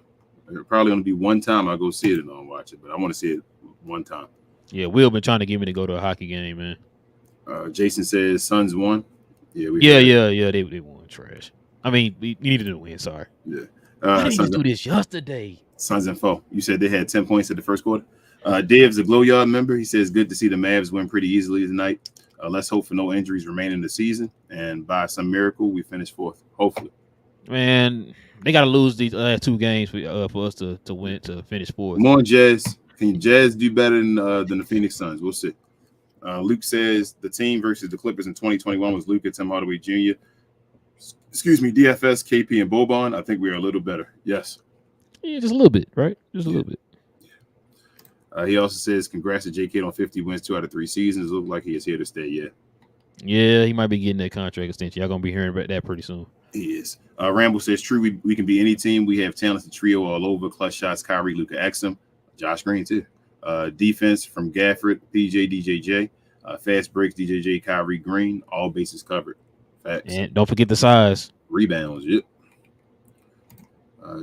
It'll probably only be one time I go see it and I'll watch it, but I want to see it one time. Yeah, Will been trying to get me to go to a hockey game, man. Jason says Suns won. Yeah, they won trash. I mean, we needed to win. Sorry. Yeah. I didn't do this yesterday. Suns and 4. You said they had 10 points at the first quarter. Dave's a Glow Yard member. He says good to see the Mavs win pretty easily tonight. Let's hope for no injuries remaining the season, and by some miracle we finish 4th. Hopefully. Man, they got to lose these last 2 games for us to win to finish 4th. Come on, Jazz. Can Jazz do better than the Phoenix Suns? We'll see. Luke says the team versus the Clippers in 2021 was Luka, Tim Hardaway Jr. Excuse me, DFS, KP, and Boban. I think we are a little better. Yes. Yeah, just a little bit, right? Just a little bit. He also says congrats to JK on 50 wins 2 out of 3 seasons. Look like he is here to stay. Yeah, he might be getting that contract extension. Y'all gonna be hearing about that pretty soon. He is. Ramble says true. We can be any team. We have talented trio all over. Clutch shots. Kyrie, Luka, Exum, Josh Green too. Defense from Gafford, PJ, DJJ. Fast breaks, DJJ, Kyrie, Green. All bases covered. Facts. And don't forget the size. Rebounds. Yep.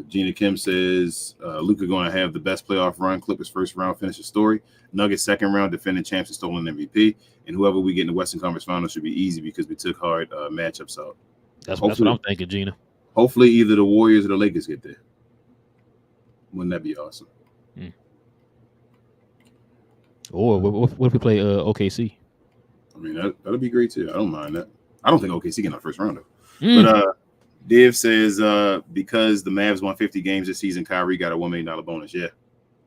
Gina Kim says Luka going to have the best playoff run. Clippers first round finishes story. Nuggets second round defending champs and stolen MVP. And whoever we get in the Western Conference Finals should be easy because we took hard matchups out. That's what I'm thinking, Gina. Hopefully either the Warriors or the Lakers get there. Wouldn't that be awesome? Or what if we play OKC? I mean, that'll be great too. I don't mind that. I don't think OKC get in the first round though. But Div says because the Mavs won 50 games this season, Kyrie got a $1 million bonus. Yeah,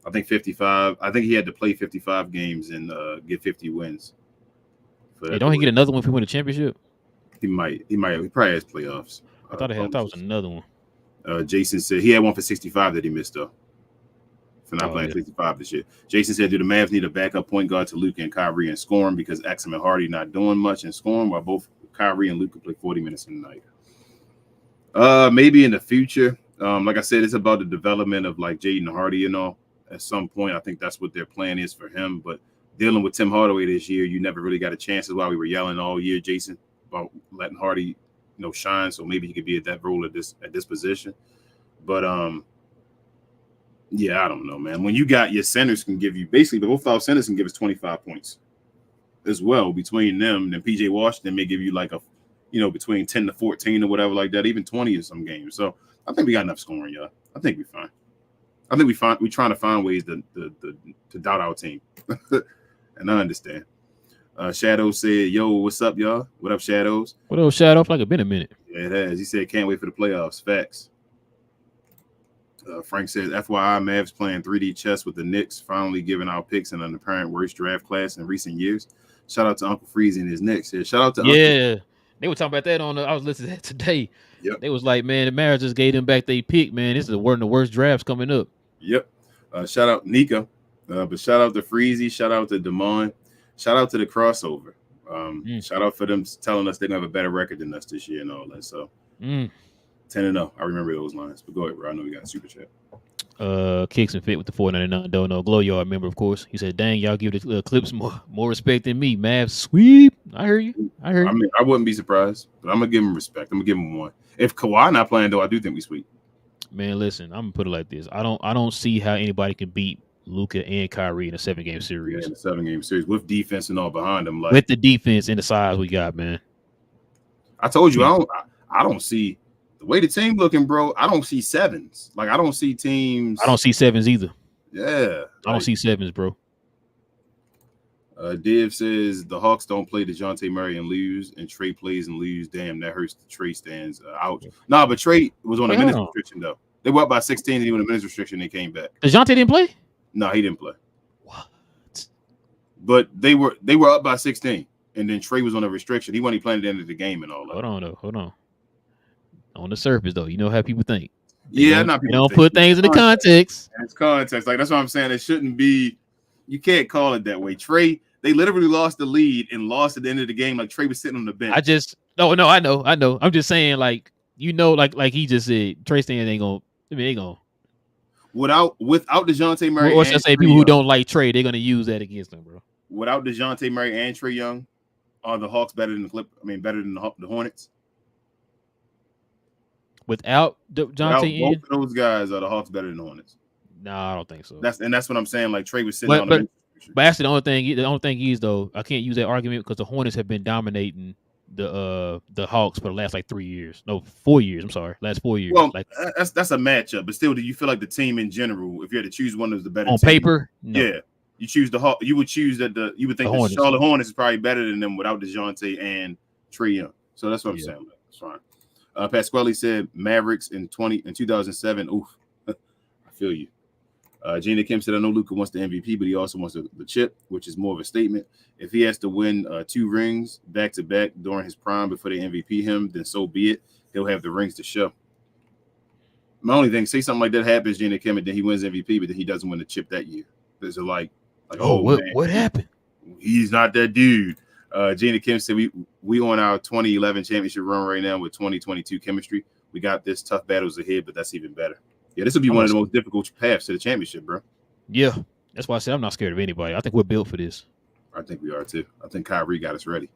I think 55. I think he had to play 55 games and get 50 wins. Hey, don't he get another one if he win a championship? He might. He probably has playoffs. I thought it was another one. Jason said he had one for 65 that he missed though. For not playing 65 this year. Jason said, do the Mavs need a backup point guard to Luka and Kyrie and scoring because Exum and Hardy not doing much and scoring while both Kyrie and Luka play 40 minutes in the night? Maybe in the future. Like I said, it's about the development of like Jaden Hardy, at some point. I think that's what their plan is for him. But dealing with Tim Hardaway this year, you never really got a chance. That's why we were yelling all year, Jason, about letting Hardy, shine. So maybe he could be at that role at this position. But yeah, I don't know, man. When you got your centers can give you basically both our centers can give us 25 points as well between them. And then PJ Washington may give you like a between 10 to 14 or whatever like that, even 20 in some games. So I think we got enough scoring, y'all. I think we're fine. I think we're trying to find ways to doubt our team. And I understand. Shadow said, yo, what's up, y'all? What up, Shadows? What up, Shadow? Like it's been a minute. Yeah, it has. He said, can't wait for the playoffs. Facts. Frank says, FYI, Mavs playing 3D chess with the Knicks, finally giving out picks in an apparent worst draft class in recent years. Shout out to Uncle Freeze and his Knicks. Yeah, shout out to Uncle. They were talking about that I was listening to that today. Yep. They was like, man, the Mavs just gave them back their pick, man. This is one of the worst drafts coming up. Yep. Shout out Nika. But shout out to Freezy. Shout out to Damon. Shout out to the crossover. Shout out for them telling us they're going to have a better record than us this year and all that. So 10-0. I remember those lines. But go ahead, bro. I know we got a super chat. Kicks and Fit with the $4.99 don't know. Glow Yard member, of course. He said, dang, y'all give the Clips more respect than me. Mavs sweep. I heard you. I mean, I wouldn't be surprised, but I'm going to give him respect. I'm going to give him one. If Kawhi not playing, though, I do think we sweep. Man, listen, I'm going to put it like this. I don't see how anybody can beat Luka and Kyrie in a 7-game series. Yeah, in a 7-game series with defense and all behind them. Like, with the defense and the size we got, man. I told you, I don't see the way the team looking, bro. I don't see sevens. Like, I don't see teams. I don't see sevens either. Yeah. I don't see sevens, bro. Div says the Hawks don't play DeJounte Murray and lose, and Trey plays and lose. Damn, that hurts the Trey stands. Ouch. Nah, but Trey was on a minutes restriction, though. They were up by 16 and he was on a minutes restriction. They came back. DeJounte didn't play? No, he didn't play. What? But they were up by 16, and then Trey was on a restriction. He wasn't even playing at the end of the game and all that. Hold on. On the surface, though, you know how people think. They don't put things in the context. It's context. Like, that's what I'm saying. It shouldn't be. You can't call it that way. Trey, they literally lost the lead and lost at the end of the game. Like, Trey was sitting on the bench. I know. I'm just saying, like he just said, Trey Stans ain't gonna. Without DeJounte Murray, or should I say people who don't like Trey, they're gonna use that against them, bro. Without DeJounte Murray and Trey Young, are the Hawks better than the Hornets? Without Without Jonte both in? of those guys, are the Hawks better than the Hornets? No, I don't think so. That's what I'm saying. Like Trey was sitting on But actually, the only thing is though, I can't use that argument because the Hornets have been dominating the Hawks for the last like 3 years. No, 4 years. I'm sorry, last 4 years. Well, like that's a matchup, but still, do you feel like the team in general, if you had to choose one of the better on team, paper, no. yeah, you choose the Hawks. You would choose that you would think the Charlotte Hornets is probably better than them without DeJounte and Trey Young. So that's what I'm saying. That's fine. Pasquale said Mavericks in 2007. Oof, I feel you. Gina Kim said, I know Luka wants the MVP, but he also wants the chip, which is more of a statement. If he has to win 2 rings back-to-back during his prime before they MVP him, then so be it. He'll have the rings to show. My only thing, say something like that happens, Gina Kim, and then he wins MVP, but then he doesn't win the chip that year. There's what happened? He's not that dude. Gina Kim said, we on our 2011 championship run right now with 2022 chemistry. We got this tough battles ahead, but that's even better. Yeah, this will be one of the most difficult paths to the championship, bro. Yeah, that's why I said I'm not scared of anybody. I think we're built for this. I think we are too. I think Kyrie got us ready.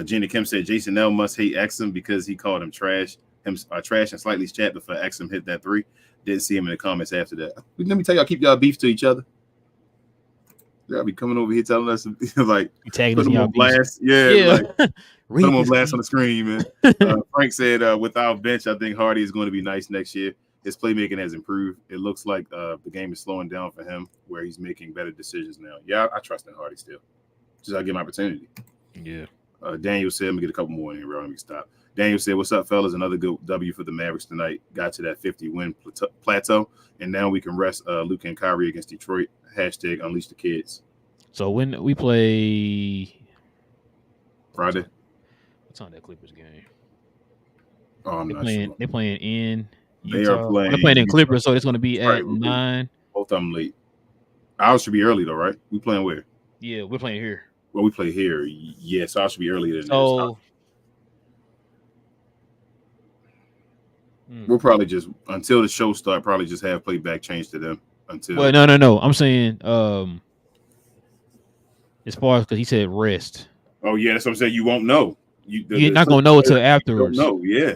Gina Kim said Jason L must hate Exum because he called him trash and slightly chat before Exum hit that 3. Didn't see him in the comments after that. Let me tell y'all, keep y'all beef to each other. Y'all be coming over here telling us like tagging put them on blast. Yeah. Like, put them on blast on the screen, man. Frank said with our bench, I think Hardy is going to be nice next year. His playmaking has improved. It looks like the game is slowing down for him, where he's making better decisions now. Yeah, I trust in Hardy still. Just I give him opportunity. Yeah. Daniel said, let me get a couple more in here, bro. Let me stop. Daniel said, what's up, fellas? Another good W for the Mavericks tonight. Got to that 50-win plateau, and now we can rest Luka and Kyrie against Detroit. Hashtag unleash the kids. So when we play Friday, what's on that Clippers game? Oh, I'm not sure. They're playing in Utah. They are playing. They're playing in Clippers, so it's going to be at 9. Both of them late. Ours should be early though, right? We playing where? Yeah, we're playing here. Well, we play here. Yeah, so ours should be earlier than so, We'll probably just until the show start. Probably just have playback change to them until. Well, no. I'm saying as far as because he said rest. Oh yeah, that's what I'm saying. You won't know. You're not gonna know until afterwards. No, yeah.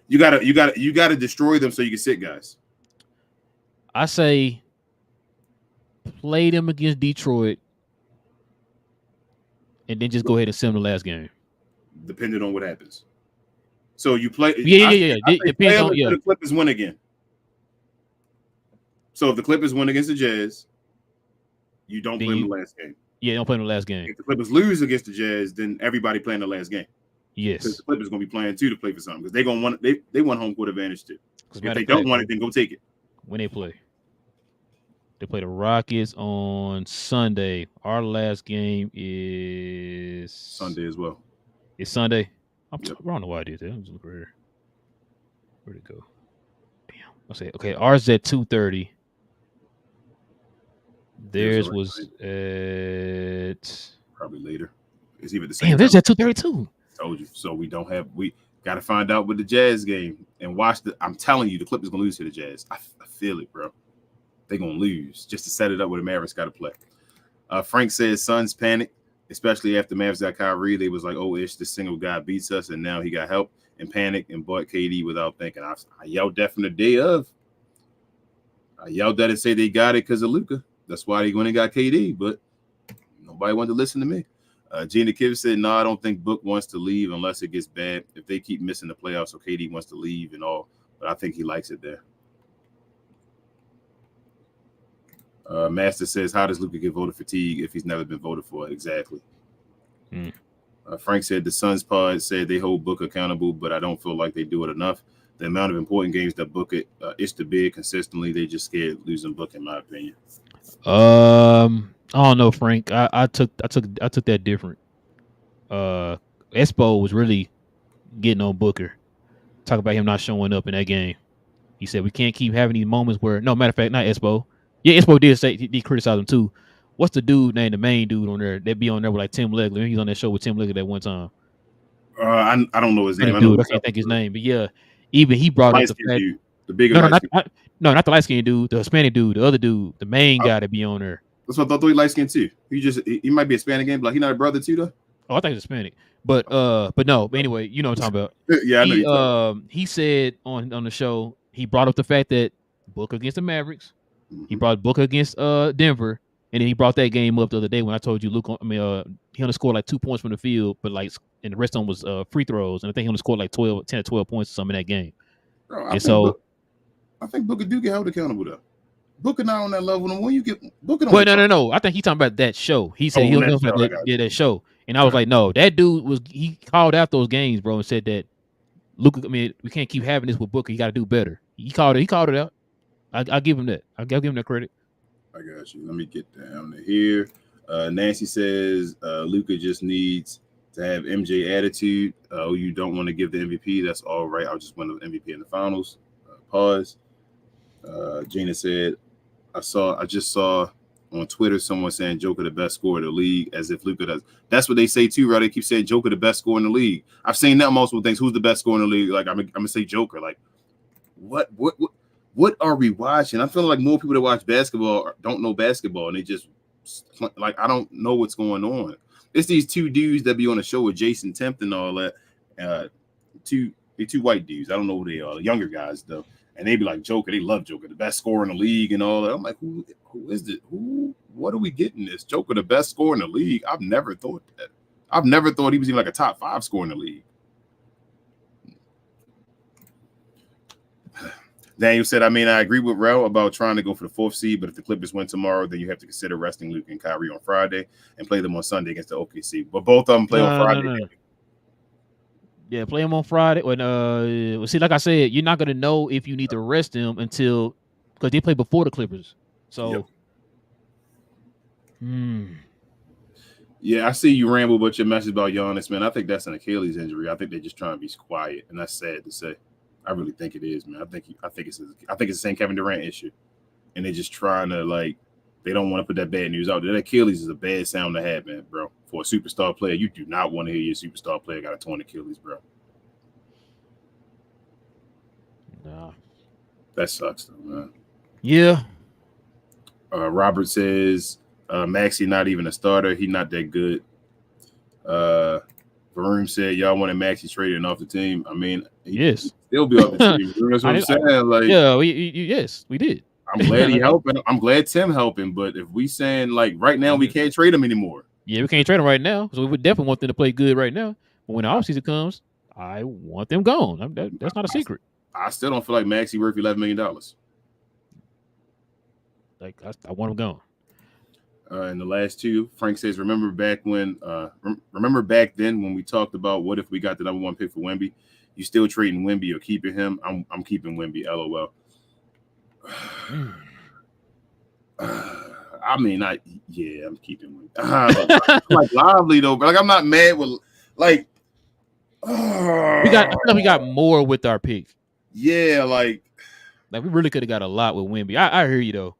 You gotta destroy them so you can sit guys. I say play them against Detroit and then just go ahead and send them the last game. Depending on what happens. So you play. Yeah. It depends on the Clippers win again. So if the Clippers win against the Jazz, you don't play them the last game. Yeah, don't play them the last game. If the Clippers lose against the Jazz, then everybody playing the last game. Yes, because the Clippers going to be playing too to play for something because they going to want they want home court advantage too. If they don't want it, then go take it. When they play the Rockets on Sunday. Our last game is Sunday as well. It's Sunday. I don't know why I did that. I'm just looking here. Where'd it go? Damn. I say okay. Ours is at 2:30. Theirs was at probably later. It's even the same. Damn, theirs at 2:32. Told you. So we got to find out with the Jazz game and watch I'm telling you, the Clippers gonna lose to the Jazz. I feel it, bro. They're gonna lose just to set it up where the Mavericks got to play. Frank says Suns panic, especially after Mavs got Kyrie. They was like, oh, this single guy beats us, and now he got help and panic and bought KD without thinking. I yelled that from the day of. I yelled that and say they got it because of Luka. That's why they went and got KD, but nobody wanted to listen to me. Gina Kiv said, no, I don't think Book wants to leave unless it gets bad. If they keep missing the playoffs, so KD wants to leave and all, but I think he likes it there. Master says, how does Luka get voter fatigue if he's never been voted for? Exactly. Frank said, the Suns pod said they hold Book accountable, but I don't feel like they do it enough. The amount of important games that Book is to big consistently, they just scared losing Book, in my opinion. I don't know, Frank. I took that different. Espo was really getting on Booker. Talk about him not showing up in that game. He said we can't keep having these moments where matter of fact, not Espo. Yeah, Espo did say he criticized him too. What's the dude named the main dude on there? That be on there with like Tim Legler. He's on that show with Tim Legler that one time. I don't know his name. I can't think his name, but yeah, even he brought up the fact. Dude, the bigger not the light skinned dude, the Hispanic dude, the other dude, the main guy that be on there. That's what I thought he light skinned too. He might be a Hispanic game, but like he not a brother too though. Oh, I think it's Hispanic. But no. But anyway, you know what I'm talking about. Yeah, I know you're talking. He said on the show, he brought up the fact that Booker against the Mavericks. He brought Booker against Denver, and then he brought that game up the other day when I told you he only scored like 2 points from the field, but like and the rest of them was free throws, and I think he only scored like 10 or 12 points or something in that game. Bro, I think Booker do get held accountable though. Booker not on that level no more. You get Booker. Well, no. I think he's talking about that show. He said he'll that show, and I was like, no, that dude he called out those games, bro, and said that Luka. I mean, we can't keep having this with Booker. He got to do better. He called it out. I give him that. I give him that credit. I got you. Let me get down to here. Nancy says Luka just needs to have MJ attitude. You don't want to give the MVP. That's all right. I'll just win the MVP in the finals. Pause. Gina said, I just saw on Twitter someone saying Joker the best scorer in the league, as if Luka does. That's what they say too, right? They keep saying Joker the best scorer in the league. I've seen that multiple things. Who's the best scorer in the league? Like I'm gonna say Joker. Like what are we watching? I feel like more people that watch basketball don't know basketball, and they just like I don't know what's going on. It's these two dudes that be on the show with Jason Tempt and all that. Two white dudes. I don't know who they are. Younger guys though. And they be like Joker, they love Joker, the best scorer in the league and all that. I'm like, who is it? What are we getting this? Joker, the best scorer in the league? I've never thought that. I've never thought he was even like a top 5 scorer in the league. Daniel said, I agree with Relle about trying to go for the 4th seed, but if the Clippers win tomorrow, then you have to consider resting Luke and Kyrie on Friday and play them on Sunday against the OKC. But both of them play on Friday. No. Yeah, play them on Friday. When see, like I said, you're not gonna know if you need to rest them until because they play before the Clippers. So, Yeah, I see you ramble about your message about Giannis, man. I think that's an Achilles injury. I think they're just trying to be quiet, and that's sad to say. I really think it is, man. I think it's the same Kevin Durant issue, and they're just trying to they don't want to put that bad news out there. That Achilles is a bad sound to have, man, bro. For a superstar player, you do not want to hear your superstar player got a torn Achilles, bro. Nah, that sucks, though, man. Yeah. Robert says Maxey not even a starter. He's not that good. Varun said y'all wanted Maxey traded and off the team. I mean, yes, he'll be off the team. That's what I'm saying. Yes, we did. I'm glad he helping. I'm glad Tim helping. But if we saying right now we can't trade him anymore. Yeah, we can't trade him right now. So we would definitely want them to play good right now. But when the offseason comes, I want them gone. That's not a secret. I still don't feel like Maxey worth $11 million. I want him gone. And the last two, Frank says, remember back then when we talked about what if we got the number 1 pick for Wemby? You still trading Wemby or keeping him? I'm keeping Wemby. LOL. I'm keeping Wemby. I'm lively though, but I'm not mad with we got more with our pick. Yeah, we really could have got a lot with Wemby. I hear you though.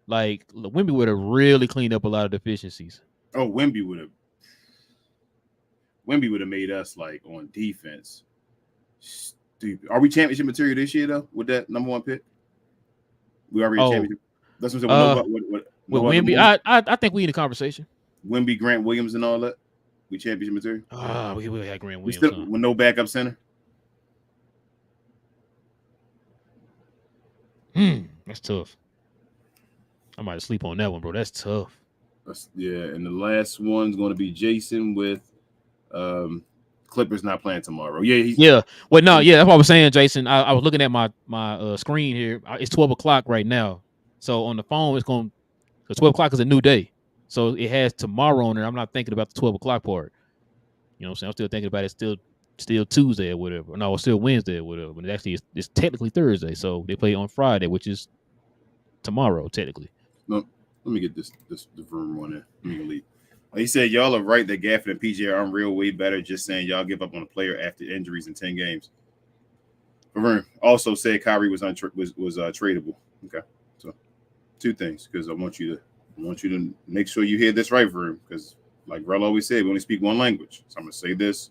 Wemby would have really cleaned up a lot of deficiencies. Oh, Wemby would have made us on defense stupid. Are we championship material this year though with that number 1 pick? We already championship. That's what I'm saying. With Wemby, I think we in a conversation. Wemby, Grant Williams, and all that. We championship material. We had Grant Williams. We still with no backup center. That's tough. I might sleep on that one, bro. That's tough. And the last one's going to be Jason with Clippers not playing tomorrow. Yeah. Well, no, yeah, that's what I was saying, Jason. I was looking at my screen here. It's 12 o'clock right now. So on the phone, it's going to 12 o'clock is a new day. So it has tomorrow on there. I'm not thinking about the 12 o'clock part. You know what I'm saying? I'm still thinking about it still Tuesday or whatever. No, it's still Wednesday or whatever. But actually, it's technically Thursday. So they play on Friday, which is tomorrow, technically. No, let me get this the room one in. Let me leave. He said y'all are right that Gafford and PJ are unreal way better. Just saying y'all give up on a player after injuries in 10 games. Varun also said Kyrie was tradable. Okay, so 2 things because I want you to make sure you hear this right, Varun, because like Relle always said, we only speak one language. So I'm gonna say this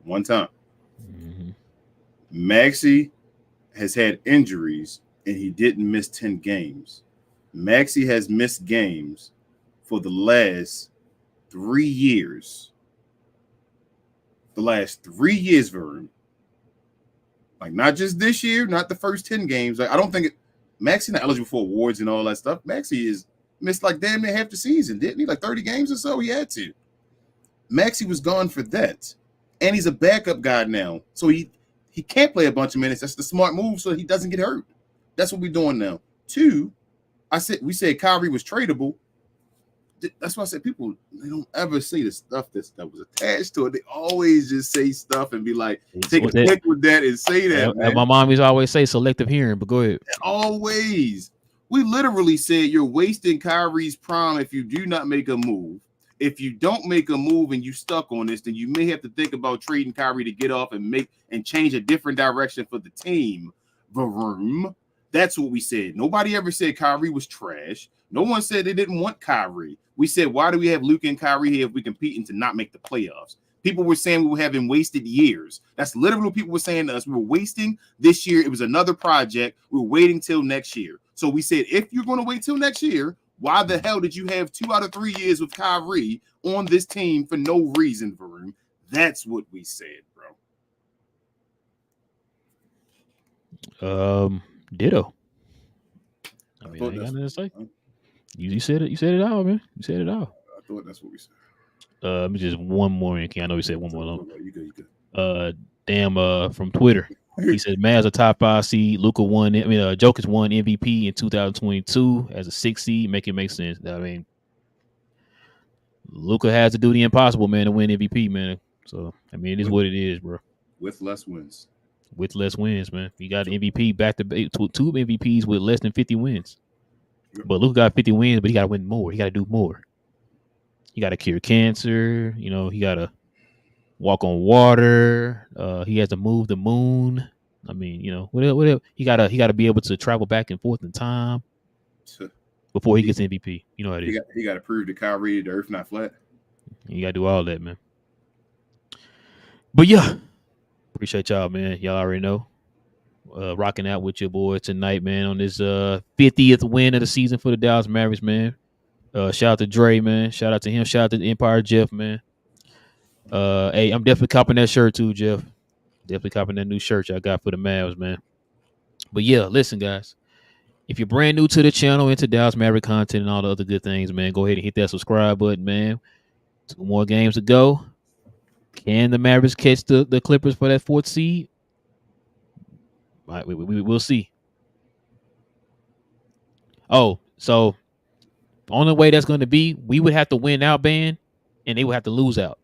one time. Mm-hmm. Maxey has had injuries and he didn't miss 10 games. Maxey has missed games for the last 3 years. the last 3 years, Varun. Like, not just this year, not the first 10 games. Like, I don't think Maxey not eligible for awards and all that stuff. Maxey is missed like damn near half the season, didn't he? Like 30 games or so. He had to. Maxey was gone for that, and he's a backup guy now, so he can't play a bunch of minutes. That's the smart move, so he doesn't get hurt. That's what we're doing now. 2, we said Kyrie was tradable. That's why I said people, they don't ever say the stuff that was attached to it. They always just say stuff and be like, take a pick with that and say that. Man. My mom used to always say selective hearing, but go ahead. Always. We literally said you're wasting Kyrie's prime if you do not make a move. If you don't make a move and you stuck on this, then you may have to think about trading Kyrie to get off and change a different direction for the team. Varoom. That's what we said. Nobody ever said Kyrie was trash. No one said they didn't want Kyrie. We said, why do we have Luka and Kyrie here if we competing to not make the playoffs? People were saying we were having wasted years. That's literally what people were saying to us. We were wasting this year. It was another project. We were waiting till next year. So we said, if you're going to wait till next year, why the hell did you have 2 out of 3 years with Kyrie on this team for no reason, Varun? That's what we said, bro. Ditto. I mean, I ain't got nothing to say. You said it. You said it all, man. You said it all. I thought that's what we said. Let me just one more. I know we said one more. Long. You good. From Twitter. He said Mavs a top 5 seed. Jokic won MVP in 2022 as a 6 seed. Make it make sense. I mean, Luka has to do the impossible, man, to win MVP, man. So I mean, it is what it is, bro. With less wins. With less wins, man. You got MVP back to 2 MVPs with less than 50 wins. But Luka got 50 wins, but he got to win more. He got to do more. He got to cure cancer. You know, he got to walk on water. He has to move the moon. I mean, you know, whatever. He got to be able to travel back and forth in time before he gets MVP. You know how it is. He got to prove to Kyrie the earth not flat. You got to do all that, man. But yeah, appreciate y'all, man. Y'all already know. Rocking out with your boy tonight, man, on this 50th win of the season for the Dallas Mavericks, man. Shout out to Dre, man. Shout out to him. Shout out to the Empire Jeff, man. Hey, I'm definitely copping that shirt too, Jeff. Definitely copping that new shirt I got for the Mavs, man. But yeah, listen, guys. If you're brand new to the channel, into Dallas Maverick content and all the other good things, man, go ahead and hit that subscribe button, man. 2 more games to go. Can the Mavericks catch the Clippers for that 4th seed? We'll see. Oh, so the only way that's going to be, we would have to win out, Ben, and they would have to lose out.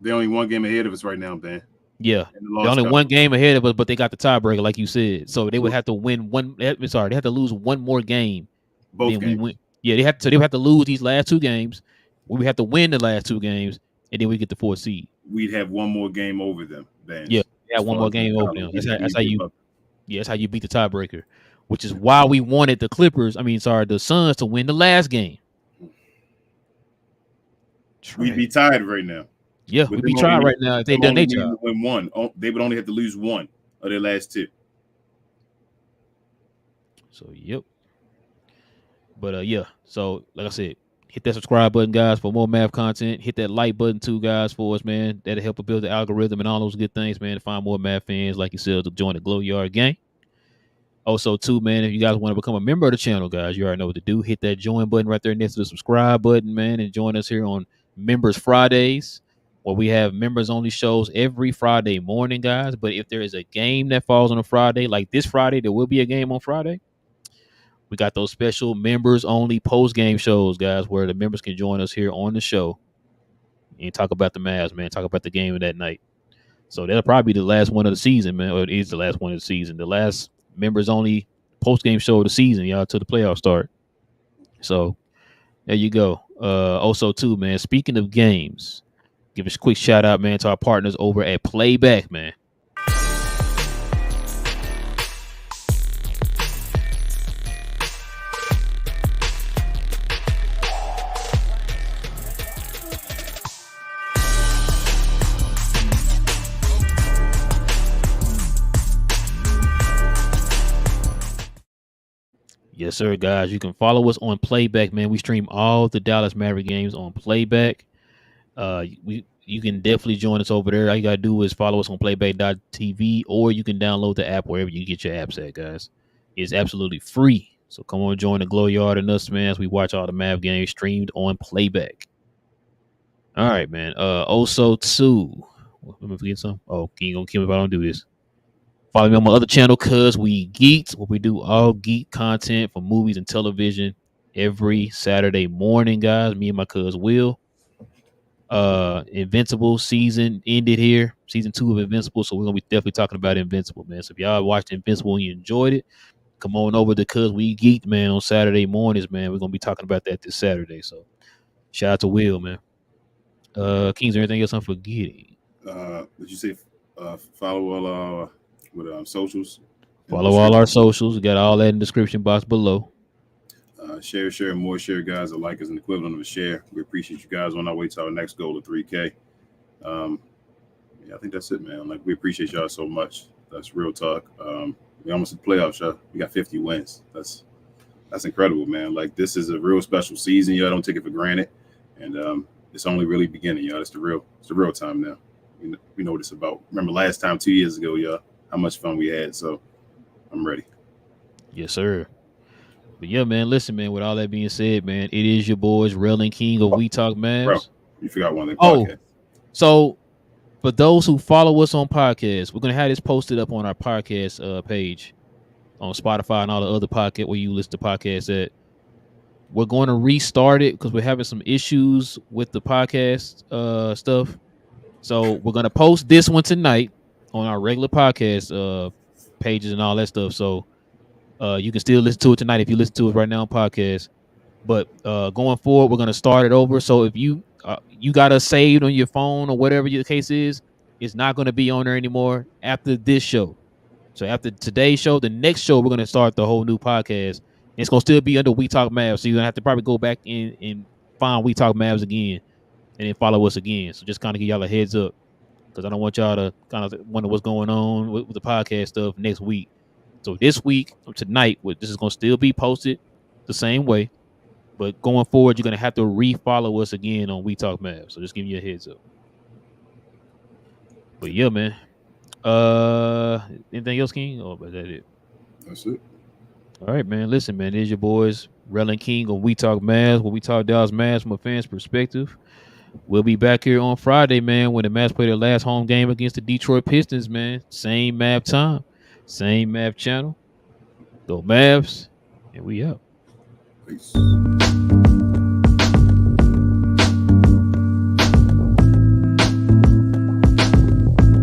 They're only 1 game ahead of us right now, Ben. Yeah, they're only 1 game ahead of us, but they got the tiebreaker, like you said. So they would have to win they have to lose 1 more game. Both games. Yeah, they have to lose these last 2 games. We would have to win the last 2 games, and then we get the 4th seed. We'd have 1 more game over them, Ben. Yeah, 1 more game over them. That's how you. Yeah, that's how you beat the tiebreaker, which is why we wanted the Suns to win the last game. We'd be tied right now. Yeah, we'd be tied right now if they done their job. Win 1. They would only have to lose 1 of their last 2. So, yep. But, yeah. So, like I said, hit that subscribe button, guys, for more Mav content. Hit that like button, too, guys, for us, man. That'll help us build the algorithm and all those good things, man, to find more Mav fans like yourselves to join the Glow Yard gang. Also, too, man, if you guys want to become a member of the channel, guys, you already know what to do. Hit that join button right there next to the subscribe button, man, and join us here on Members Fridays, where we have members-only shows every Friday morning, guys. But if there is a game that falls on a Friday, like this Friday, there will be a game on Friday. We got those special members-only post-game shows, guys, where the members can join us here on the show and talk about the Mavs, man, talk about the game of that night. So that'll probably be the last one of the season, man, or it is the last one of the season, the last members-only post-game show of the season, y'all, till the playoffs start. So there you go. Also, too, man, speaking of games, give us a quick shout-out, man, to our partners over at Playback, man. Yes, sir, guys. You can follow us on Playback, man. We stream all the Dallas Maverick games on Playback. you can definitely join us over there. All you gotta do is follow us on playback.tv, or you can download the app wherever you get your apps at, guys. It's absolutely free. So come on, join the Glow Yard and us, man, as we watch all the Mav games streamed on Playback. All right, man. Also, too. Let me forget something. Oh, you gonna kill me if I don't do this. Follow me on my other channel, Cuz We Geeked, where we do all geek content for movies and television every Saturday morning, guys. Me and my cuz Will. Invincible season ended here. Season 2 of Invincible. So we're gonna be definitely talking about Invincible, man. So if y'all watched Invincible and you enjoyed it, come on over to Cuz We Geeked, man, on Saturday mornings, man. We're gonna be talking about that this Saturday. So shout out to Will, man. Kings, or anything else I'm forgetting? Did you say follow all with socials? Follow all our socials. We got all that in the description box below. Share, more share, guys. A like is an equivalent of a share. We appreciate you guys on our way to our next goal of 3K. Yeah, I think that's it, man. Like, we appreciate y'all so much. That's real talk. We almost at the playoffs, y'all. We got 50 wins. That's incredible, man. Like, this is a real special season. Y'all don't take it for granted, and it's only really beginning, y'all. It's the real time now. We know what it's about. Remember last time 2 years ago, y'all, how much fun we had. So I'm ready. Yes, sir. But yeah, man, listen, man, with all that being said, man, it is your boys, Relle and King of We Talk Mavs. Bro, you forgot one of their podcasts. So for those who follow us on podcasts, we're going to have this posted up on our podcast page on Spotify and all the other podcast where you listen to podcasts at. We're going to restart it because we're having some issues with the podcast stuff. So we're going to post this one tonight on our regular podcast pages and all that stuff. So you can still listen to it tonight if you listen to it right now on podcast. But going forward, we're going to start it over. So if you got us saved on your phone or whatever the case is, it's not going to be on there anymore after this show. So after today's show, the next show, we're going to start the whole new podcast. And it's going to still be under We Talk Mavs. So you're going to have to probably go back in and find We Talk Mavs again and then follow us again. So just kind of give y'all a heads up because I don't want y'all to kind of wonder what's going on with the podcast stuff next week. So this week, or tonight, this is going to still be posted the same way. But going forward, you're going to have to refollow us again on We Talk Mavs. So just giving you a heads up. But yeah, man. Anything else, King? Or is that it? That's it. All right, man. Listen, man. There's your boys, Relle and King on We Talk Mavs, where we talk Dallas Mavs from a fan's perspective. We'll be back here on Friday, man, when the Mavs play their last home game against the Detroit Pistons, man. Same Mav time, same Mav channel. Go Mavs, and we out. Peace.